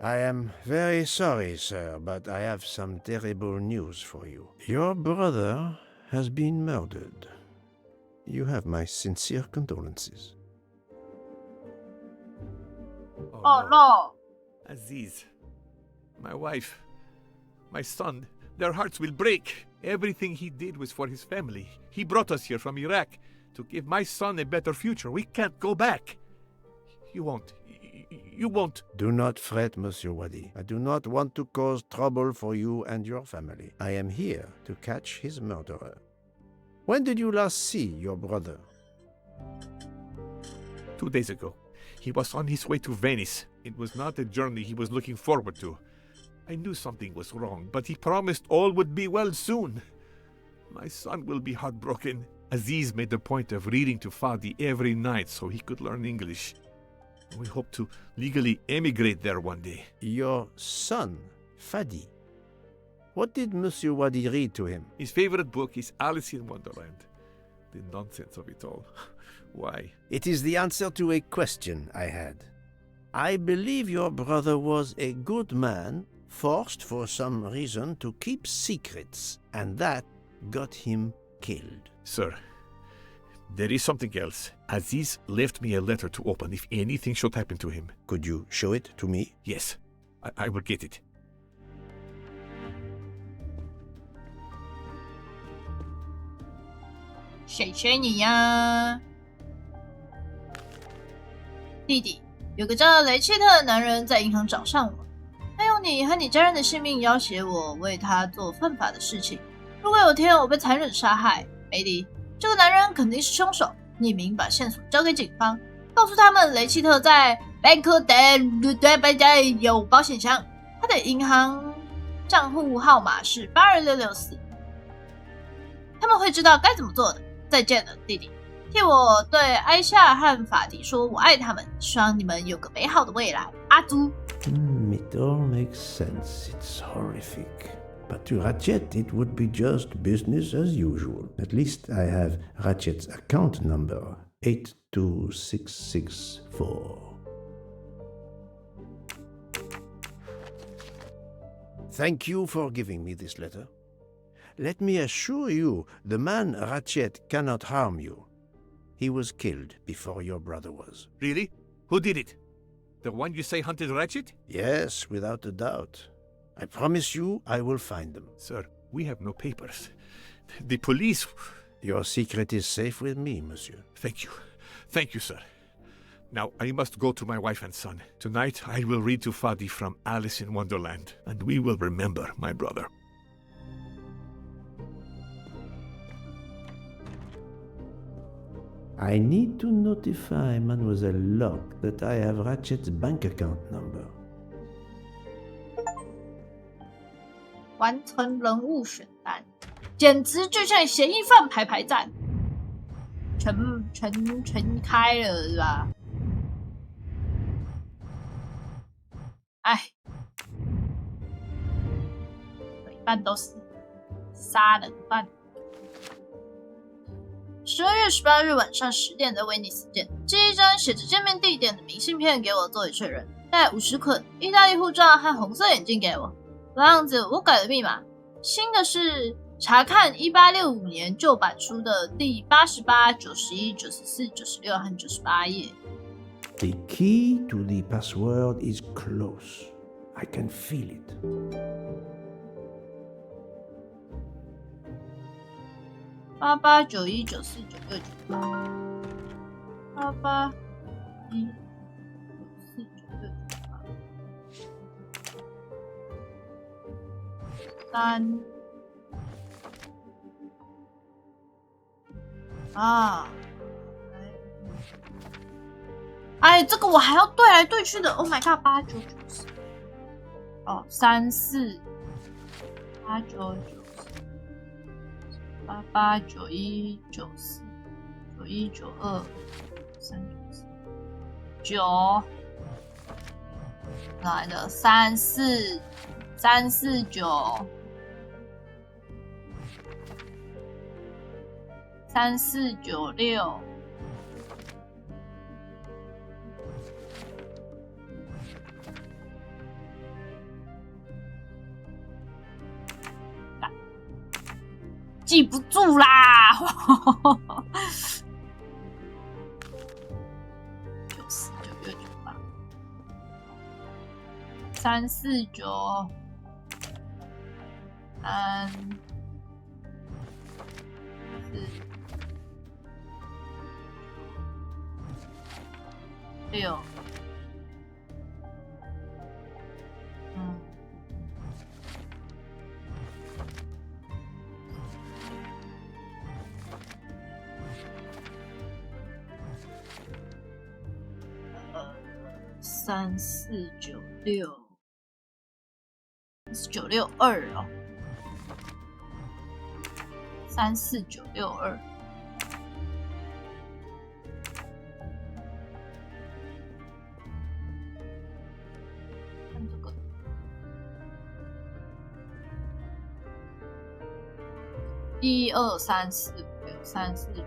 I am very sorry, sir, but I have some terrible news for you. Your brother has been murdered. You have my sincere condolences. Oh no! Aziz, my wife, my son, their hearts will break. Everything he did was for his family. He brought us here from Iraq to give my son a better future. We can't go back. You won't. Do not fret, Monsieur Wadi. I do not want to cause trouble for you and your family. I am here to catch his murderer. When did you last see your brother? 2 days ago. He was on his way to Venice. It was not a journey he was looking forward to. I knew something was wrong, but he promised all would be well soon. My son will be heartbroken. Aziz made a point of reading to Fadi every night so he could learn English. We hope to legally emigrate there one day. Your son, Fadi. What did Monsieur Wadi read to him? His favorite book is Alice in Wonderland. The nonsense of it all. Why? It is the answer to a question I had. I believe your brother was a good man, forced for some reason to keep secrets, and that got him killed. Sir, there is something else. Aziz left me a letter to open if anything should happen to him. Could you show it to me? Yes, I will get it. 谁缺你呀？弟弟，有个叫雷切特的男人在银行找上我，他用你和你家人的性命要挟我为他做犯法的事情。如果有天我被残忍杀害，梅迪，这个男人肯定是凶手。匿名把线索交给警方，告诉他们雷切特在 Bank 有保险箱，他的银行账户号码是82664。他们会知道该怎么做的。再见了，弟弟。替我对艾夏和法迪说我爱他们，希望你们有个美好的未来。阿朱。It all makes sense. It's horrific. But to Ratchet, it would be just business as usual. At least I have Ratchet's account number, 82664. Thank you for giving me this letter. Let me assure you, the man Ratchet cannot harm you. He was killed before your brother was. Really? Who did it? The one you say hunted Ratchet? Yes, without a doubt. I promise you I will find them. Sir, we have no papers. The police... Your secret is safe with me, monsieur. Thank you. Thank you, sir. Now, I must go to my wife and son. Tonight, I will read to Fadi from Alice in Wonderland, and we will remember my brother. I need to notify Mademoiselle Locke that I have Ratchet's bank account number. 完成人物选单，简直就像嫌疑犯排站，全开了是吧？哎，一半都是杀人犯。12月18日晚上10点，在威尼斯见。寄一张写着见面地点的明信片给我作为确认，带50捆意大利护照和红色眼镜给我。老样子，我改了密码，新的是查看1865年旧版书的第88、91、94、96和98页。The key to the password is close. I can feel it. 88、91、94、96、98。88、91、94、96、98。3啊！哎，这个我还要对来对去的。Oh my god， 8、9、9、10。哦，3、4、8、9、9、88、91、94、91、92、3、9、哪来的3、4、3、4、9、3、4、9、6。记不住啦！94、96、98、3、4、9、3、4、6。3、4、9、6，是962哦。3、4、9、62。看这个，1、2、3、4、5、6、3、4。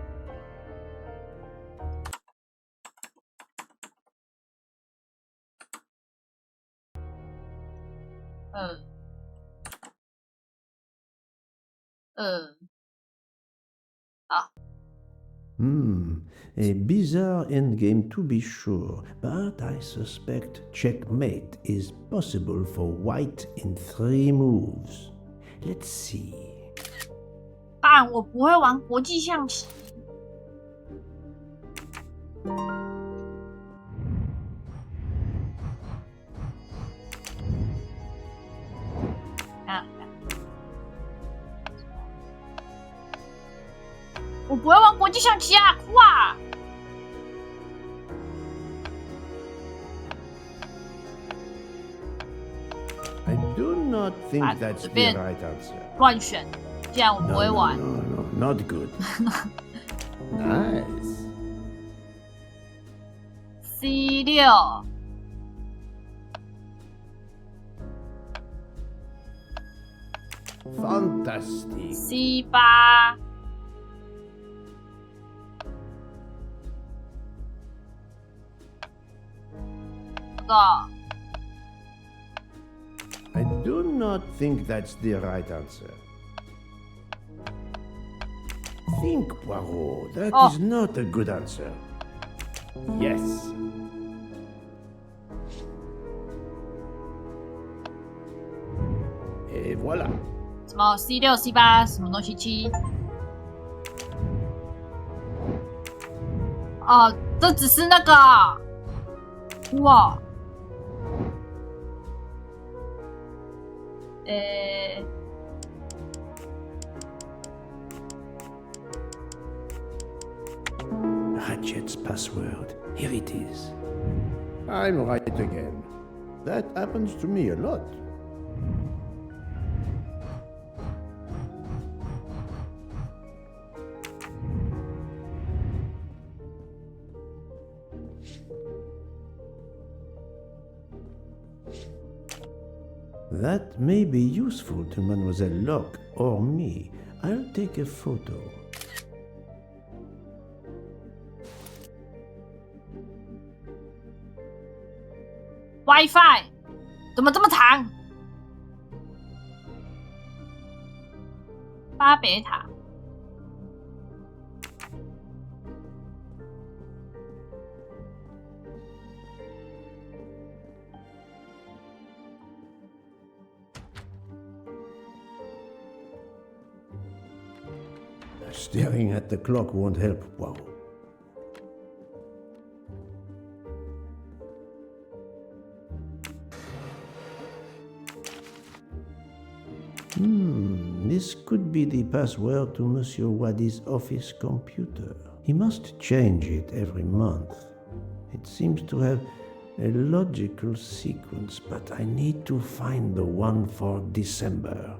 A bizarre endgame to be sure, but I suspect checkmate is possible for white in 3 moves. Let's see. 但我不会玩国际象棋。我不会玩国际象棋啊！哇！I do not think that's the right answer. 乱选，既然我不会玩。No, not good. Nice. C6 Fantastic. C8这个 I do not think that's the right answer. Think, Poirot. That Oh. is not a good answer. Yes. Et voilà. 什么 C6 C8什么东西7？哦，这只是那个哇，诶， Ratchet's password. Here it is. I'm right again. That happens to me a lot. That may be useful to Mademoiselle Locke or me. I'll take a photo. WiFi 怎么这么长？巴别塔。Staring at the clock won't help, Poirot. This could be the password to Monsieur Waddy's office computer. He must change it every month. It seems to have a logical sequence, but I need to find the one for December.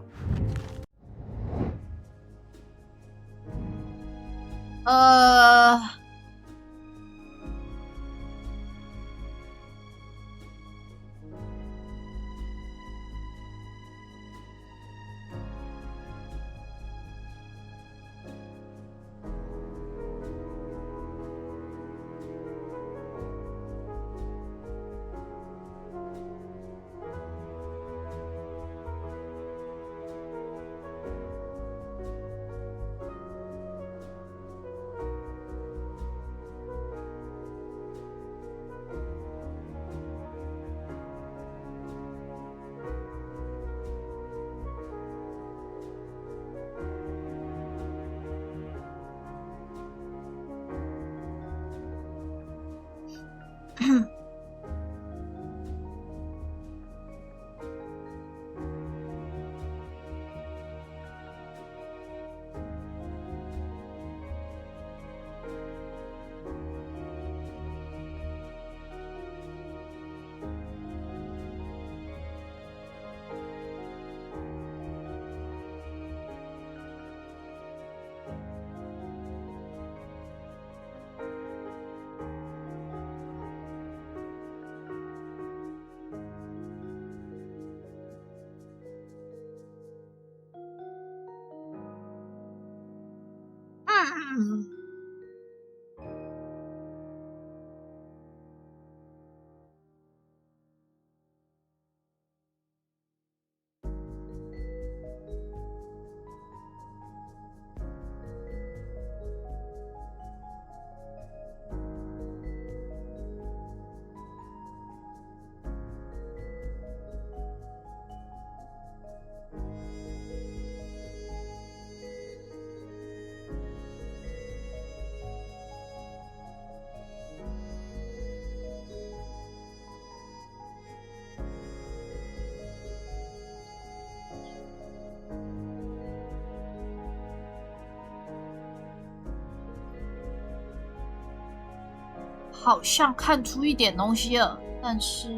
好像看出一点东西了，但是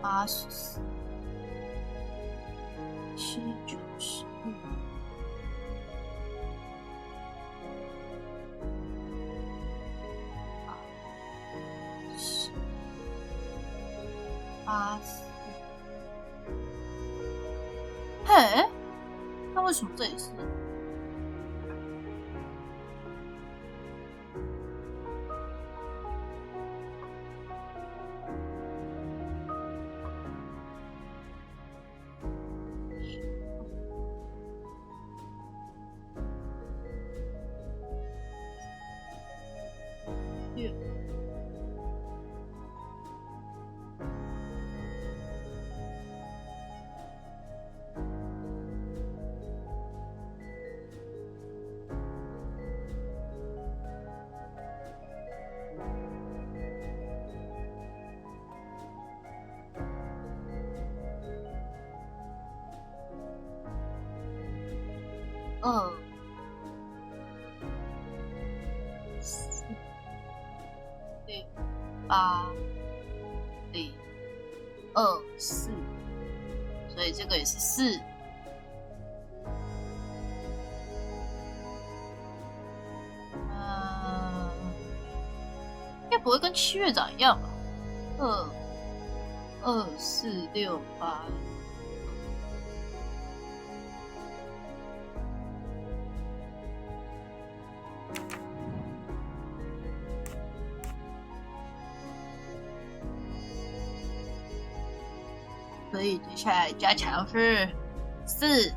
84、7、90。84。嘿，那为什么这里是？2、4、6、8、0、2、4，所以这个也是4。应该不会跟7月长一样吧？2、4、6、8。所以接下来加强是4。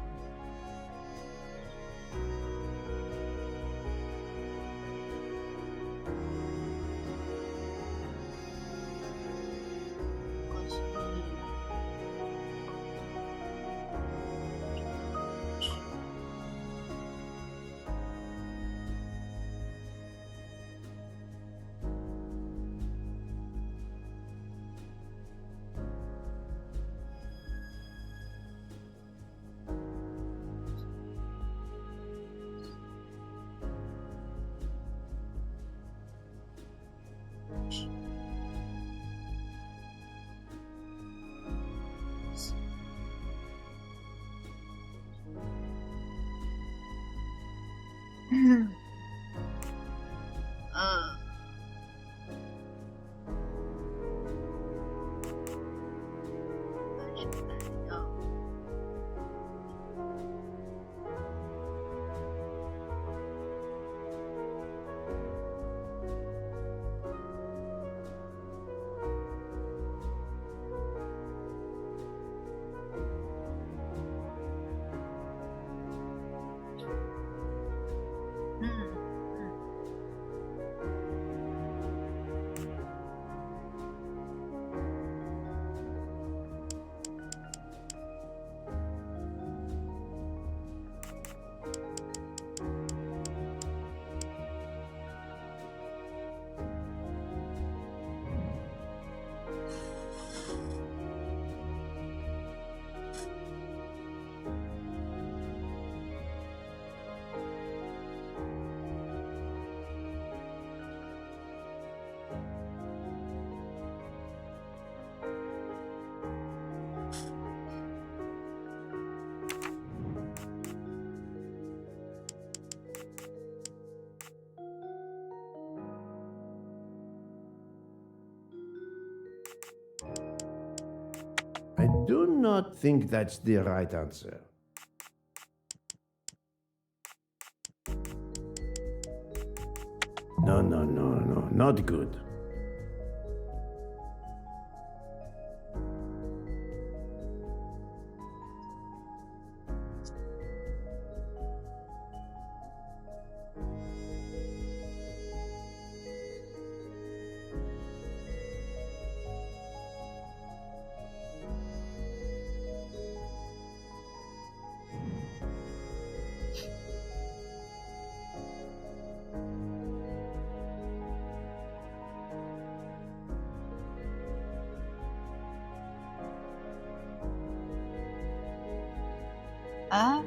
I do not think that's the right answer. No, not good. Ah.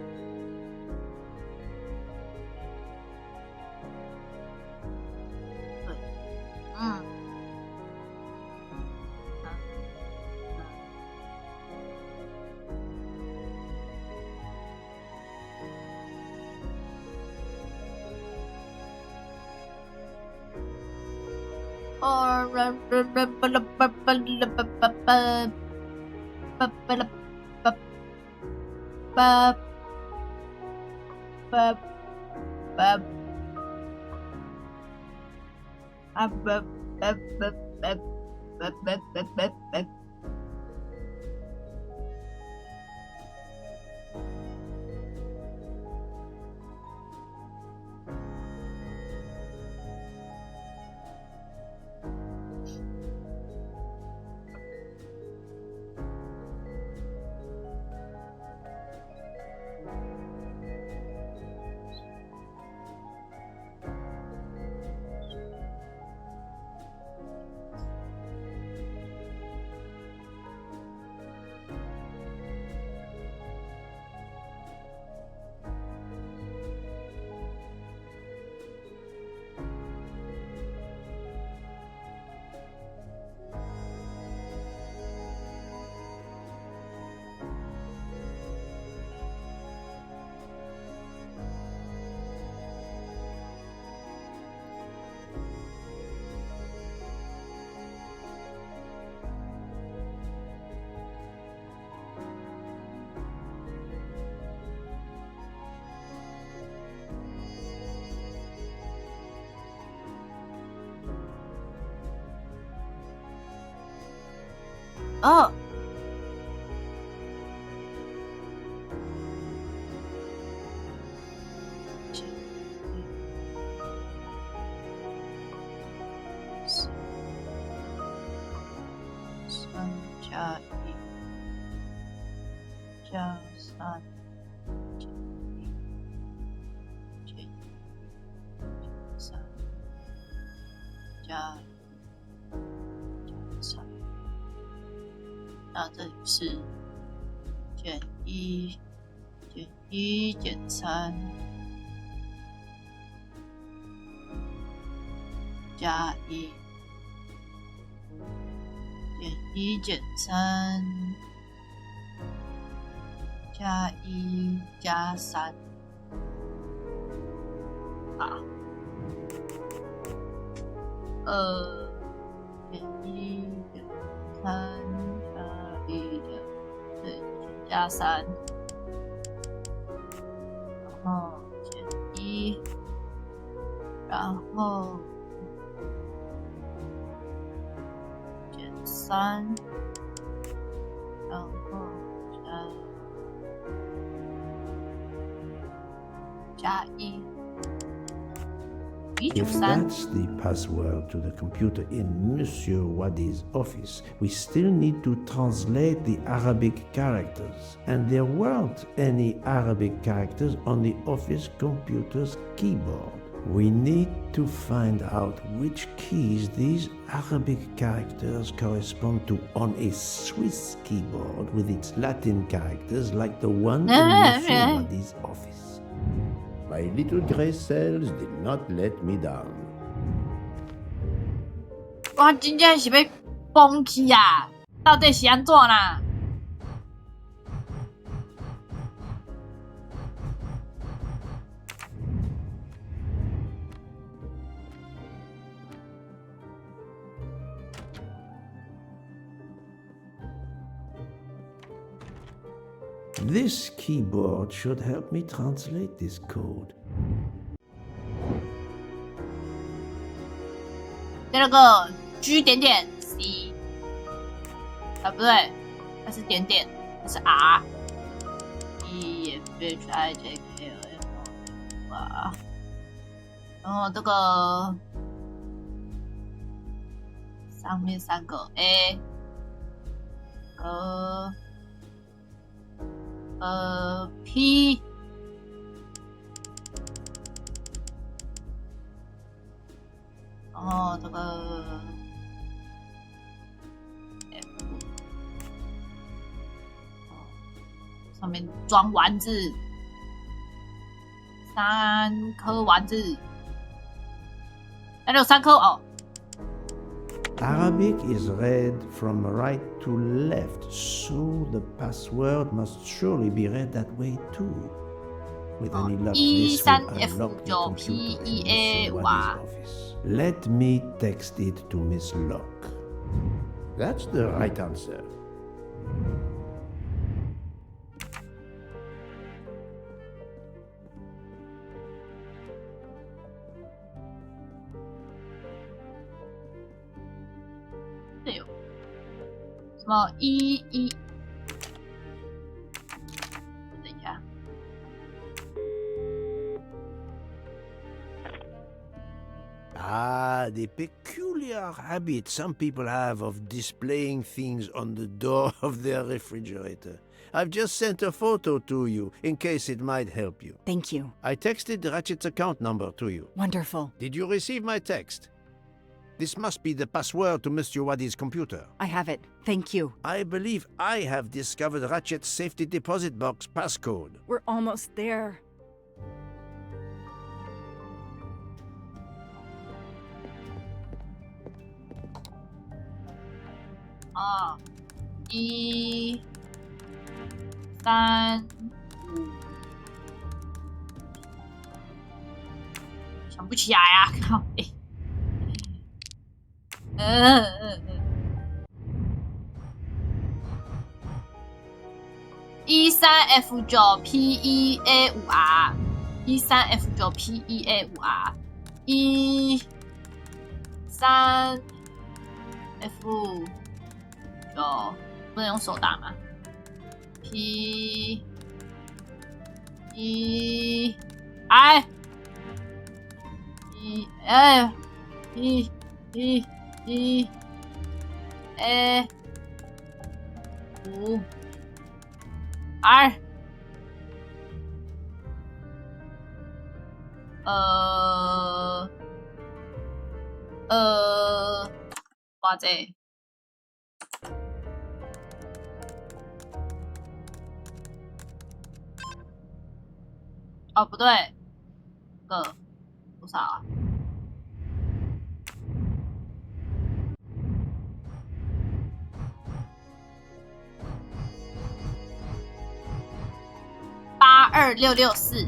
哦，三加一加三减一减一减三加一加三。那这里是减一减一减三加一减一减三加一加三啊，减一减三。加三，然后减一，然后减三，然后加一。If that's the password to the computer in Monsieur Wadi's office, we still need to translate the Arabic characters. And there weren't any Arabic characters on the office computer's keyboard. We need to find out which keys these Arabic characters correspond to on a Swiss keyboard with its Latin characters like the one in Monsieur Wadi's office. My little gray cells did not let me down. 我真正是要崩去啊！到底是安怎啦？This keyboard should help me translate this code. 第二个 G 点点 C， 啊不对，它是点点，它是 R。E F H I J K L M N O P， 然后这个上面三个 A， P， 然后这个 F， 上面装丸子，3颗丸子，那有3颗哦。Arabic is read from right to left, so the password must surely be read that way too. With any luck, E this will 3 F unlock the 9 computer in P E Miss A Wadi's 5 office. Let me text it to Miss Locke. That's the right answer.什么一？等一下。Ah, the peculiar habit some people have of displaying things on the door of their refrigerator. I've just sent a photo to you in case it might help you. Thank you. I texted Ratchet's account number to you. Wonderful. Did you receive my text? This must be the password to Mr. Wadi's computer. I have it. Thank you. I believe I have discovered Ratchet's safety deposit box passcode. We're almost there. Ah, 1、3、5，想不起来啊！靠！13F9 PEA5R， 13F9 PEA5R， 13F9不能用手打吗？P E I E F E E E A 5 R 哇这哦不对，多少啊？82664，82664。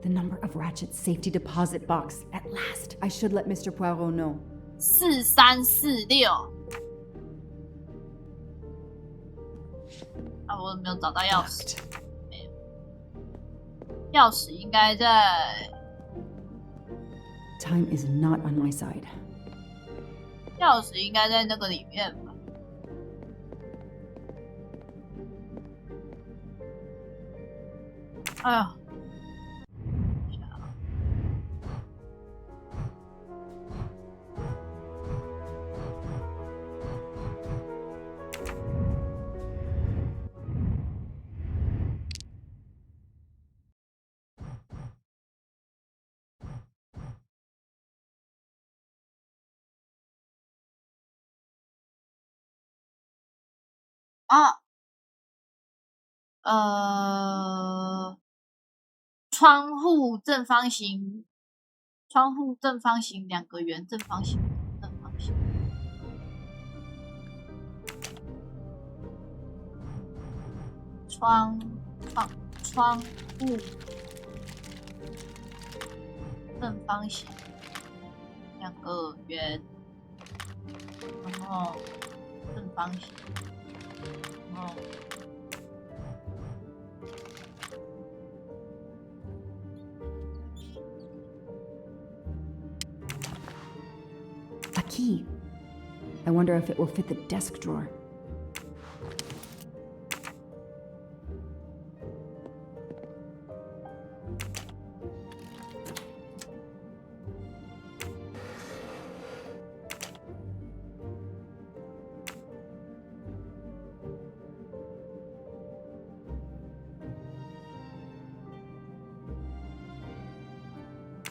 The number of Ratchet's safety deposit box. At last. I should let Mr. Poirot know. 4346。啊，我没有找到钥匙。没有，钥匙应该在。Time is not on my side. 钥匙应该在那个里面吧。哎呀！啊，窗户正方形，窗户正方形2个圆，正方形，正方形。窗户正方形2个圆，然后正方形，然后。A key. I wonder if it will fit the desk drawer.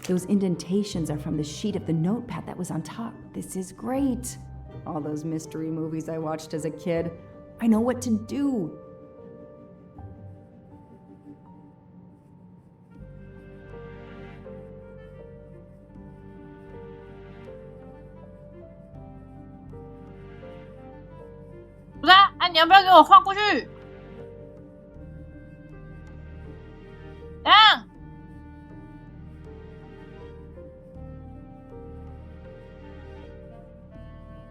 Those indentations are from the sheet of the notepad that was on top. This is great. All those mystery movies I watched as a kid. I know what to do. 你要不要给我画过去？怎样？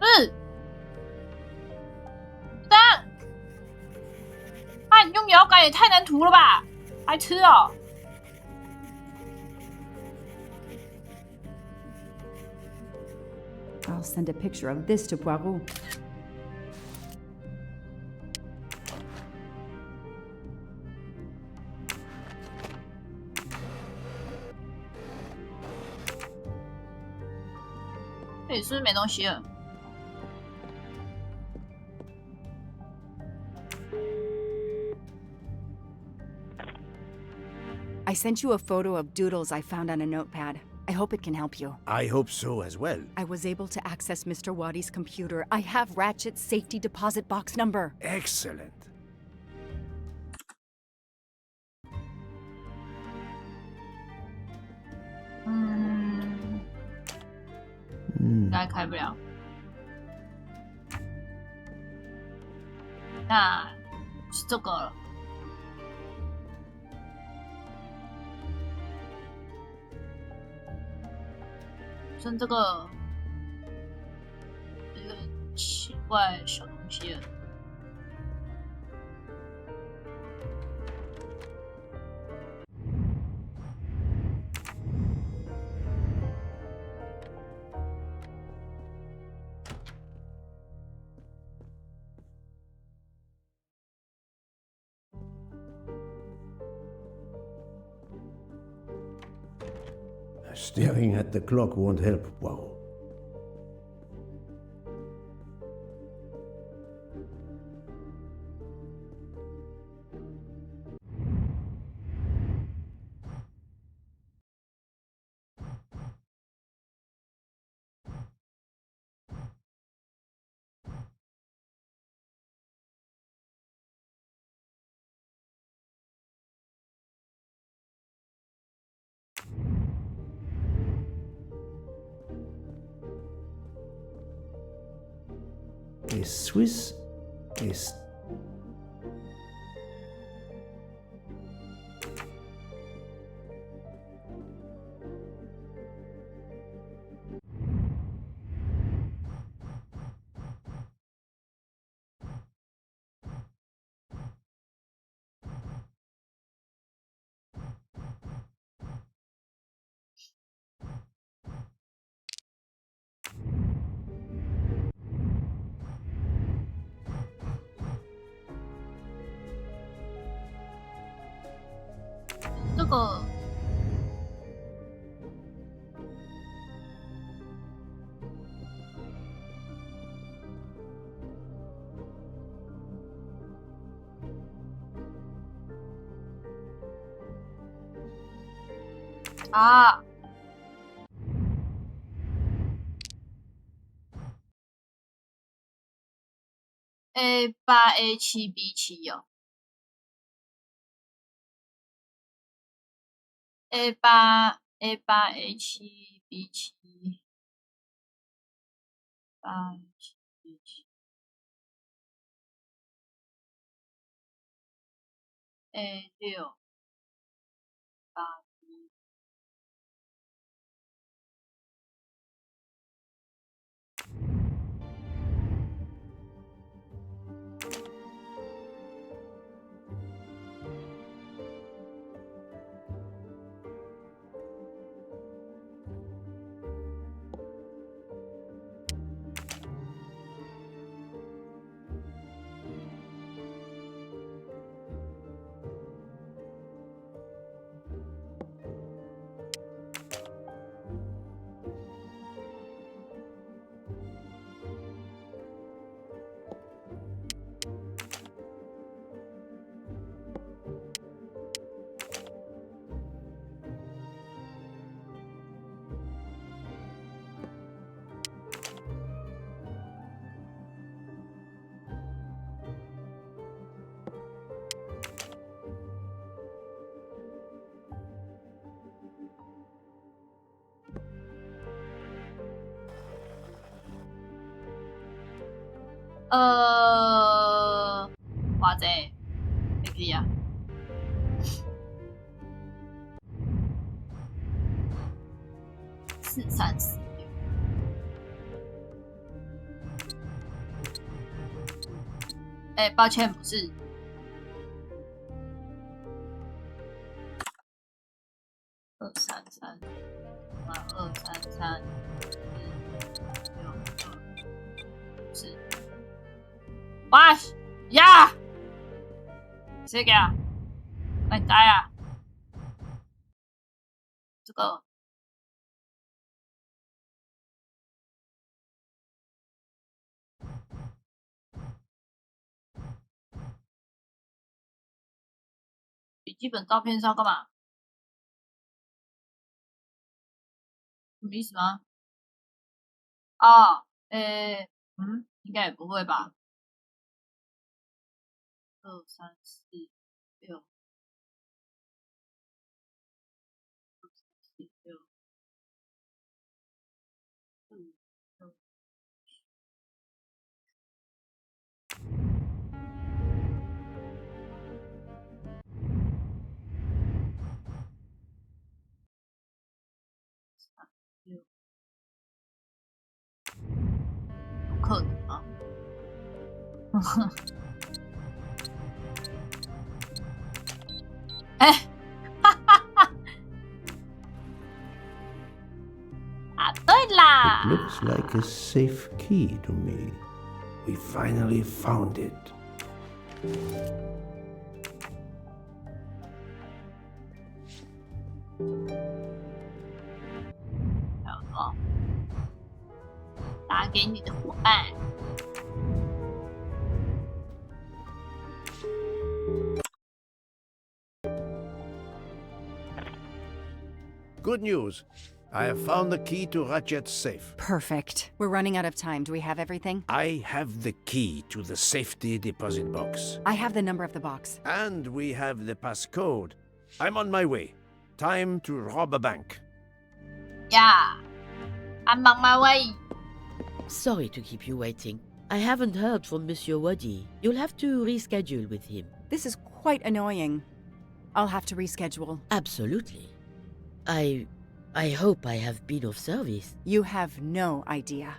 是，怎样？哎，你用摇杆也太难涂了吧，白痴哦！I'll send a picture of this to Poirot. Hey, 这里是不是没东西了？ I sent you a photo of doodles I found on a notepad. I hope it can help you. I hope so as well. I was able to access Mr. Waddy's computer. I have Ratchet's safety deposit box number. Excellent. 应该开不了。那是这个了。剩这个一个奇怪小东西了。Staring at the clock won't help, Poirot. A Swiss is这个啊。A8A7B7哦，A8A7B7 8A7B7 A6 8B C 啊。4346。抱歉，不是。233，233，462，是。哇呀！谁给啊？快呆啊！这个。笔记本照片是要干嘛？什么意思吗？哦，应该也不会吧。2、3、4、6，2、3、4、6、5、6。有可能吗？哈哈哈！啊，对啦。It looks like a safe key to me. We finally found it. 还有什么？打给你的伙伴。Good news. I have found the key to Ratchet's safe. Perfect. We're running out of time. Do we have everything? I have the key to the safety deposit box. I have the number of the box. And we have the passcode. I'm on my way. Time to rob a bank. Yeah, I'm on my way. Sorry to keep you waiting. I haven't heard from Monsieur Waddy. You'll have to reschedule with him. This is quite annoying. I'll have to reschedule. Absolutely. I hope I have been of service. You have no idea.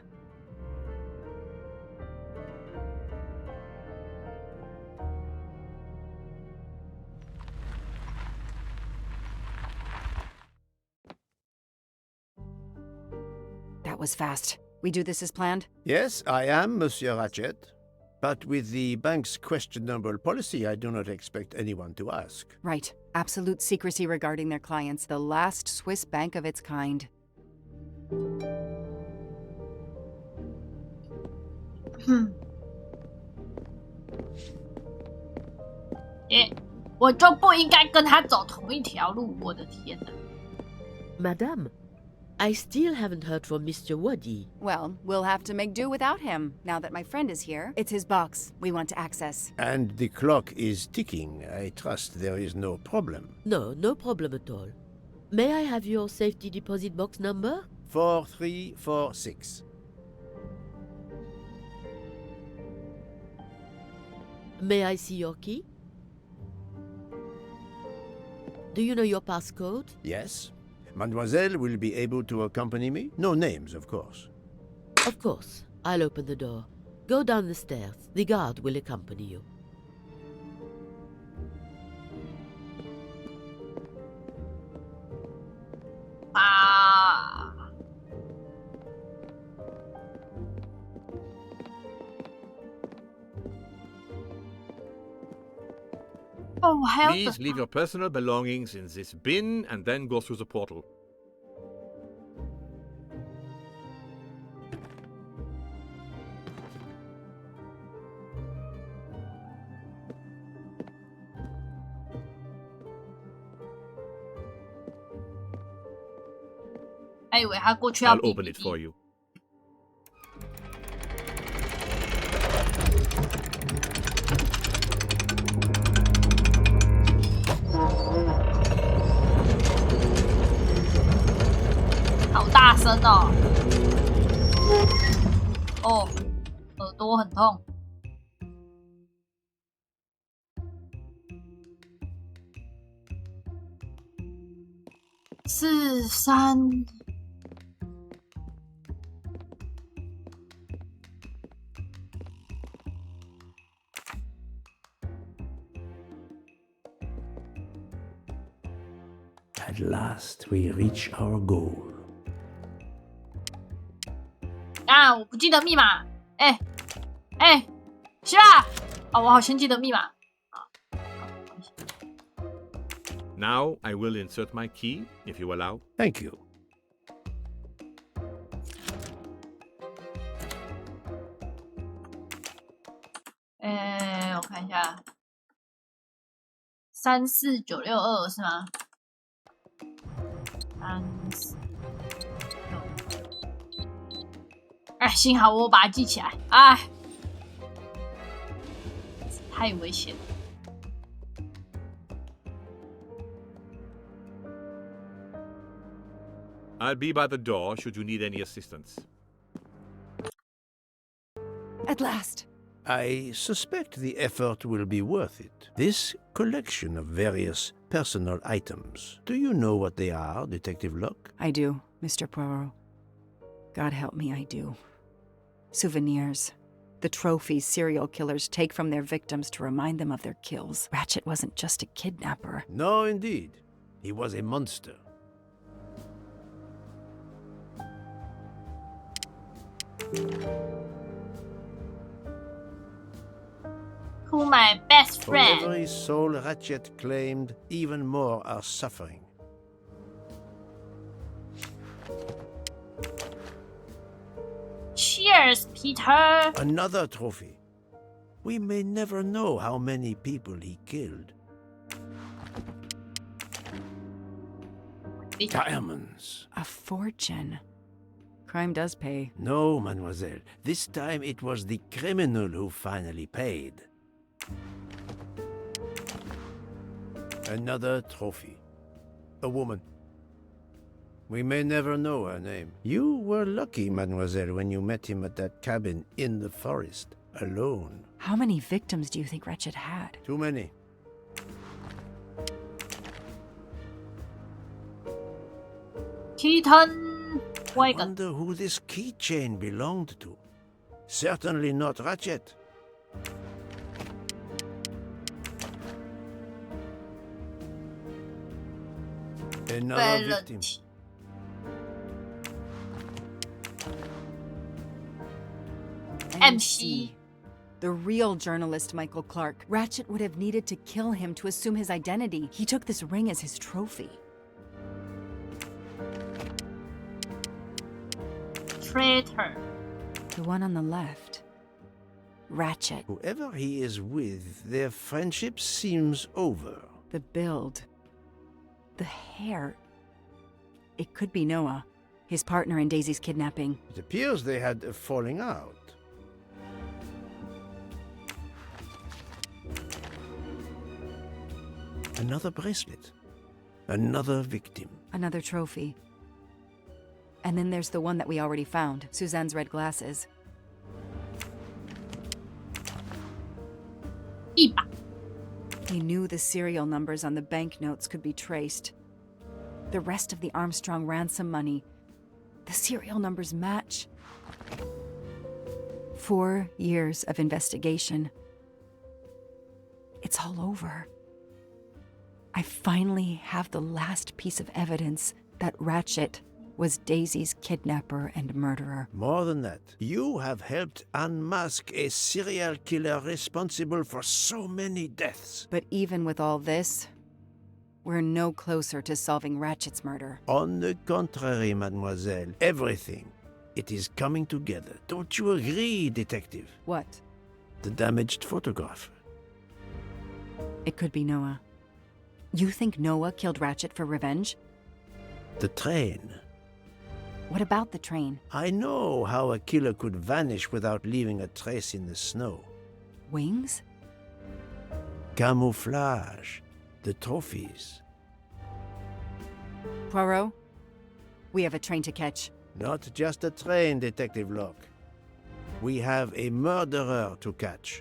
That was fast. We do this as planned? Yes, I am, Monsieur Ratchet. But with the bank's questionable policy, I do not expect anyone to ask. Right. Absolute secrecy regarding their clients, the last Swiss bank of its kind. 我就不应该跟他走同一条路，我的天哪！ Madame, I still haven't heard from Mr. Waddy. Well, we'll have to make do without him. Now that my friend is here, it's his box we want to access. And the clock is ticking. I trust there is no problem. No problem at all. May I have your safety deposit box number? 4346. May I see your key? Do you know your passcode? Yes. Mademoiselle will be able to accompany me? No names, of course. Of course. I'll open the door. Go down the stairs. The guard will accompany you. Please leave your personal belongings in this bin and then go through the portal. I'll open it for you. 好大声哦！哦，耳朵很痛。43。At last we reach our goal. 啊，我不记得密码。希腊，哦，我好像记得密码。 Now I will insert my key, if you allow. Thank you. 我看一下，34962是吗？34。幸好我把它记起来。太危险了。 I'll be by the door should you need any assistance. At last. I suspect the effort will be worth it. This collection of various personal items. Do you know what they are, Detective Locke? I do, Mr. Poirot. God help me, I do. Souvenirs. The trophies serial killers take from their victims to remind them of their kills. Ratchet wasn't just a kidnapper. No, indeed. He was a monster. Who my best For friend? every soul Ratchet claimed, even more are suffering. Cheers, Peter. Another trophy. We may never know how many people he killed. Diamonds. A fortune. Crime does pay. No, mademoiselle. This time it was the criminal who finally paid. Another trophy. A woman. We may never know her name. You were lucky, mademoiselle, when you met him at that cabin in the forest, alone. How many victims do you think Ratchet had? Too many. Keaton. Wonder who this keychain belonged to. Certainly not Ratchet. Another victim. MC. The real journalist Michael Clark. Ratchet would have needed to kill him to assume his identity. He took this ring as his trophy. Traitor. The one on the left. Ratchet. Whoever he is with, their friendship seems over. The build. The hair. It could be Noah, his partner in Daisy's kidnapping. It appears they had a falling out. Another bracelet. Another victim. Another trophy. And then there's the one that we already found, Suzanne's red glasses. 一把. He knew the serial numbers on the banknotes could be traced. The rest of the Armstrong ransom money, the serial numbers match. 4 years of investigation. It's all over. I finally have the last piece of evidence that Ratchet was Daisy's kidnapper and murderer. More than that, you have helped unmask a serial killer responsible for so many deaths. But even with all this, we're no closer to solving Ratchet's murder. On the contrary, mademoiselle, everything. It is coming together. Don't you agree, detective? What? The damaged photograph. It could be Noah. You think Noah killed Ratchet for revenge? The train. What about the train? I know how a killer could vanish without leaving a trace in the snow. Wings? Camouflage. The trophies. Poirot, we have a train to catch. Not just a train, Detective Locke. We have a murderer to catch.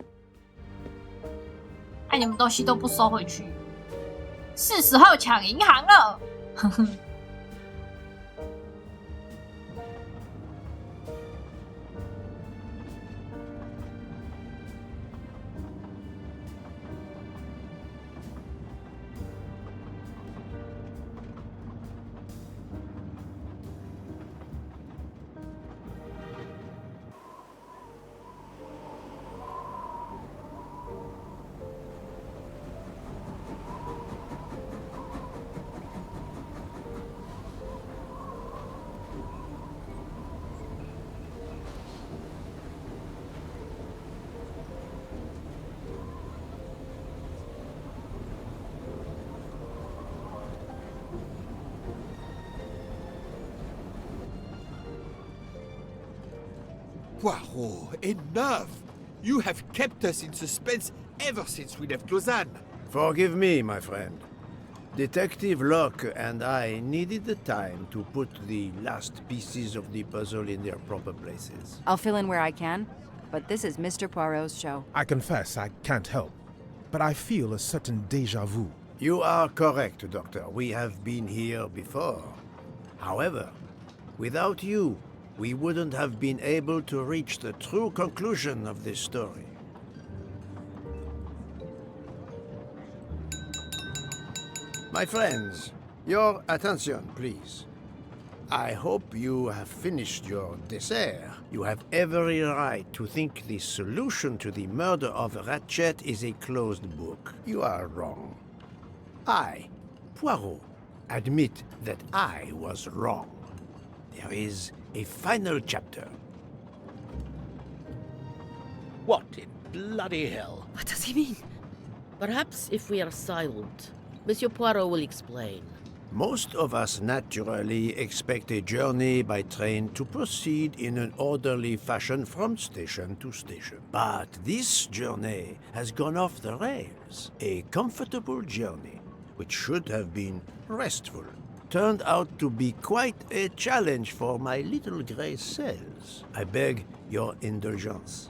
哎，你们东西都不收回去，是时候抢银行了。Poirot, enough! You have kept us in suspense ever since we left Lausanne. Forgive me, my friend. Detective Locke and I needed the time to put the last pieces of the puzzle in their proper places. I'll fill in where I can, but this is Mr. Poirot's show. I confess I can't help, but I feel a certain déjà vu. You are correct, Doctor. We have been here before. However, without you, we wouldn't have been able to reach the true conclusion of this story. My friends, your attention, please. I hope you have finished your dessert. You have every right to think the solution to the murder of Ratchet is a closed book. You are wrong. I, Poirot, admit that I was wrong. There is a final chapter. What in bloody hell? What does he mean? Perhaps if we are silent, Monsieur Poirot will explain. Most of us naturally expect a journey by train to proceed in an orderly fashion from station to station. But this journey has gone off the rails. A comfortable journey, which should have been restful, turned out to be quite a challenge for my little gray cells. I beg your indulgence.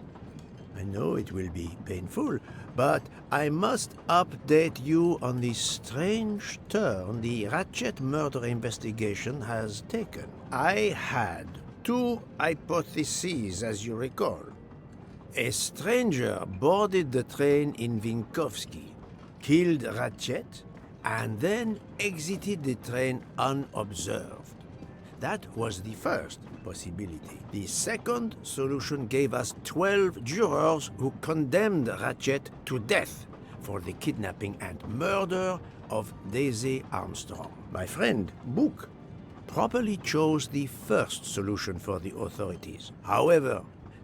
I know it will be painful, but I must update you on the strange turn the Ratchet murder investigation has taken. I had two hypotheses, as you recall. A stranger boarded the train in Vinkovsky, killed Ratchet, and then exited the train unobserved. That was the first possibility. The second solution gave us 12 jurors who condemned Ratchet to death for the kidnapping and murder of Daisy Armstrong. My friend, Book, properly chose the first solution for the authorities. However,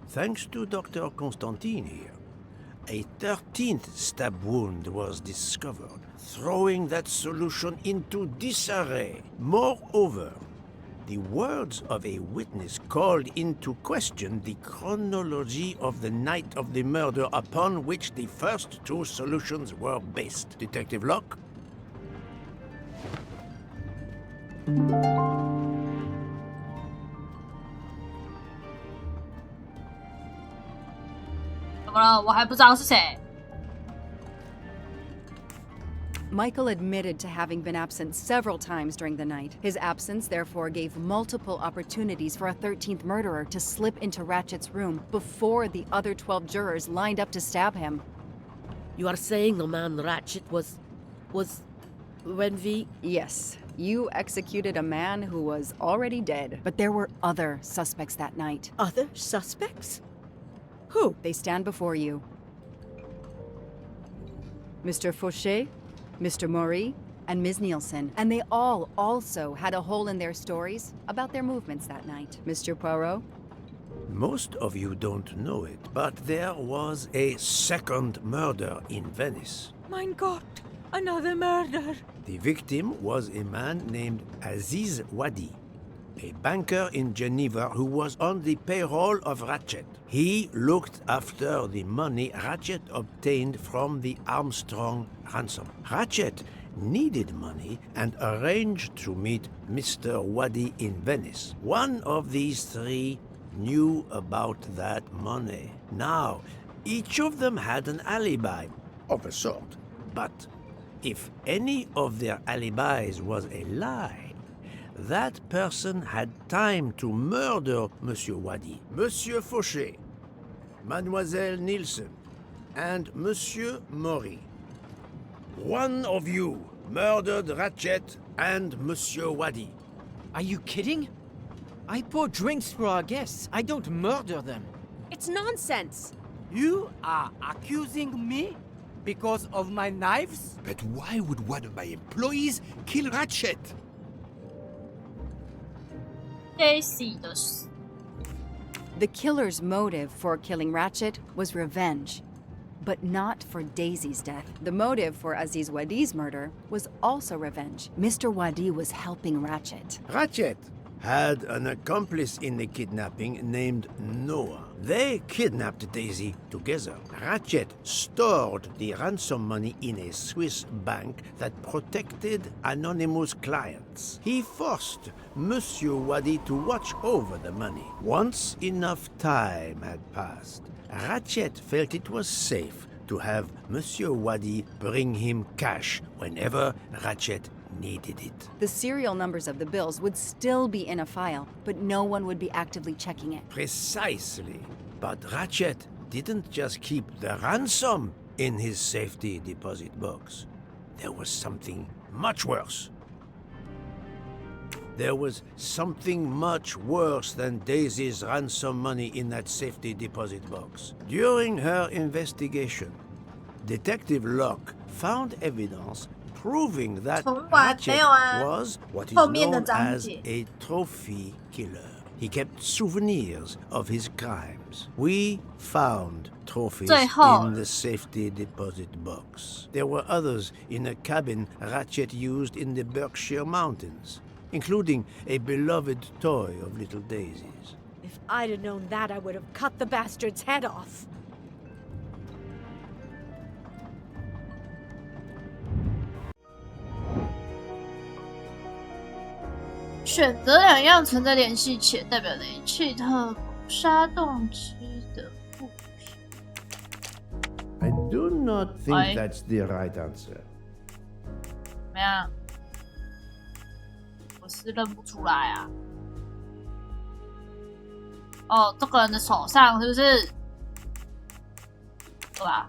thanks to Dr. Constantine here, a 13th stab wound was discovered, throwing that solution into disarray. Moreover, the words of a witness called into question the chronology of the night of the murder upon which the first two solutions were based. Detective Locke? Michael admitted to having been absent several times during the night. His absence therefore gave multiple opportunities for a 13th murderer to slip into Ratchet's room before the other 12 jurors lined up to stab him. You are saying the man Ratchet was when we... Yes, you executed a man who was already dead. But there were other suspects that night. Other suspects? Who? They stand before you. Mr. Fauché, Mr. Maury, and Ms. Nielsen. And they all also had a hole in their stories about their movements that night. Mr. Poirot? Most of you don't know it, but there was a second murder in Venice. Mein Gott, another murder. The victim was a man named Aziz Wadi, a banker in Geneva who was on the payroll of Ratchet. He looked after the money Ratchet obtained from the Armstrong ransom. Ratchet needed money and arranged to meet Mr. Wadi in Venice. One of these three knew about that money. Now, each of them had an alibi of a sort, but if any of their alibis was a lie, that person had time to murder Monsieur Wadi, Monsieur Fauché, Mademoiselle Nielsen, and Monsieur Maury. One of you murdered Ratchet and Monsieur Wadi. Are you kidding? I pour drinks for our guests. I don't murder them. It's nonsense. You are accusing me because of my knives? But why would one of my employees kill Ratchet? The The killer's motive for killing Ratchet was revenge, but not for Daisy's death. The motive for Aziz Wadi's murder was also revenge. Mr. Wadi was helping Ratchet. Ratchet, had an accomplice in the kidnapping named Noah. They kidnapped Daisy together. Ratchet stored the ransom money in a Swiss bank that protected anonymous clients. He forced Monsieur Wadi to watch over the money. Once enough time had passed, Ratchet felt it was safe to have Monsieur Wadi bring him cash whenever Ratchet needed it. The serial numbers of the bills would still be in a file, but no one would be actively checking it. Precisely. But Ratchet didn't just keep the ransom in his safety deposit box. There was something much worse. There was something much worse than Daisy's ransom money in that safety deposit box. During her investigation, Detective Locke found evidence proving that Ratchet was what is known as a trophy killer. He kept souvenirs of his crimes. We found trophies in the safety deposit box. There were others in a cabin Ratchet used in the Berkshire Mountains, including a beloved toy of little Daisy's. If I'd have known that, I would have cut the bastard's head off.选择两样存在联系且代表雷契特杀动机的物品。I do not think that's the right answer. 怎么样？我是认不出来啊。哦，这个人的手上是不是？对吧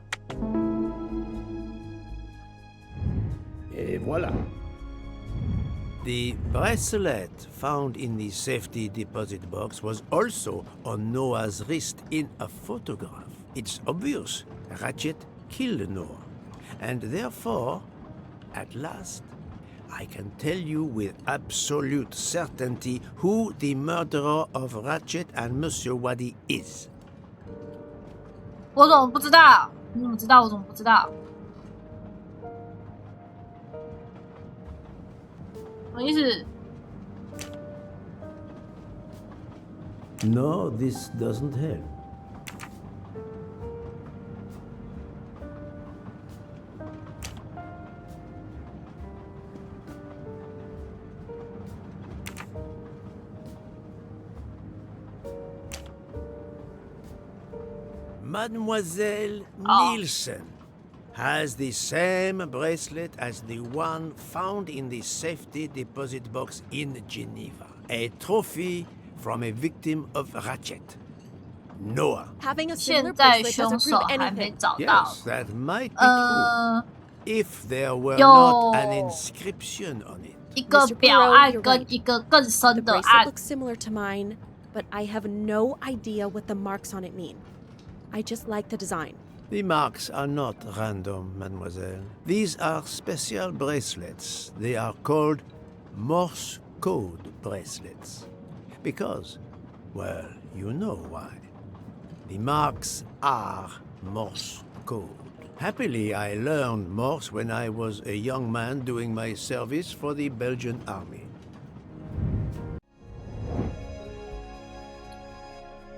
Et voilà. The bracelet found in the safety deposit box was also on Noah's wrist in a photograph. It's obvious Ratchet killed Noah, and therefore, at last, I can tell you with absolute certainty who the murderer of Ratchet and Monsieur Wadi is. 我怎么不知道？你怎么知道？我怎么不知道？什么意思？ No, this doesn't help. Mademoiselle Nielsen has the same bracelet as the one found in the safety deposit box in Geneva. A trophy from a victim of Ratchet. Noah. Having a similar bracelet doesn't prove anything. Yes, that might be true. If there were not an inscription on it. 一个表案跟一个更深的 The 案。 bracelet looks similar to mine, but I have no idea what the marks on it mean. I just like the design. The marks are not random, mademoiselle. These are special bracelets. They are called Morse code bracelets. Because, well, you know why. The marks are Morse code. Happily, I learned Morse when I was a young man doing my service for the Belgian army.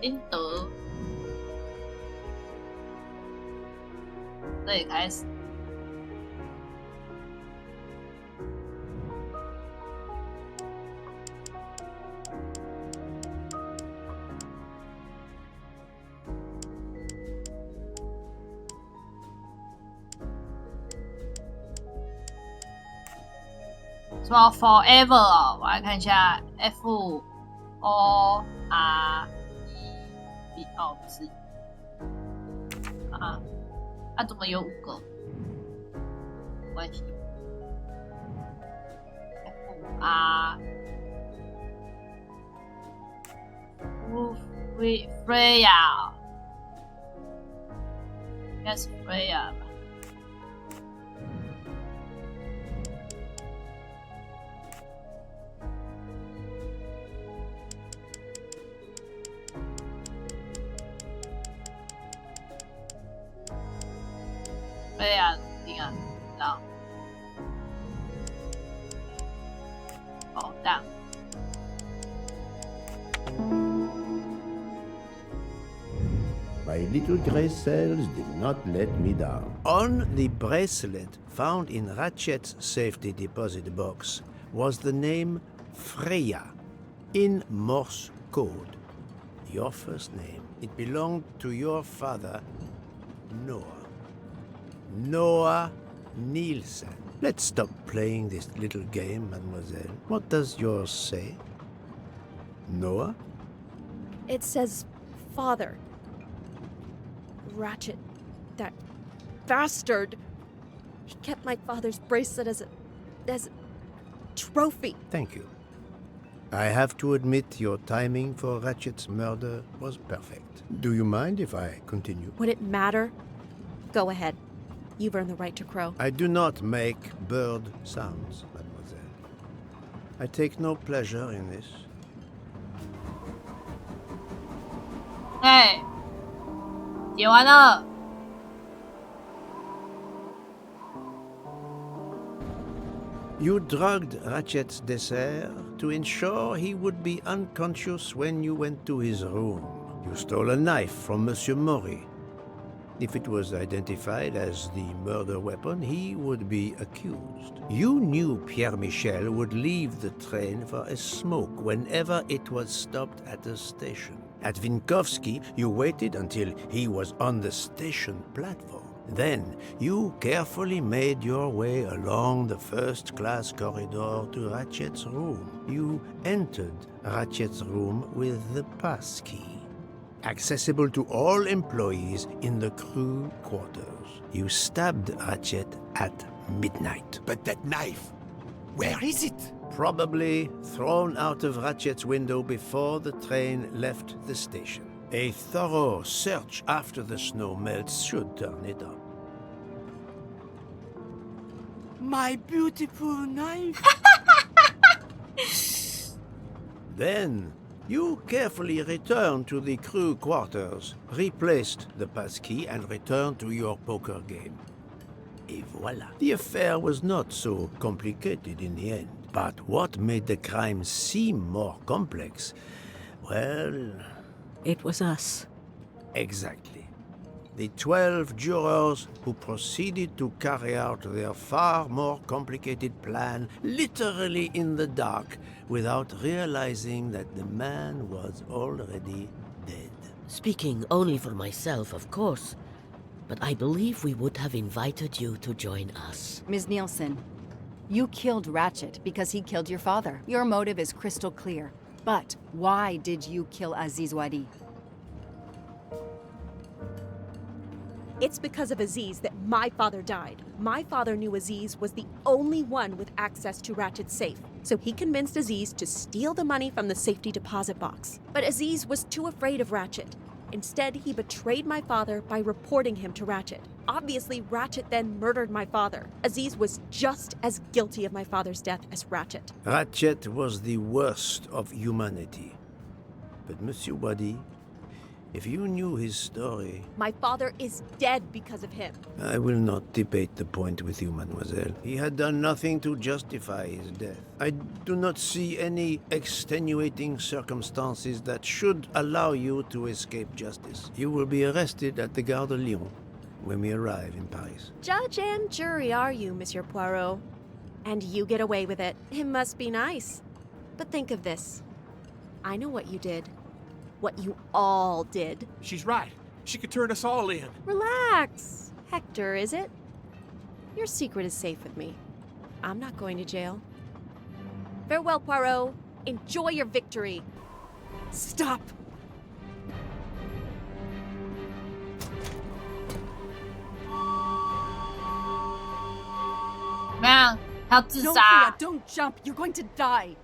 英德，这里开始。什么 forever 哦，我来看一下 F O R E 哦，不是啊，啊怎么有5个？没关系 ，F R Freya， 应该是 Freya 吧。对呀，定啊，知道。保障。My little grey cells did not let me down. On the bracelet found in Ratchet's safety deposit box was the name Freya in Morse code. Your first name. It belonged to your father, Noah. Noah Nielsen. Let's stop playing this little game, mademoiselle. What does yours say? Noah? It says father. Ratchet. That bastard. He kept my father's bracelet as a trophy. Thank you. I have to admit your timing for Ratchet's murder was perfect. Do you mind if I continue? Would it matter? Go ahead. You've earned the right to crow. I do not make bird sounds, mademoiselle. I take no pleasure in this. 哎，点完了。You drugged Ratchet's dessert to ensure he would be unconscious when you went to his room. You stole a knife from Monsieur Maury. If it was identified as the murder weapon, he would be accused. You knew Pierre Michel would leave the train for a smoke whenever it was stopped at a station. At Vinkovsky, you waited until he was on the station platform. Then, you carefully made your way along the first-class corridor to Ratchet's room. You entered Ratchet's room with the pass key, accessible to all employees in the crew quarters. You stabbed Ratchet at midnight. But that knife, where is it? Probably thrown out of Ratchet's window before the train left the station. A thorough search after the snow melts should turn it up. My beautiful knife. Then, you carefully returned to the crew quarters, replaced the passkey, and returned to your poker game. Et voila. The affair was not so complicated in the end. But what made the crime seem more complex? Well... It was us. Exactly. The 12 jurors who proceeded to carry out their far more complicated plan literally in the dark without realizing that the man was already dead. Speaking only for myself, of course, but I believe we would have invited you to join us. Ms. Nielsen, you killed Ratchet because he killed your father. Your motive is crystal clear. But why did you kill Aziz Wadi? It's because of Aziz that my father died. My father knew Aziz was the only one with access to Ratchet's safe, so he convinced Aziz to steal the money from the safety deposit box. But Aziz was too afraid of Ratchet. Instead, he betrayed my father by reporting him to Ratchet. Obviously, Ratchet then murdered my father. Aziz was just as guilty of my father's death as Ratchet. Ratchet was the worst of humanity. But Monsieur Wadi, if you knew his story... My father is dead because of him. I will not debate the point with you, mademoiselle. He had done nothing to justify his death. I do not see any extenuating circumstances that should allow you to escape justice. You will be arrested at the Gare de Lyon when we arrive in Paris. Judge and jury are you, Monsieur Poirot? And you get away with it. It must be nice. But think of this. I know what you did. What you all did. She's right. She could turn us all in. Relax. Hector, is it? Your secret is safe with me. I'm not going to jail. Farewell, Poirot. Enjoy your victory. Stop! Man, 他要自 No, 杀 Freya,。don't jump. You're going to die.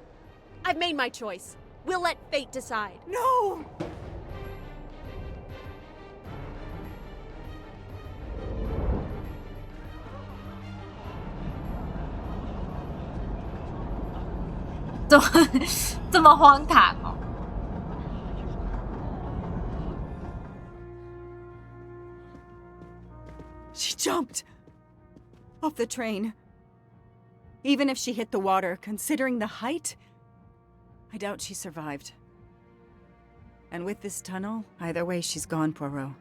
I've made my choice. We'll let fate decide. No!这么荒唐哦！ She jumped off the train. Even if she hit the water, considering the height, I doubt she survived. And with this tunnel, either way, she's gone, Poirot.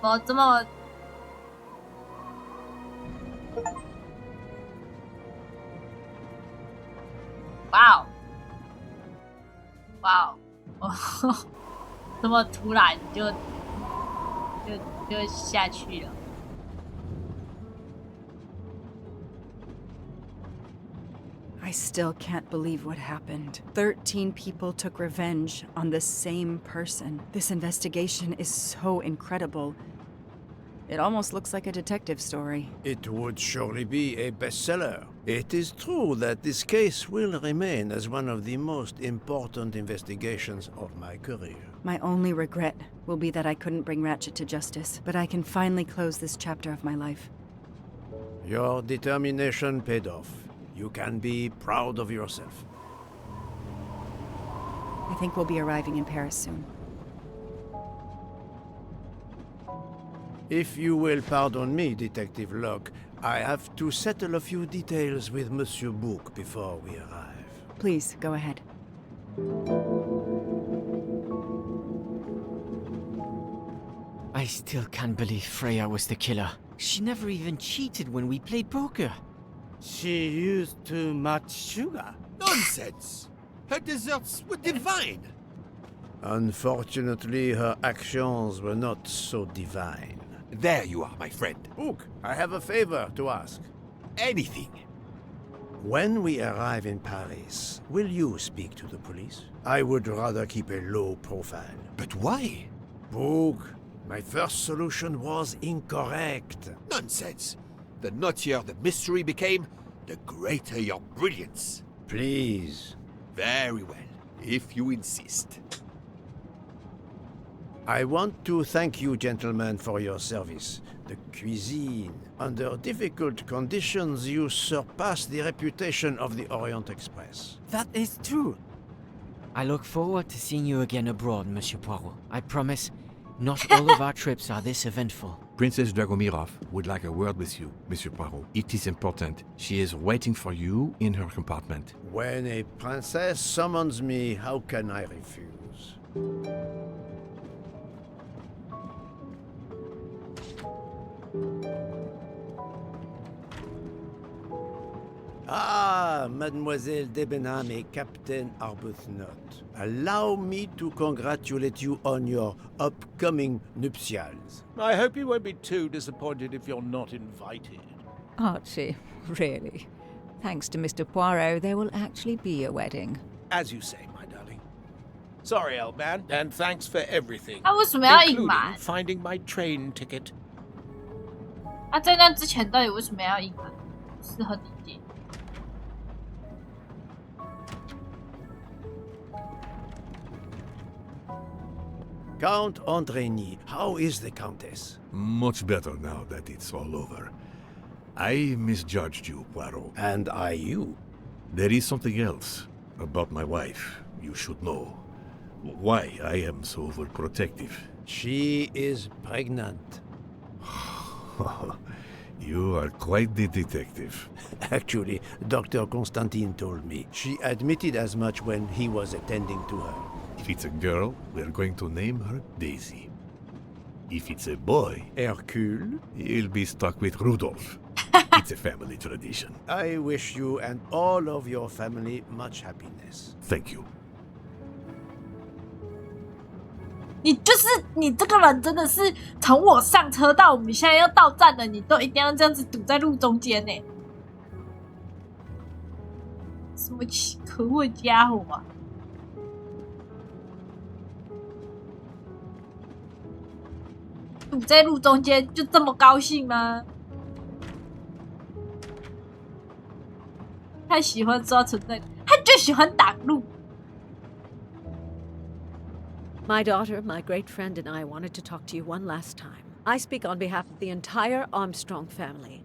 么这么？哇哦，哇哦，这么突然就下去了。I still can't believe what happened. 13 people took revenge on the same person. This investigation is so incredible. It almost looks like a detective story. It would surely be a bestseller. It is true that this case will remain as one of the most important investigations of my career. My only regret will be that I couldn't bring Ratchet to justice, but I can finally close this chapter of my life. Your determination paid off. You can be proud of yourself. I think we'll be arriving in Paris soon. If you will pardon me, Detective Locke, I have to settle a few details with Monsieur Book before we arrive. Please, go ahead. I still can't believe Freya was the killer. She never even cheated when we played poker. She used too much sugar. Nonsense! Her desserts were divine. Unfortunately, her actions were not so divine. There you are, my friend. Book, I have a favor to ask. Anything. When we arrive in Paris, will you speak to the police? I would rather keep a low profile. But why? Book, my first solution was incorrect. Nonsense. The nuttier the mystery became, the greater your brilliance. Please. Very well, if you insist. I want to thank you, gentlemen, for your service. The cuisine. Under difficult conditions, you surpass the reputation of the Orient Express. That is true. I look forward to seeing you again abroad, Monsieur Poirot. I promise, not all of our trips are this eventful. Princess Dragomirov would like a word with you, Monsieur Poirot. It is important. She is waiting for you in her compartment. When a princess summons me, how can I refuse? Ah, Mademoiselle Debenham et Captain Arbuthnot. Allow me to congratulate you on your upcoming nuptials. I hope you won't be too disappointed if you're not invited. Archie, really? Thanks to Mr. Poirot, there will actually be a wedding. As you say, my darling. Sorry, old man, and thanks for everything. 他为什么要隐 including 瞒？ finding my train ticket. 他在那之前到底为什么要隐瞒？是很理解。 Count Andreny, how is the Countess? Much better now that it's all over. I misjudged you, Poirot. And I you. There is something else about my wife you should know. Why I am so overprotective. She is pregnant. You are quite the detective. Actually, Dr. Constantine told me. She admitted as much when he was attending to her. If it's a girl, we're going to name her Daisy. If it's a boy, Hercule, he'll be stuck with Rudolph. It's a family tradition. I wish you and all of your family much happiness. Thank you. 你就是你这个人，真的是从我上车到我们现在要到站了，你都一定要这样子堵在路中间呢？什么可恶的家伙啊！堵在路中间就这么高兴吗？他喜欢抓存在感，他就喜欢挡路。 My daughter, my great friend, and I wanted to talk to you one last time. I speak on behalf of the entire Armstrong family,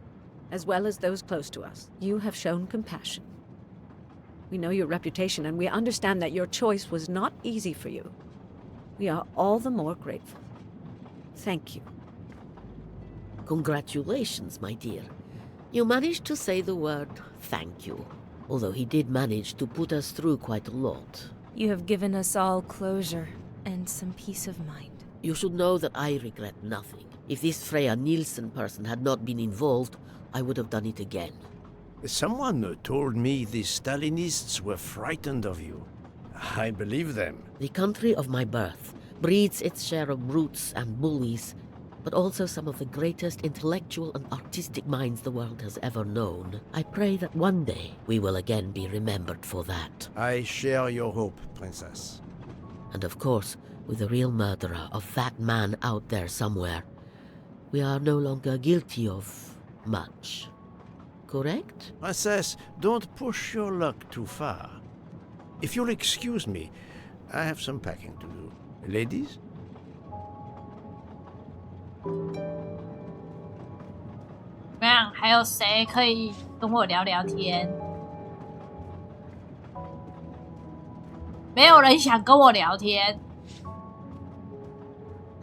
as well as those close to us. You have shown compassion. We know your reputation, and we understand that your choice was not easy for you. We are all the more grateful. Thank you. Congratulations, my dear. You managed to say the word thank you, although he did manage to put us through quite a lot. You have given us all closure and some peace of mind. You should know that I regret nothing. If this Freya Nielsen person had not been involved, I would have done it again. Someone told me the Stalinists were frightened of you. I believe them. The country of my birth breeds its share of brutes and bullies, but also some of the greatest intellectual and artistic minds the world has ever known. I pray that one day we will again be remembered for that. I share your hope, Princess. And of course, with the real murderer of that man out there somewhere, we are no longer guilty of much. Correct? Princess, don't push your luck too far. If you'll excuse me, I have some packing to do. Ladies? 怎么样？还有谁可以跟我聊聊天？没有人想跟我聊天。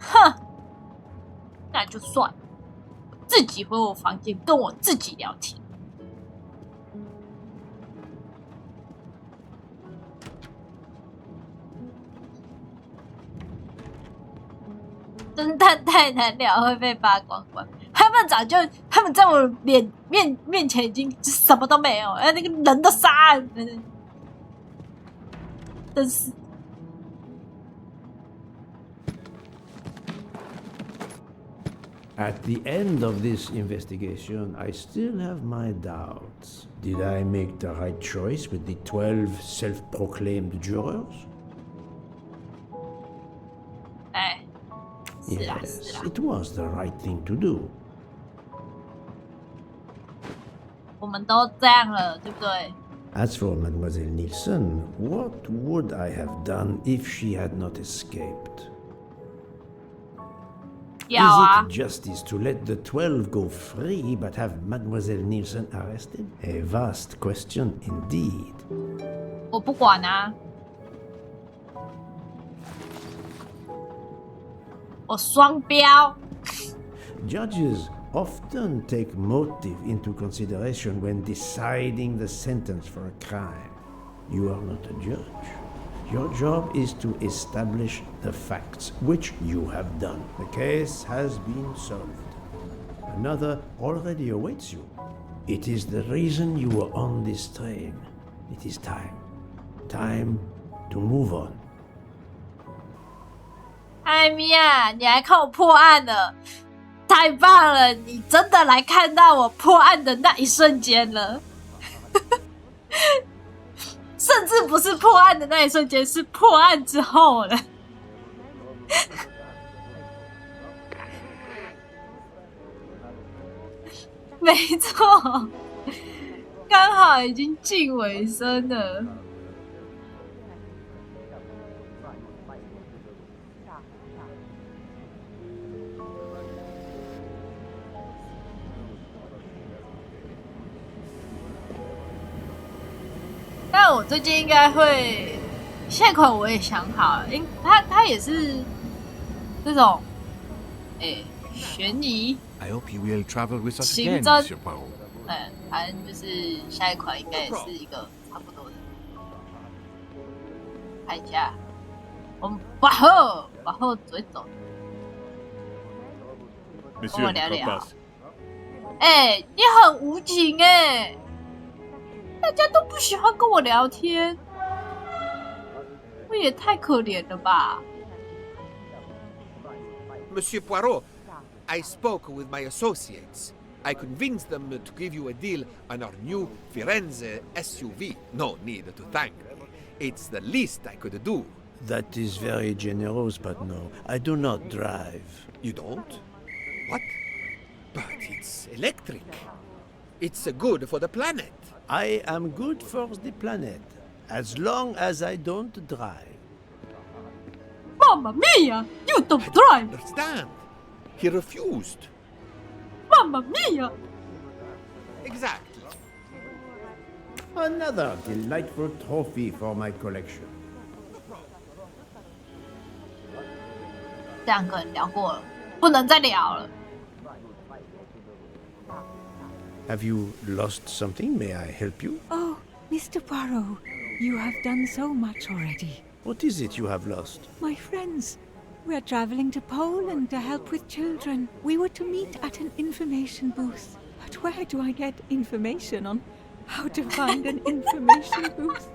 哼，那就算了，自己回我房间跟我自己聊天。侦探太难聊会被扒光光，他们在我面前已经什么都没有，那个人都杀了，真是。At the end of this investigation, I still have my doubts. Did I make the right choice with the 12 self-proclaimed jurors? Yes, it was the right thing to do. 我们都这样了，对不对？ As for Mademoiselle Nielsen, what would I have done if she had not escaped? Is it justice to let the 12 go free but have Mademoiselle Nielsen arrested? A vast question indeed. 我不管啊，我双标。 Judges often take motive into consideration when deciding the sentence for a crime. You are not a judge. Your job is to establish the facts, which you have done. The case has been solved. Another already awaits you. It is the reason you were on this train. It is time. Time to move on. 艾米亚，你还看我破案了，太棒了！你真的来看到我破案的那一瞬间了，甚至不是破案的那一瞬间，是破案之后了。没错，刚好已经近尾声了。但我最近应该会，下一款我也想好了，它也是这种，悬疑。I hope you will travel with us 刑 again, 侦 Monsieur Poirot. 反正就是下一款应该也是一个差不多的。看一下，我们往后走一走，跟我聊聊。你很无情大家都不喜欢跟我聊天，我也太可怜了吧。 Monsieur Poirot, I spoke with my associates. I convinced them to give you a deal on our new Firenze SUV. No need to thank me. It's the least I could do. That is very generous, but no, I do not drive. You don't? What? But it's electric. It's good for the planet. I am good for the planet, as long as I don't drive. Mamma mia! You don't drive! Understand? He refused. Mamma mia! Exactly. Another delightful trophy for my collection. 这2个人聊过了，不能再聊了。 Have you lost something? May I help you? Oh, Mr. Poirot, you have done so much already. What is it you have lost? My friends, We're traveling to Poland to help with children. We were to meet at an information booth. But where do I get information on how to find an information booth?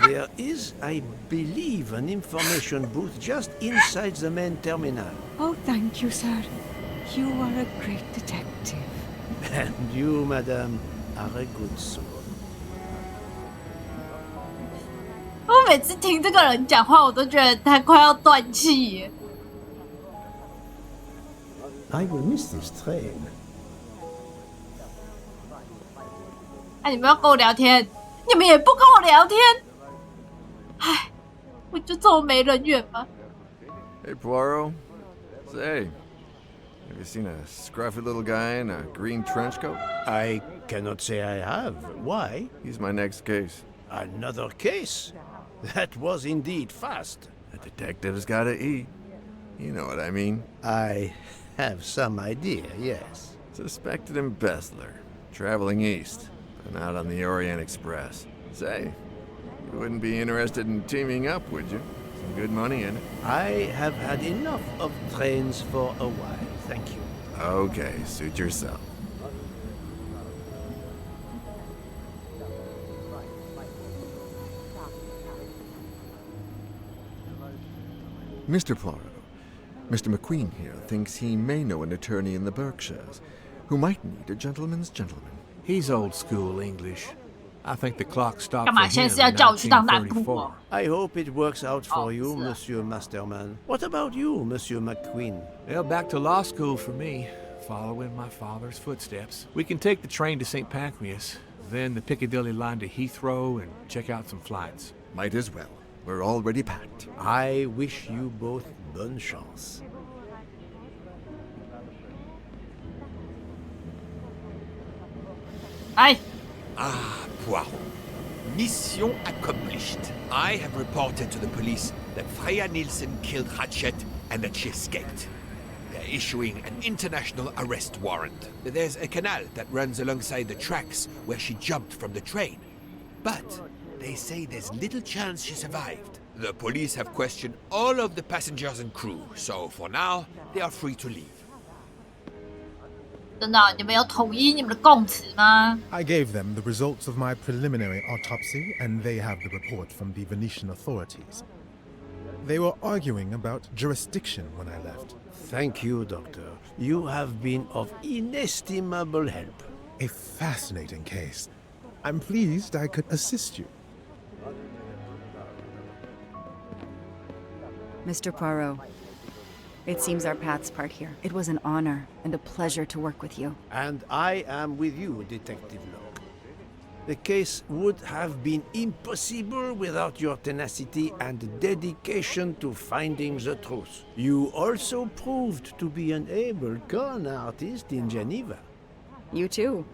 There is, I believe, an information booth just inside the main terminal. Oh, thank you, sir. You are a great detective. And you, madam, are a good soul. 我每次听这个人讲话，我都觉得他快要断气耶。I will miss this train. 哎，你们要跟我聊天，你们也不跟我聊天。唉，我就这么没人缘吗？ Hey, Poirot. Say, have you seen a scruffy little guy in a green trench coat? I cannot say I have. Why? He's my next case. Another case? That was indeed fast. A detective's gotta eat. You know what I mean. I have some idea, yes. Suspected embezzler, traveling east, and out on the Orient Express. Say, you wouldn't be interested in teaming up, would you? Some good money in it. I have had enough of trains for a while, thank you. Okay, suit yourself. Mr. Poirot, Mr. McQueen here thinks he may know an attorney in the Berkshires who might need a gentleman's gentleman. He's old school English. I think the clock stopped 干 for 嘛？现 him 在是要 in 叫我去当男仆 1934. 哦？ I hope it works out for you, 是啊。 Monsieur Masterman. What about you, Monsieur McQueen? Well, back to law school for me, following my father's footsteps. We can take the train to St. Pancras, then the Piccadilly line to Heathrow, and check out some flights. Might as well. We're already packed. I wish you both bonne chance. Aïe. Ah, Poirot. Mission accomplished. I have reported to the police that Freya Nielsen killed Hatchet and that she escaped. They're issuing an international arrest warrant. There's a canal that runs alongside the tracks where she jumped from the train. But they say there's little chance she survived. The police have questioned all of the passengers and crew, so for now, they are free to leave. 真的，你们有统一你们的供词吗？ I gave them the results of my preliminary autopsy, and they have the report from the Venetian authorities. They were arguing about jurisdiction when I left. Thank you, Doctor. You have been of inestimable help. A fascinating case. I'm pleased I could assist you. Mr. Poirot, it seems our paths part here. It was an honor and a pleasure to work with you. And I am with you, Detective Locke. The case would have been impossible without your tenacity and dedication to finding the truth. You also proved to be an able con artist in Geneva. You too.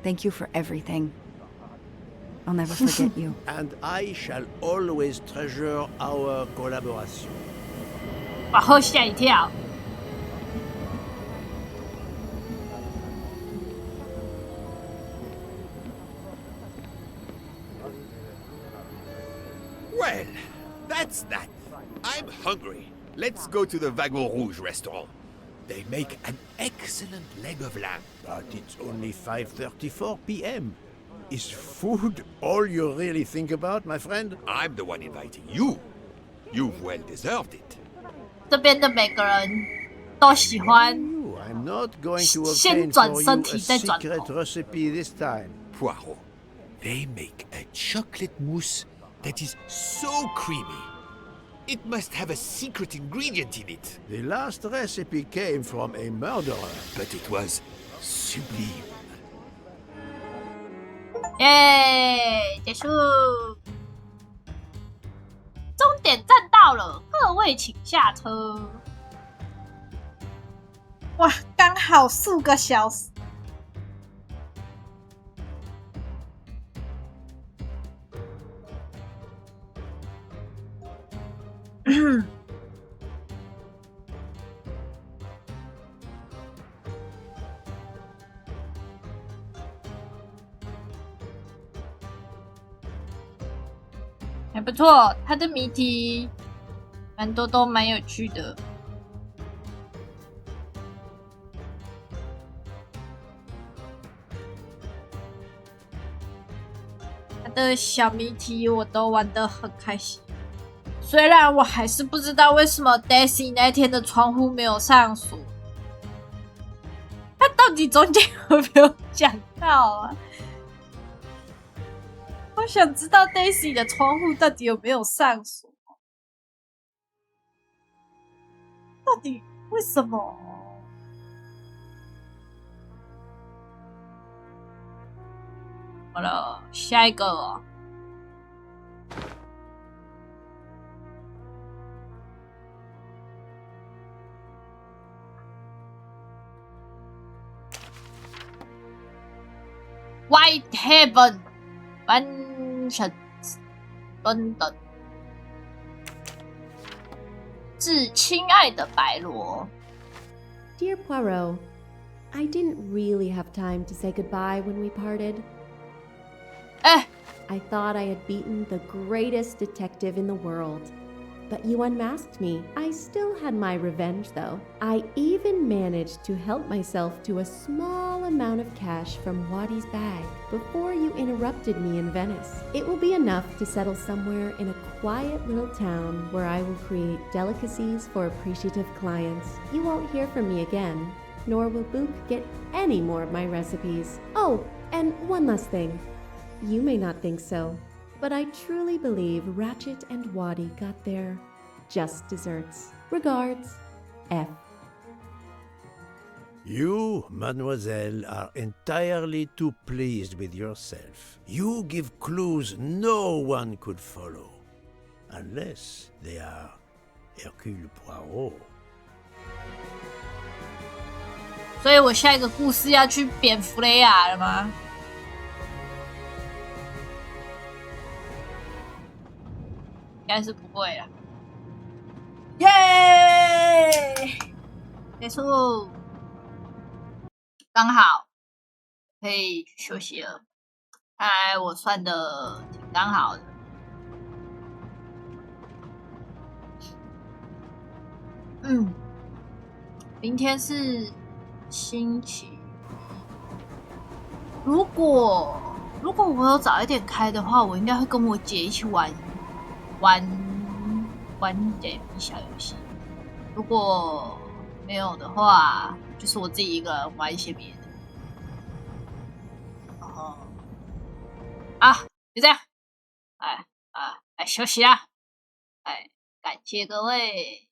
Thank you for everything. I'll never forget you. And I shall always treasure our collaboration. 把我吓一跳。 Well, that's that. I'm hungry. Let's go to the Wagon Rouge restaurant. They make an excellent leg of lamb. But it's only 5:34 p.m. Is food all you really think about, my friend? I'm the one inviting you. You've well deserved it. 这边的每个人都喜欢 I'm not going to 先 obtain 转 for you 身 a 体再转 secret 头。 recipe this time. Poirot. They make a chocolate mousse that is so creamy. It must have a secret ingredient in it. The last recipe came from a murderer. But it was sublime. 耶，结束。终点站到了，各位请下车。哇，刚好4个小时。还不错，它的谜题蛮多都蛮有趣的。它的小谜题我都玩得很开心，虽然我还是不知道为什么 Daisy 那天的窗户没有上锁，它到底中间有没有讲到啊？我想知道 Daisy 的窗户到底有没有上锁，到底为什么？好了，下一个哦。White Heaven Mansions London， 致亲爱的白罗。 Dear Poirot, I didn't really have time to say goodbye when we parted. I thought I had beaten the greatest detective in the world. But you unmasked me. I still had my revenge, though. I even managed to help myself to a small amount of cash from Waddy's bag before you interrupted me in Venice. It will be enough to settle somewhere in a quiet little town where I will create delicacies for appreciative clients. You won't hear from me again, nor will Book get any more of my recipes. Oh, and one last thing. You may not think so, but I truly believe Ratchet and Waddy got their just desserts. Regards, F. You, mademoiselle, are entirely too pleased with yourself. You give clues no one could follow, unless they are Hercule Poirot. 所以我下一个故事要去蝙蝠雷亚了吗？应该是不会啦。耶！结束，刚好可以去休息了。看来我算的挺刚好的。明天是星期。如果我有早一点开的话，我应该会跟我姐一起玩点小游戏。如果没有的话，就是我自己一个人玩一些别的。就这样，休息啦。感谢各位。